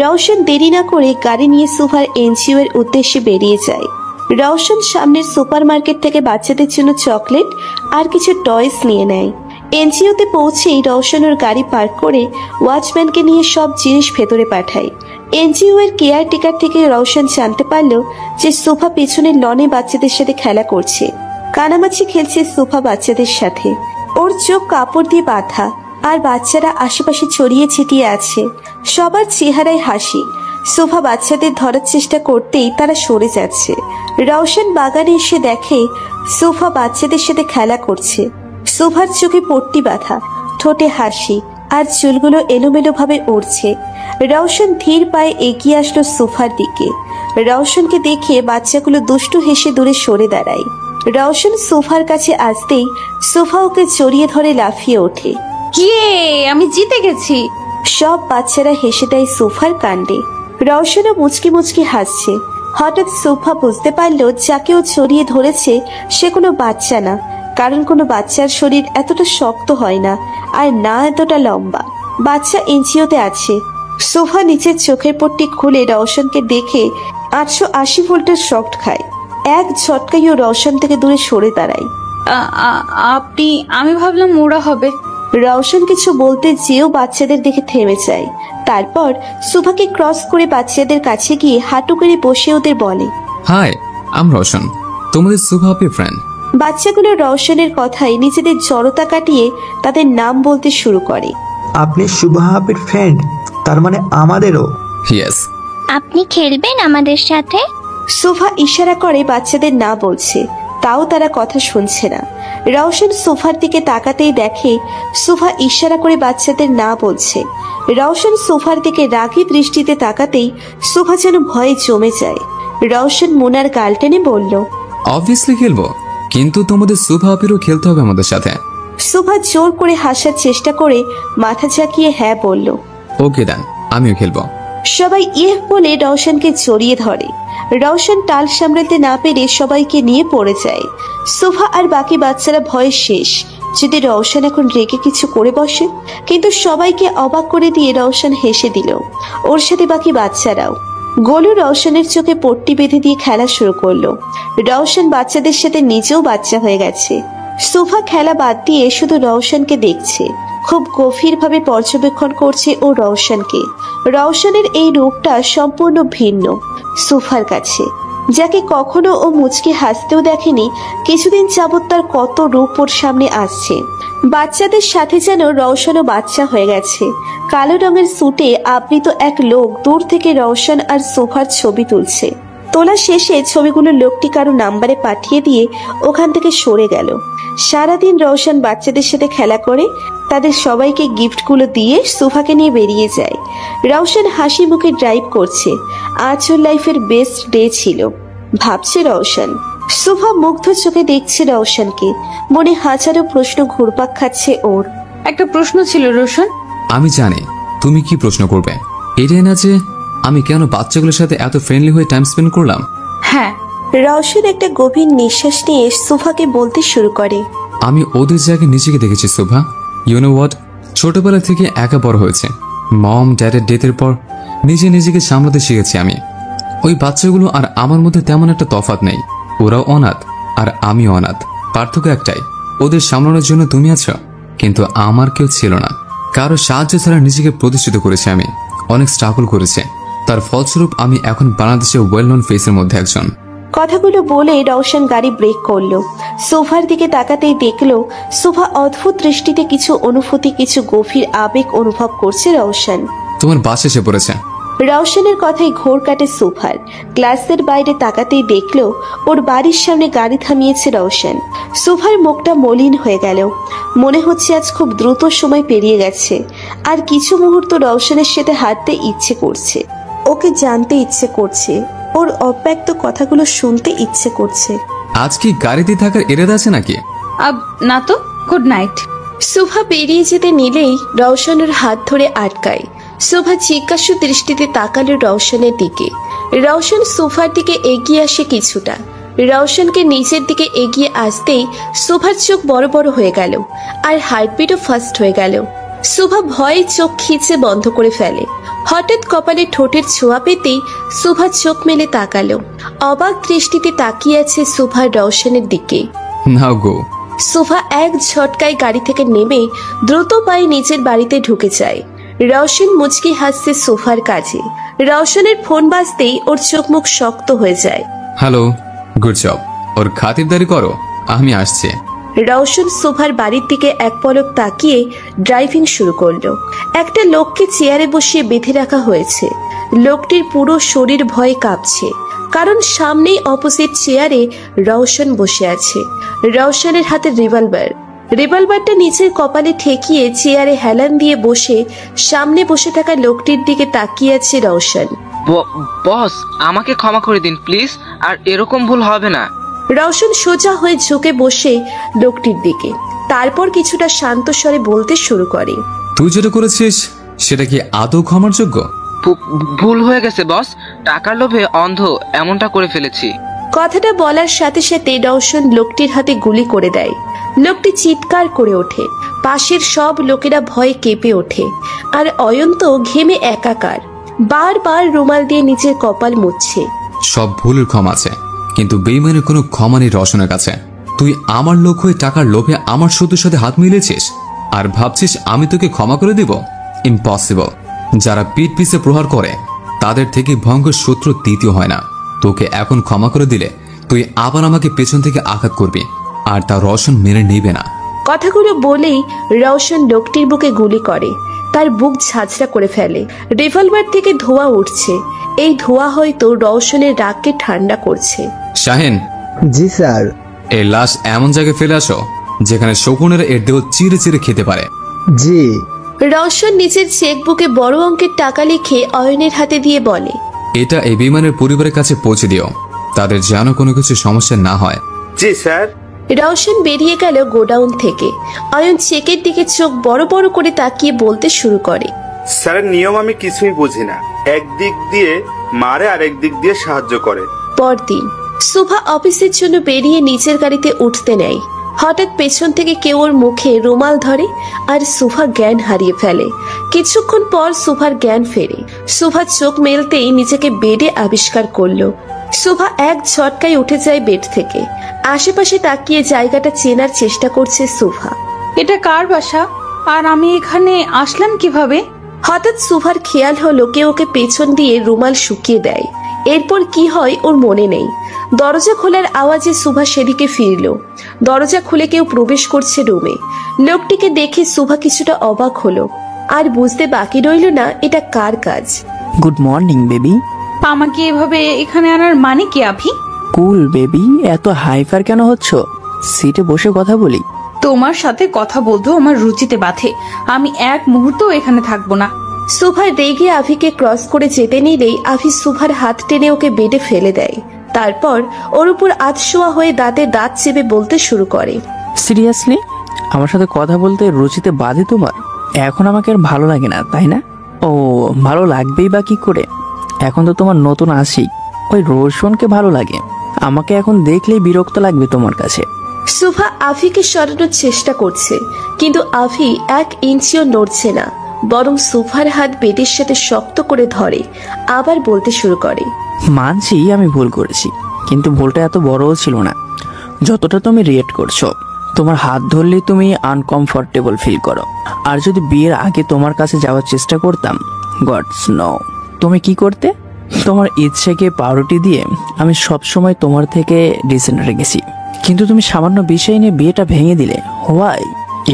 রওশন দেরি না করে গাড়ি নিয়ে সোফার এনজিও এর উদ্দেশ্যে বেরিয়ে যায়। রওশন সামনের সুপারমার্কেট থেকে বাচ্চাদের জন্য চকলেট আর কিছু টয়স নিয়ে নেয়। এনজিওতে পৌঁছেই রওশন ওর গাড়ি পার্ক করে ওয়াচম্যানকে নিয়ে সব জিনিস ভেতরে পাঠায়। এনজিও এর কেয়ারটেকার থেকে রওশন জানতে পারল যে সোফা পেছনের লনে বাচ্চাদের সাথে খেলা করছে। কানামাছি খেলছে সোফা বাচ্চাদের সাথে। ওর চোখ কাপড় দিয়ে বাঁধা, আর বাচ্চারা আশেপাশে ছড়িয়ে ছিটিয়ে আছে। সবার চেহারায় হাসি। সোফা বাচ্চাদের ধরার চেষ্টা করতেই তারা সরে যাচ্ছে। রওশন বাগানে এসে দেখে সোফা বাচ্চাদের সাথে খেলা করছে। সোফার চোখে পট্টি বাঁধা, ঠোঁটে হাসি, আর চুলগুলো এলোমেলো ভাবে উড়ছে। রওশন ধীর পায়ে এগিয়ে আসলো সোফার দিকে। রওশনকে দেখে বাচ্চাগুলো দুষ্টু হেসে দূরে সরে দাঁড়ায়। রওশন সোফার কাছে আসতেই সোফা ওকে জড়িয়ে ধরে লাফিয়ে ওঠে। ইয়ে, আমি জিতে গেছি। সব বাচ্চারা হেসে দেয় সোফার কাণ্ডে। রওশনও মুচকি মুচকি হাসছে। হঠাৎ সোফা বুঝতে পারল যাকে ও জড়িয়ে ধরেছে সে কোনো বাচ্চা না, কারণ কোনো বাচ্চার শরীর এতটা শক্ত হয় না, আর না এতটা লম্বা। বাচ্চা এনজিওতে আছে। সোফা নিচের চোখের পট্টি খুলে রওশনকে দেখে 880 ভোল্টের শক খায়। এক ঝটকাই ও রওশন থেকে দূরে সরে দাঁড়ায়। আমি ভাবলাম ওরা হবে। রওশন কিছু বলতে যেও বাচ্চাদের দেখে থেমে যায়। তারপর সোফাকে ক্রস করে বাচ্চাদের কাছে গিয়ে হাঁটু করে বসে ওদের বলে, হাই, আম রওশন, তোমাদের সুভা আপি ফ্রেন্ড। বাচ্চাগুলো রওশনের কথায় নিজেদের জড়তা কাটিয়ে তাদের নাম বলতে শুরু করে। আপনি সুভা আপির ফ্রেন্ড? তার মানে আমাদেরও? ইয়েস। আপনি খেলবেন আমাদের সাথে? সোফা ইশারা করে বাচ্চাদের না বলছে, তাও তারা কথা শুনছে না। রওশন সোফার দিকে তাকাতেই দেখে সোফা ইশারা করে বাচ্চাদের না বলছে। রওশন সোফার দিকে রাগী দৃষ্টিতে তাকাতেই সোফা যেন ভয়ে জমে যায়। রওশন মোনার গাল টেনে বলল, অবভিয়াসলি খেলবো, কিন্তু তোমাদের সুভা আপিরও খেলতে হবে আমাদের সাথে। সোফা জোর করে হাসার চেষ্টা করে মাথা ঝাঁকিয়ে হ্যাঁ বলল। ওকে দেন, আমিও খেলবো। সবাই ইয়ে বলে রওশনকে জড়িয়ে ধরে। রওশন টাল সামলাতে না পেরে সবাইকে নিয়ে পড়ে যায়। সোফা আর বাকি বাচ্চারা ভয়ে শেষ, যদি রওশন এখন রেগে কিছু করে বসে। কিন্তু সবাইকে অবাক করে দিয়ে রওশন হেসে দিল, ওর সাথে বাকি বাচ্চারাও। গোলু রওশনের চোখে পট্টি বেঁধে দিয়ে খেলা শুরু করলো। রওশন বাচ্চাদের সাথে নিজেও বাচ্চা হয়ে গেছে। সোফা খেলা বাদ দিয়ে শুধু রওশনকে দেখছে, খুব গভীরভাবে পর্যবেক্ষণ করছে ও রওশনকে। রওশনের এই রূপটা সম্পূর্ণ ভিন্ন সোফার কাছে, যাকে কখনো ও মুচকি হাসতেও দেখেনি। কিছুদিন যাবৎ তার কত রূপ ওর সামনে আসছে। বাচ্চাদের সাথে যেন রওশনও বাচ্চা হয়ে গেছে। কালো রঙের স্যুটে আবৃত এক লোক দূর থেকে রওশন আর সোফার ছবি তুলছে। তোলা শেষে ছবিগুলো লোকটি কারো নাম্বারে পাঠিয়ে দিয়ে ওখান থেকে সরে গেল। সারাদিন রওশন বাচ্চাদের সাথে খেলা করে তাদের সবাইকে গিফটগুলো দিয়ে সোফাকে নিয়ে বেরিয়ে যায়। রওশন হাসি মুখে ড্রাইভ করছে। আজ ওর লাইফের বেস্ট ডে ছিল, ভাবছে রওশন। সোফা মুগ্ধ চোখে দেখছে রওশনকে, মনে হাজারো প্রশ্ন ঘুরপাক খাচ্ছে ওর। একটা প্রশ্ন ছিল রোশন। আমি জানি তুমি কি প্রশ্ন করবে। এটাই না যে আমি কেন বাচ্চাগুলোর সাথে এত ফ্রেন্ডলি হয়ে টাইম স্পেন্ড করলাম? হ্যাঁ। রওশন একটা গভীর নিঃশ্বাস নিয়ে সোফাকে বলতে শুরু করে, আমি ওদের জায়গায় নিজেকে দেখেছি সোফা। ইউ নো হোয়াট, ছোটবেলা থেকে একা বড় হয়েছে। মম ড্যাডের ডেথের পর নিজেকে সামলাতে শিখেছি আমি। ওই বাচ্চাগুলো আর আমার মধ্যে তেমন একটা তফাৎ নেই। ওরাও অনাথ আর আমিও অনাথ। পার্থক্য একটাই, ওদের সামলানোর জন্য তুমি আছো, কিন্তু আমার কেউ ছিল না। কারো সাহায্য ছাড়া নিজেকে প্রতিষ্ঠিত করেছি আমি। অনেক স্ট্রাগল করেছে, তার ফলস্বরূপ আমি এখন বাংলাদেশের ওয়েল নোন ফেসের মধ্যে একজন। কথাগুলো বলে রওশন গাড়ি ব্রেক করলো। সোফার দিকে তাকাতেই দেখলো সোফা অদ্ভুত দৃষ্টিতে কিছু অনুভূতি, কিছু গভীর আবেগ অনুভব করছে রওশন। তোমার বাস এসে পড়েছে। রওশনের কথায় ঘোর কাটে সোফার। গ্লাসের বাইরে তাকাতেই দেখলো ওর বাড়ির সামনে গাড়ি থামিয়েছে রওশন। সোফার মুখটা মলিন হয়ে গেল, মনে হচ্ছে আজ খুব দ্রুত সময় পেরিয়ে গেছে। আর কিছু মুহূর্ত রওশনের সাথে হাঁটতে ইচ্ছে করছে, ওকে জানতে ইচ্ছে করছে, ওর অব্যক্ত কথাগুলো শুনতে ইচ্ছে করছে। আজ কি গাড়িতে থাকার এরাদা আছে নাকি? না তো, গুড নাইট। সোফা বেরিয়ে যেতে নিলেই রওশনের হাত ধরে আটকায়। সোফা জিজ্ঞাসু দৃষ্টিতে তাকালো রওশনের দিকে। রওশন সোফার দিকে এগিয়ে আসে কিছুটা। রওশনকে নিচের দিকে এগিয়ে আসতেই সোফার চোখ বড় বড় হয়ে গেল, আর হার্টবিটও ফাস্ট হয়ে গেল। সুভা ভয়ে চোখ খিচে বন্ধ করে ফেলে। হঠাৎ কপালে ঠোঁটের ছোঁয়া পেতেই সুভা চোখ মেলে তাকালো। অবাক দৃষ্টিতে তাকিয়ে আছে সুভার রওশনের দিকে। নাও গো। সুভা এক ঝটকায় গাড়ি থেকে নেমে দ্রুত পায়ে নিজের বাড়িতে ঢুকে যায়। রওশন মুচকি হাসছে সোফার কাছে। রওশনের ফোন বাজতেই ওর চোখ মুখ শক্ত হয়ে যায়। Hello, good job. ওর খাতিরদারি করো, আমি আসছি। রওশন সোফার বাড়ির দিকে এক পলক তাকিয়ে ড্রাইভিং শুরু করলো। একটা লোককে চেয়ারে বসিয়ে বেঁধে রাখা হয়েছে। লোকটির পুরো শরীর ভয়ে কাঁপছে, কারণ সামনেই অপোজিট চেয়ারে রওশন বসে আছে। রওশনের হাতে রিভলভারটা নিচের কপালে ঠেকিয়ে চেয়ারে হেলান দিয়ে বসে সামনে বসে থাকা লোকটির দিকে তাকিয়ে আছে রওশন। বস, আমাকে ক্ষমা করে দিন প্লিজ, আর এরকম ভুল হবে না। রওশন সোজা হয়ে ঝুঁকে বসে লোকটির দিকে, তারপর কিছুটা শান্ত স্বরে বলতে শুরু করে। তুই যেটা করেছিস সেটা কি আদৌ ক্ষমার যোগ্য? ভুল হয়ে গেছে বস, টাকার লোভে অন্ধ এমনটা করে ফেলেছি। কথাটা বলার সাথে সাথে রওশন লোকটির হাতে গুলি করে দেয়। লোকটি চিৎকার করে ওঠে। পাশের সব লোকেরা ভয়ে কেঁপে ওঠে, আর অয়ন্ত ঘেমে একাকার, বারবার রুমাল দিয়ে নিচের কপাল মুছছে। সব ভুলের ক্ষমা আছে, কিন্তু বেইমানের কোনো ক্ষমা নেই রওশনের কাছে। তুই আমার লোক হয়ে টাকার লোভে আমার শত্রুর সাথে হাত মিলিয়েছিস, আর ভাবছিস আমি তোকে ক্ষমা করে দিব? ইম্পসিবল। যারা পিঠ পিছে প্রহার করে তাদের থেকে ভয়ঙ্কর শত্রু দ্বিতীয় হয় না। তোকে এখন ক্ষমা করে দিলে তুই আবার আমাকে পেছন থেকে আঘাত করবি, আর তা রওশন মেনে নেবে না। কথাগুলো বলেই রওশন লোকটির বুকে গুলি করে। তার বুক ঝাঁঝরা করে ফেলে। রিভলভার থেকে ধোঁয়া উঠছে। এই ধোঁয়া হয়তো রওশনের রাগকে ঠান্ডা করছে। শাহিন। জি স্যার। এই লাশ এমন জায়গায় ফেলে আসো যেখানে শকুনেরা এর দেহ চিরে চিরে খেতে পারে। জি। রওশন নিচের চেকবুকে বড় অঙ্কের টাকা লিখে অয়নের হাতে দিয়ে বলে, এটা এই বেইমানের পরিবারের কাছে পৌঁছে দিও, তাদের যেন কোনো কিছু সমস্যা না হয়। জি স্যার। রওশন বেরিয়ে গেল গোডাউন থেকে। অয়ন চেকের দিকে চোখ বড় বড় করে তাকিয়ে বলতে শুরু করে, স্যারের নিয়ম আমি কিছুই বুঝি না। একদিক দিয়ে মারে আর একদিক দিয়ে সাহায্য করে। পরদিন সুভা অফিসের জন্য বেরিয়ে নিচের গাড়িতে উঠতে নেয়। হঠাৎ পেছন থেকে কেউ ওর মুখে রুমাল ধরে, আর সুভা জ্ঞান হারিয়ে ফেলে। কিছুক্ষণ পর সুভার জ্ঞান ফেরে। সুভা চোখ মেলতেই নিজেকে বেডে আবিষ্কার করলো। সুভা এক ঝটকায় উঠে যায় বেড থেকে। আশেপাশে তাকিয়ে জায়গাটা চেনার চেষ্টা করছে সুভা। এটা কার বাসা, আর আমি এখানে আসলাম কিভাবে? হঠাৎ সুভার খেয়াল হলো কেউ ওকে পেছন দিয়ে রুমাল শুকিয়ে দেয়। এরপর কি হয় ওর মনে নেই। দরজা খোলার আওয়াজে সুভা সেদিকে ফিরল। দরজা খুলে কেউ প্রবেশ করছে রুমে। লোকটিকে দেখে সুভা কিছুটা অবাক হলো, আর বুঝতে বাকি রইল না এটা কার কাজ। Good morning baby. আমাকে এভাবে এখানে আনার মানে কি আভি? কুল বেবি, এত হাইফার কেন হচ্ছ? সিটে বসে কথা বলি। তোমার সাথে কথা বলতেও আমার রুচিতে বাধে। আমি এক মুহূর্ত এখানে থাকবো না। সুভা রেগে আভিকে ক্রস করে যেতে নিলেই আভি সুভার হাত টেনে ওকে বেডে ফেলে দেয়। তারপর ওর উপর আধশোয়া হয়ে দাঁতে দাঁত চেপে বলতে শুরু করে, সিরিয়াসলি আমার সাথে কথা বলতে রুচিতে বাধে তোমার? এখন আমাকে আর ভালো লাগে না, তাই না? ও, ভালো লাগবেই বা কি করে? এখন তো তোমার নতুন আশিক ওই রোশনকে ভালো লাগে। আমাকে এখন দেখলেই বিরক্ত লাগবে তোমার কাছে। সুভা আভিকে সরানোর চেষ্টা করছে, কিন্তু আভি এক ইঞ্চিও নড়ছে না, বরং সুভার হাত বেডের সাথে শক্ত করে ধরে। আবার বলতে শুরু করে, মানছি আমি ভুল করেছি, কিন্তু ভুলটা এত বড়ও ছিল না যতটা তুমি রিয়েক্ট করছো। তোমার হাত ধরলেই তুমি আনকমফোর্টেবল ফিল করো। আর যদি বিয়ের আগে তোমার কাছে যাওয়ার চেষ্টা করতাম, গডস নো তুমি কি করতে? তোমার ইচ্ছেকে প্রায়োরিটি দিয়ে আমি সবসময় তোমার থেকে ডিসেন্ট রেখেছি, কিন্তু তুমি সামান্য বিষয় নিয়ে বিয়েটা ভেঙে দিলে। হোয়াই?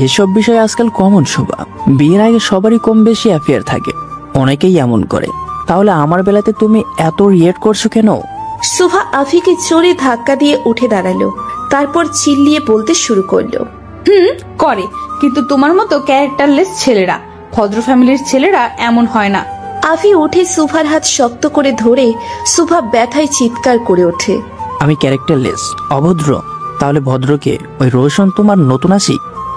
এসব বিষয় আজকাল কমন শোভা। বিয়ের আগে সবারই কম বেশি অ্যাফেয়ার থাকে, অনেকেই এমন করে। তাহলে আমার বেলাতে তুমি এত রিয়েক্ট করছো কেন? সুভা আভিকে জোরে ধাক্কা দিয়ে উঠে দাঁড়ালো। তারপর চিল্লিয়ে বলতে শুরু করলো, করে, কিন্তু তোমার মতো ক্যারেক্টারলেস ছেলেরা, ভদ্র ফ্যামিলির ছেলেরা এমন হয় না। আভি উঠে সুভার হাত শক্ত করে ধরে সুভা ব্যথায় চিৎকার করে ওঠে, আমি ক্যারেক্টারলেস, অভদ্র? তাহলে ভদ্রকে? ওই রোশন তোমার নতুন আসি?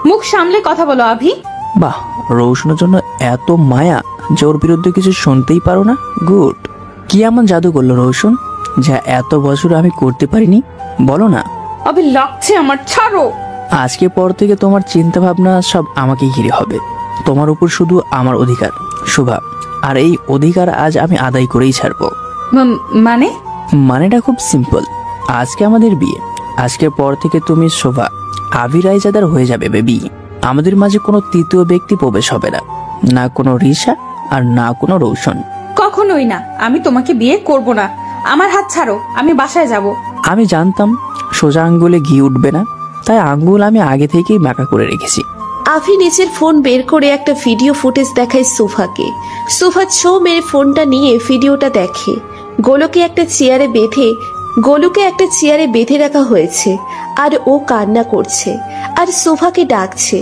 মুখ সামলে কথা বলো আভি। বাহ, রোশনের জন্য এত মায়া যে ওর বিরুদ্ধে কিছু শুনতেই পারো না। গুড। কি এমন জাদু করলো রোশন যা এত বছর আমি করতে পারিনি? বলো না। আভি লাগছে আমার, ছাড়ো। আজকে পর থেকে তোমার চিন্তা ভাবনা সব আমাকে ঘিরে হবে। তোমার উপর শুধু আমার অধিকার শোভা, আর এই অধিকার আজ আমি আদায় করেই ছাড়বো। মানে? মানেটা খুব সিম্পল। আজকে আমাদের বিয়ে, আজকের পর থেকে তুমি শোভা আভি রায়জাদার হয়ে যাবে বেবি। আমাদের মাঝে কোনো তৃতীয় ব্যক্তি প্রবেশ হবে না, না কোনো রিশা আর না কোনো রৌশন। কখনোই না, আমি তোমাকে বিয়ে করব না। আমার হাত ছাড়ো, আমি বাসায় যাব। আমি জানতাম সোজা আঙ্গুলে ঘি উঠবে না, তাই আঙ্গুল আমি আগে থেকেই বাঁকা করে রেখেছি। আফি নিজের ফোন বের করে একটা ভিডিও ফুটেজ দেখায় সোফাকে। সোফা ছো মেরে ফোনটা নিয়ে ভিডিওটা দেখে। গোলুকে একটা চেয়ারে বেঁধে রাখা হয়েছে আর ও কান্না করছে আর সোফাকে ডাকছে।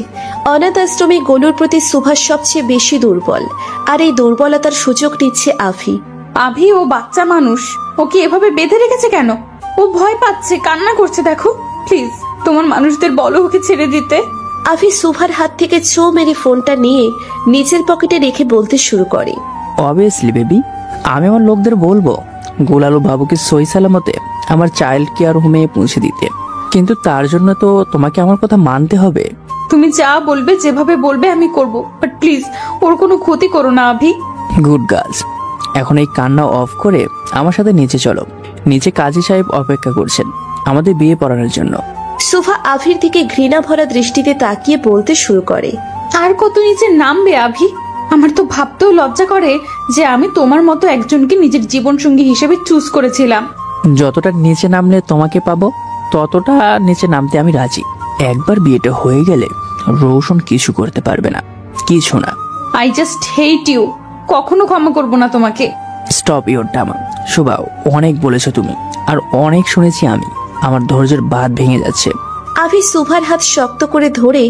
অনাথ আশ্রমে গোলুর প্রতি সোফা সবচেয়ে বেশি দুর্বল, আর এই দুর্বলতার সুযোগ নিচ্ছে আভি। ও বাচ্চা মানুষ, ওকে এভাবে বেঁধে রেখেছে কেন? ও ভয় পাচ্ছে, কান্না করছে। দেখো প্লিজ, তোমার মানুষদের বলো ওকে ছেড়ে দিতে। আভি সোফার হাত থেকে ছো মেরে ফোনটা নিয়ে নিচের পকেটে রেখে বলতে শুরু করে, অবভিয়াসলি বেবি, আমি আমার লোকদের বলবো গোলালু বাবুকে সই সালামতে আমার চাইল্ড কেয়ার হোমে পৌঁছে দিতে, কিন্তু তার জন্য তো তোমাকে আমার কথা মানতে হবে। তুমি যা বলবে, যেভাবে বলবে আমি করব, বাট প্লিজ ওর কোনো ক্ষতি করো না আভি। গুড গার্লস, এখন এই কান্না অফ করে আমার সাথে নিচে চলো। নিচে কাজী সাহেব অপেক্ষা করছেন আমাদের বিয়ে পড়ানোর জন্য। সোফা আভির দিকে ঘৃণা ভরা দৃষ্টিতে তাকিয়ে বলতে শুরু করে, আর কত নিচে নামবে আভি? আমার তো ভাবতেও লজ্জা করে যে আমি তোমার মতো একজনকে নিজের জীবন সঙ্গী হিসেবে চুজ করেছিলাম। যতটা নিচে নামলে তোমাকে পাবো, ততটা নিচে নামতে আমি রাজি। একবার বিয়েটা হয়ে গেলে রৌশন কিছু করতে পারবে না, কিছু না। I just hate you. কখনো ক্ষমা করব না তোমাকে। স্টপ ইওর ড্রামা শোভা, অনেক বলেছো তুমি, আর অনেক শুনেছি আমি। আমার ধৈর্যের বাঁধ ভেঙে যাচ্ছে। আভি সোফার হাত শক্ত করে ধরে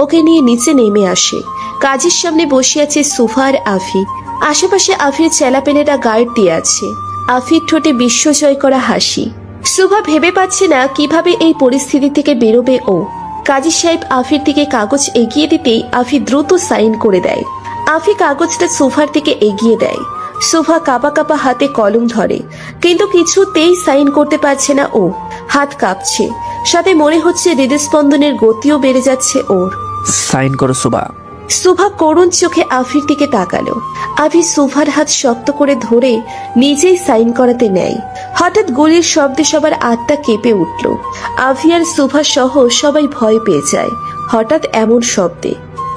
ওকে নিয়ে নিচে নেমে আসে। কাজের সামনে বসে আছে সোফা আর আভি। আশেপাশে আভির চেলাপেলেরা গার্ড দিয়ে আছে। আভির ঠোঁটে বিশ্বজয় করা হাসি। সোফা ভেবে পাচ্ছে না কিভাবে এই পরিস্থিতি থেকে বেরোবে ও। কাজী সাহেব আভির দিকে কাগজ এগিয়ে দিতেই আভি দ্রুত সাইন করে দেয়। আভি কাগজটা সোফার দিকে এগিয়ে দেয়। সোফা কাঁপা কাঁপা হাতে কলম ধরে, কিন্তু কিছুতেই সাইন করতে পারছে না ও। হাত কাঁপছে, সাথে মনে হচ্ছে হৃদস্পন্দনের গতিও বেড়ে যাচ্ছে ওর। সাইন করো শোভা। শোভা করুণ চোখে আভির দিকে তাকালো। আভি সোফার হাত শক্ত করে ধরে নিজেই সাইন করাতে নেয়। হঠাৎ গুলির শব্দে সবার আত্মা কেঁপে উঠল। আভি আর শোভা সহ সবাই ভয় পেয়ে যায় হঠাৎ এমন শব্দে।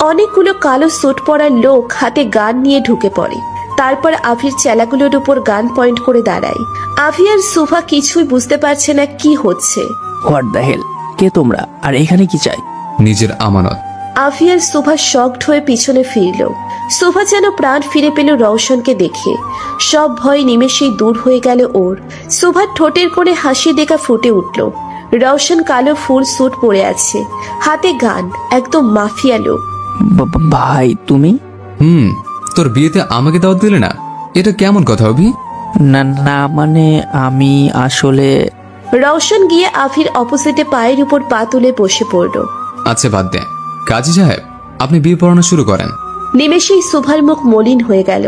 অনেকগুলো কালো স্যুট পরা লোক হাতে গান নিয়ে ঢুকে পড়ে। তারপর আভির চেলাগুলোর উপর গান পয়েন্ট করে দাঁড়ায়। আভি আর শোভা কিছুই বুঝতে পারছে না কি হচ্ছে। হোয়াট দ্য হেল, কে তোমরা আর এখানে কি চাই? নিজের আমানত। আভি আর শোভা শকড হয়ে পিছনে ফিরল। শোভা যেন প্রাণ ফিরে পেল রওশনকে দেখে। সব ভয় নিমেষেই দূর হয়ে গেল ওর। শোভার ঠোঁটের কোণে হাসি দেখা ফুটে উঠল। রওশন কালো ফুল স্যুট পরে আছে, হাতে গান, একদম মাফিয়া লোক। ভাই তুমি? তোর বিয়েতে আমাকে দাওয়াত দিলে না, এটা কেমন কথা অভি? না না, মানে আমি আসলে। রওশন গিয়ে আভির অপোজিটে পায়ের উপর পা তুলে বসে পড়ল। আচ্ছা বাদ দে, কাজী সাহেব আপনি বিয়ে পড়ানো শুরু করেন। নিমেষেই শোভার মুখ মলিন হয়ে গেল।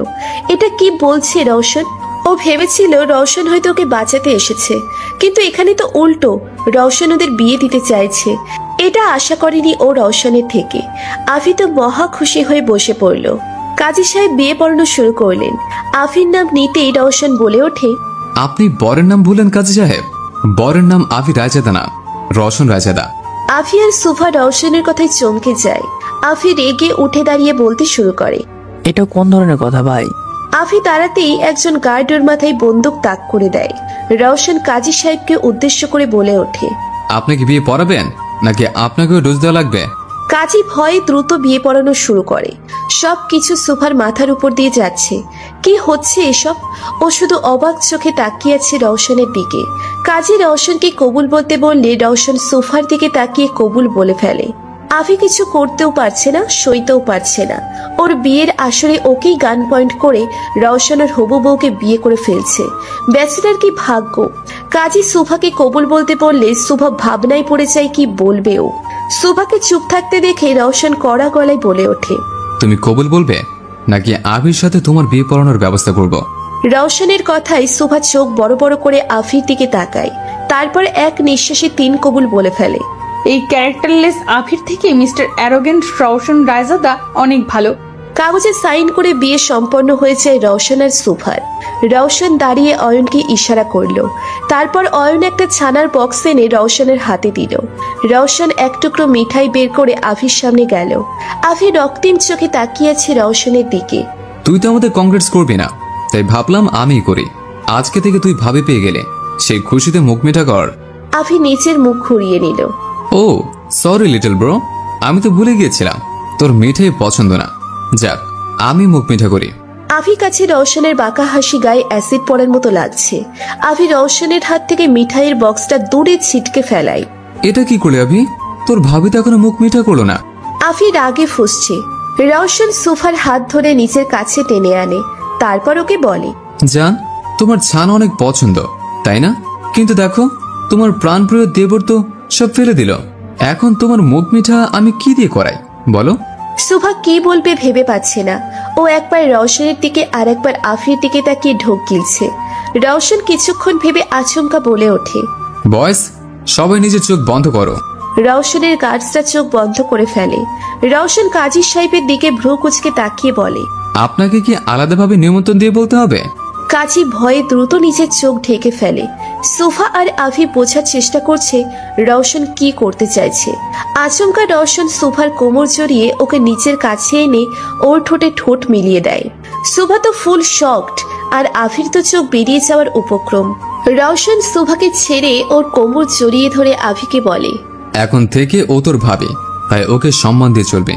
এটা কি বলছে রওশন? ও ভেবেছিল রওশন হয়তো ওকে বাঁচাতে এসেছে, কিন্তু এখানে তো উল্টো, রওশন ওদের বিয়ে দিতে চাইছে। এটা আশা করেনি ও রওশনের থেকে। আভি তো মহা খুশি হয়ে বসে পড়ল। কাজী সাহেব বিয়ে পড়ানো শুরু করলেন। আভির নাম নিতেই রওশন বলে ওঠে, আপনি বরের নাম ভুলেন কাজী সাহেব? বরের নাম আভি রায়জাদা না, রওশন রায়জাদা। আভি আর সোফা রওশনের কথায় চমকে যায়। আভি রেগে উঠে দাঁড়িয়ে বলতে শুরু করে, এটা কোন ধরনের কথা ভাই? আভি তাড়াতেই একজন গার্ড ওর মাথায় বন্দুক তাক করে দেয়। রওশন কাজী সাহেবকে উদ্দেশ্য করে বলে ওঠে, আপনি কি বিয়ে পড়াবেন নাকি আপনাকেও ডোজ দেওয়া লাগবে? কাজী ভয়ে দ্রুত বিয়ে পড়ানো শুরু করে। সবকিছু সোফার মাথার উপর দিয়ে যাচ্ছে। কি হচ্ছে এসব? ও শুধু অবাক চোখে তাকিয়ে আছে রওশনের দিকে। কাজী রওশনকে কবুল বলতে বললে রওশন সোফার দিকে তাকিয়ে কবুল বলে ফেলে। আভি কিছু করতেও পারছে না, সইতেও পারছে না। ওর বিয়ের আসরে ওকেই গান পয়েন্ট করে রওশনের হবু বউকে বিয়ে করে ফেলছে। ব্যাচেলার কি ভাগ্য! কাজী সোফাকে কবুল বলতে বললে সোফা ভাবনায় পড়ে যায় কি বলবে ও। সোফাকে চুপ থাকতে দেখে রওশন কড়া গলায় বলে ওঠে, তুমি কবুল বলবে নাকি আভির সাথে তোমার বিয়ে পড়ানোর ব্যবস্থা করব? রওশনের কথায় সোফা চোখ বড় বড় করে আভির দিকে তাকায়। তারপর এক নিঃশ্বাসে 3 কবুল বলে ফেলে। এই ক্যারেক্টারলেস আফির থেকে মিস্টার অ্যারোগেন্ট রওশন রায়জাদা অনেক ভালো। কাগজে সাইন করে বিয়ে সম্পন্ন হয়েছে রওশন আর সুভার। রওশন দাঁড়িয়ে অয়নকে ইশারা করলো। তারপর অয়ন একটা ছানার বক্স এনে রওশনের হাতে দিল। রওশন এক টুকরো মিঠাই বের করে আফির সামনে গেল। আফি রক্তিম চোখে তাকিয়েছে রওশনের দিকে। তুই তো আমাদের কংগ্রেটস করবি না, তাই ভাবলাম আমি করি। আজকে থেকে তুই ভাবে পেয়ে গেলে, সেই খুশিতে মুখ মেটা কর। আফি নিচের মুখ ঘুরিয়ে নিল। ও সরি লিটল ব্রো, আমি তো ভুলে গিয়েছিলাম তোর মিঠাই পছন্দ না। যাক, আমি মুখ মিঠা করি। আফি কাছে রওশনের বাঁকা হাসি গায়ে অ্যাসিড পড়ার মতো লাগছে। আফি রওশনের হাত থেকে মিঠাইয়ের বক্সটা দূরে ছিটকে ফেলায়। এটা কি করলে আভি? তোর ভাবি তো এখনো মুখ মিঠা করলো না। আফি রাগে ফুঁসছে। রওশন সুফার হাত ধরে নিচের কাছে টেনে আনে, তারপর ওকে বলে, জান, তোমার ছানা অনেক পছন্দ তাই না? কিন্তু দেখো, তোমার প্রাণপ্রিয় দেবর তো সব ফেলে দিল। এখন তোমার মুখ মিঠা আমি কি দিয়ে করাই বলো? সুভা কি বলবে ভেবে পাচ্ছে না। ও একবার রওশনের দিকে আর একবার আফির দিকে তাকিয়ে ঢোক গিলছে। রওশন কিছুক্ষণ ভেবে আচমকা বলে ওঠে, বয়স, সবাই নিজের চোখ বন্ধ করো। রওশনের গার্ডসরা চোখ বন্ধ করে ফেলে। রওশন কাজী সাহেবের দিকে ভ্রু কুচকে তাকিয়ে বলে, আপনাকে কি আলাদাভাবে নিমন্ত্রণ দিয়ে বলতে হবে? কাজী ভয়ে দ্রুত নিজের চোখ ঢেকে ফেলে। সোফা আর আভি বোঝার চেষ্টা করছে রওশন কি করতে চাইছে। আচমকা রওশন সোফার কোমর জড়িয়ে ওকে নিচের কাছে এনে ওর ঠোঁটে ঠোঁট মিলিয়ে দেয়। সোফা তো ফুল শকড, আর আভির তো চোখ বেরিয়ে যাওয়ার উপক্রম। রওশন সোফাকে ছেড়ে ওর কোমর জড়িয়ে ধরে আভিকে বলে, এখন থেকে ও তোর ভাবি, তাই ওকে সম্মান দিয়ে চলবে।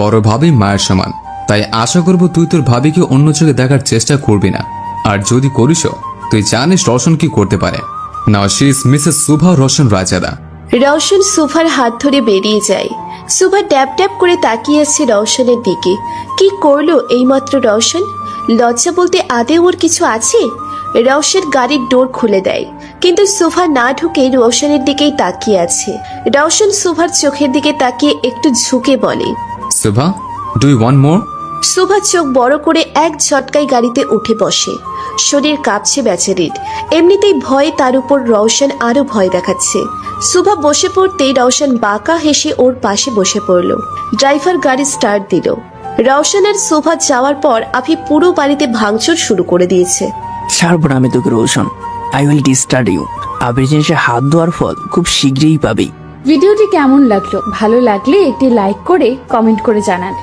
বড় ভাবি মায়ের সমান, তাই আশা করব তুই তোর ভাবিকে অন্য চোখে দেখার চেষ্টা করবি না। আর যদি করিসও, তুই জানিস রওশন কি করতে পারে। Now she is Mrs Subha Roshan Raizada. Roshan সুভার হাত ধরে বেরিয়ে যায়। সুভা ট্যাপ ট্যাপ করে তাকিয়ে আছে রওশনের দিকে। কি করলো এইমাত্র রওশন? লজ্জা বলতে আদে ওর কিছু আছে? রওশন গাড়ির ডোর খুলে দেয়, কিন্তু সুভা না ঢুকে রওশনের দিকেই তাকিয়ে আছে। রওশন সুভার চোখের দিকে তাকিয়ে একটু ঝুঁকে বলে, Subha, do you want more? Subha চোখ বড় করে এক ঝটকায় গাড়িতে উঠে বসে। শরীর কাঁপছে বেচারির। এমনিতেই ভয়ে তার উপর রওশন আরো ভয় দেখাচ্ছে। সুভা বসে পড়তেই রওশন বাঁকা হেসে ওর পাশে বসে পড়ল। ড্রাইভার গাড়ি স্টার্ট দিল। রওশন আর সুভা যাওয়ার পর আফি পুরো বাড়িতে ভাঙচুর শুরু করে দিয়েছে। ছাড়বো না আমি তোকে Roshan. I will disturb you. আবির জিনিসে হাত ধোয়ার ফল খুব শীঘ্রই পাবি। ভিডিওটি কেমন লাগলো? ভালো লাগলে একটি লাইক করে কমেন্ট করে জানান।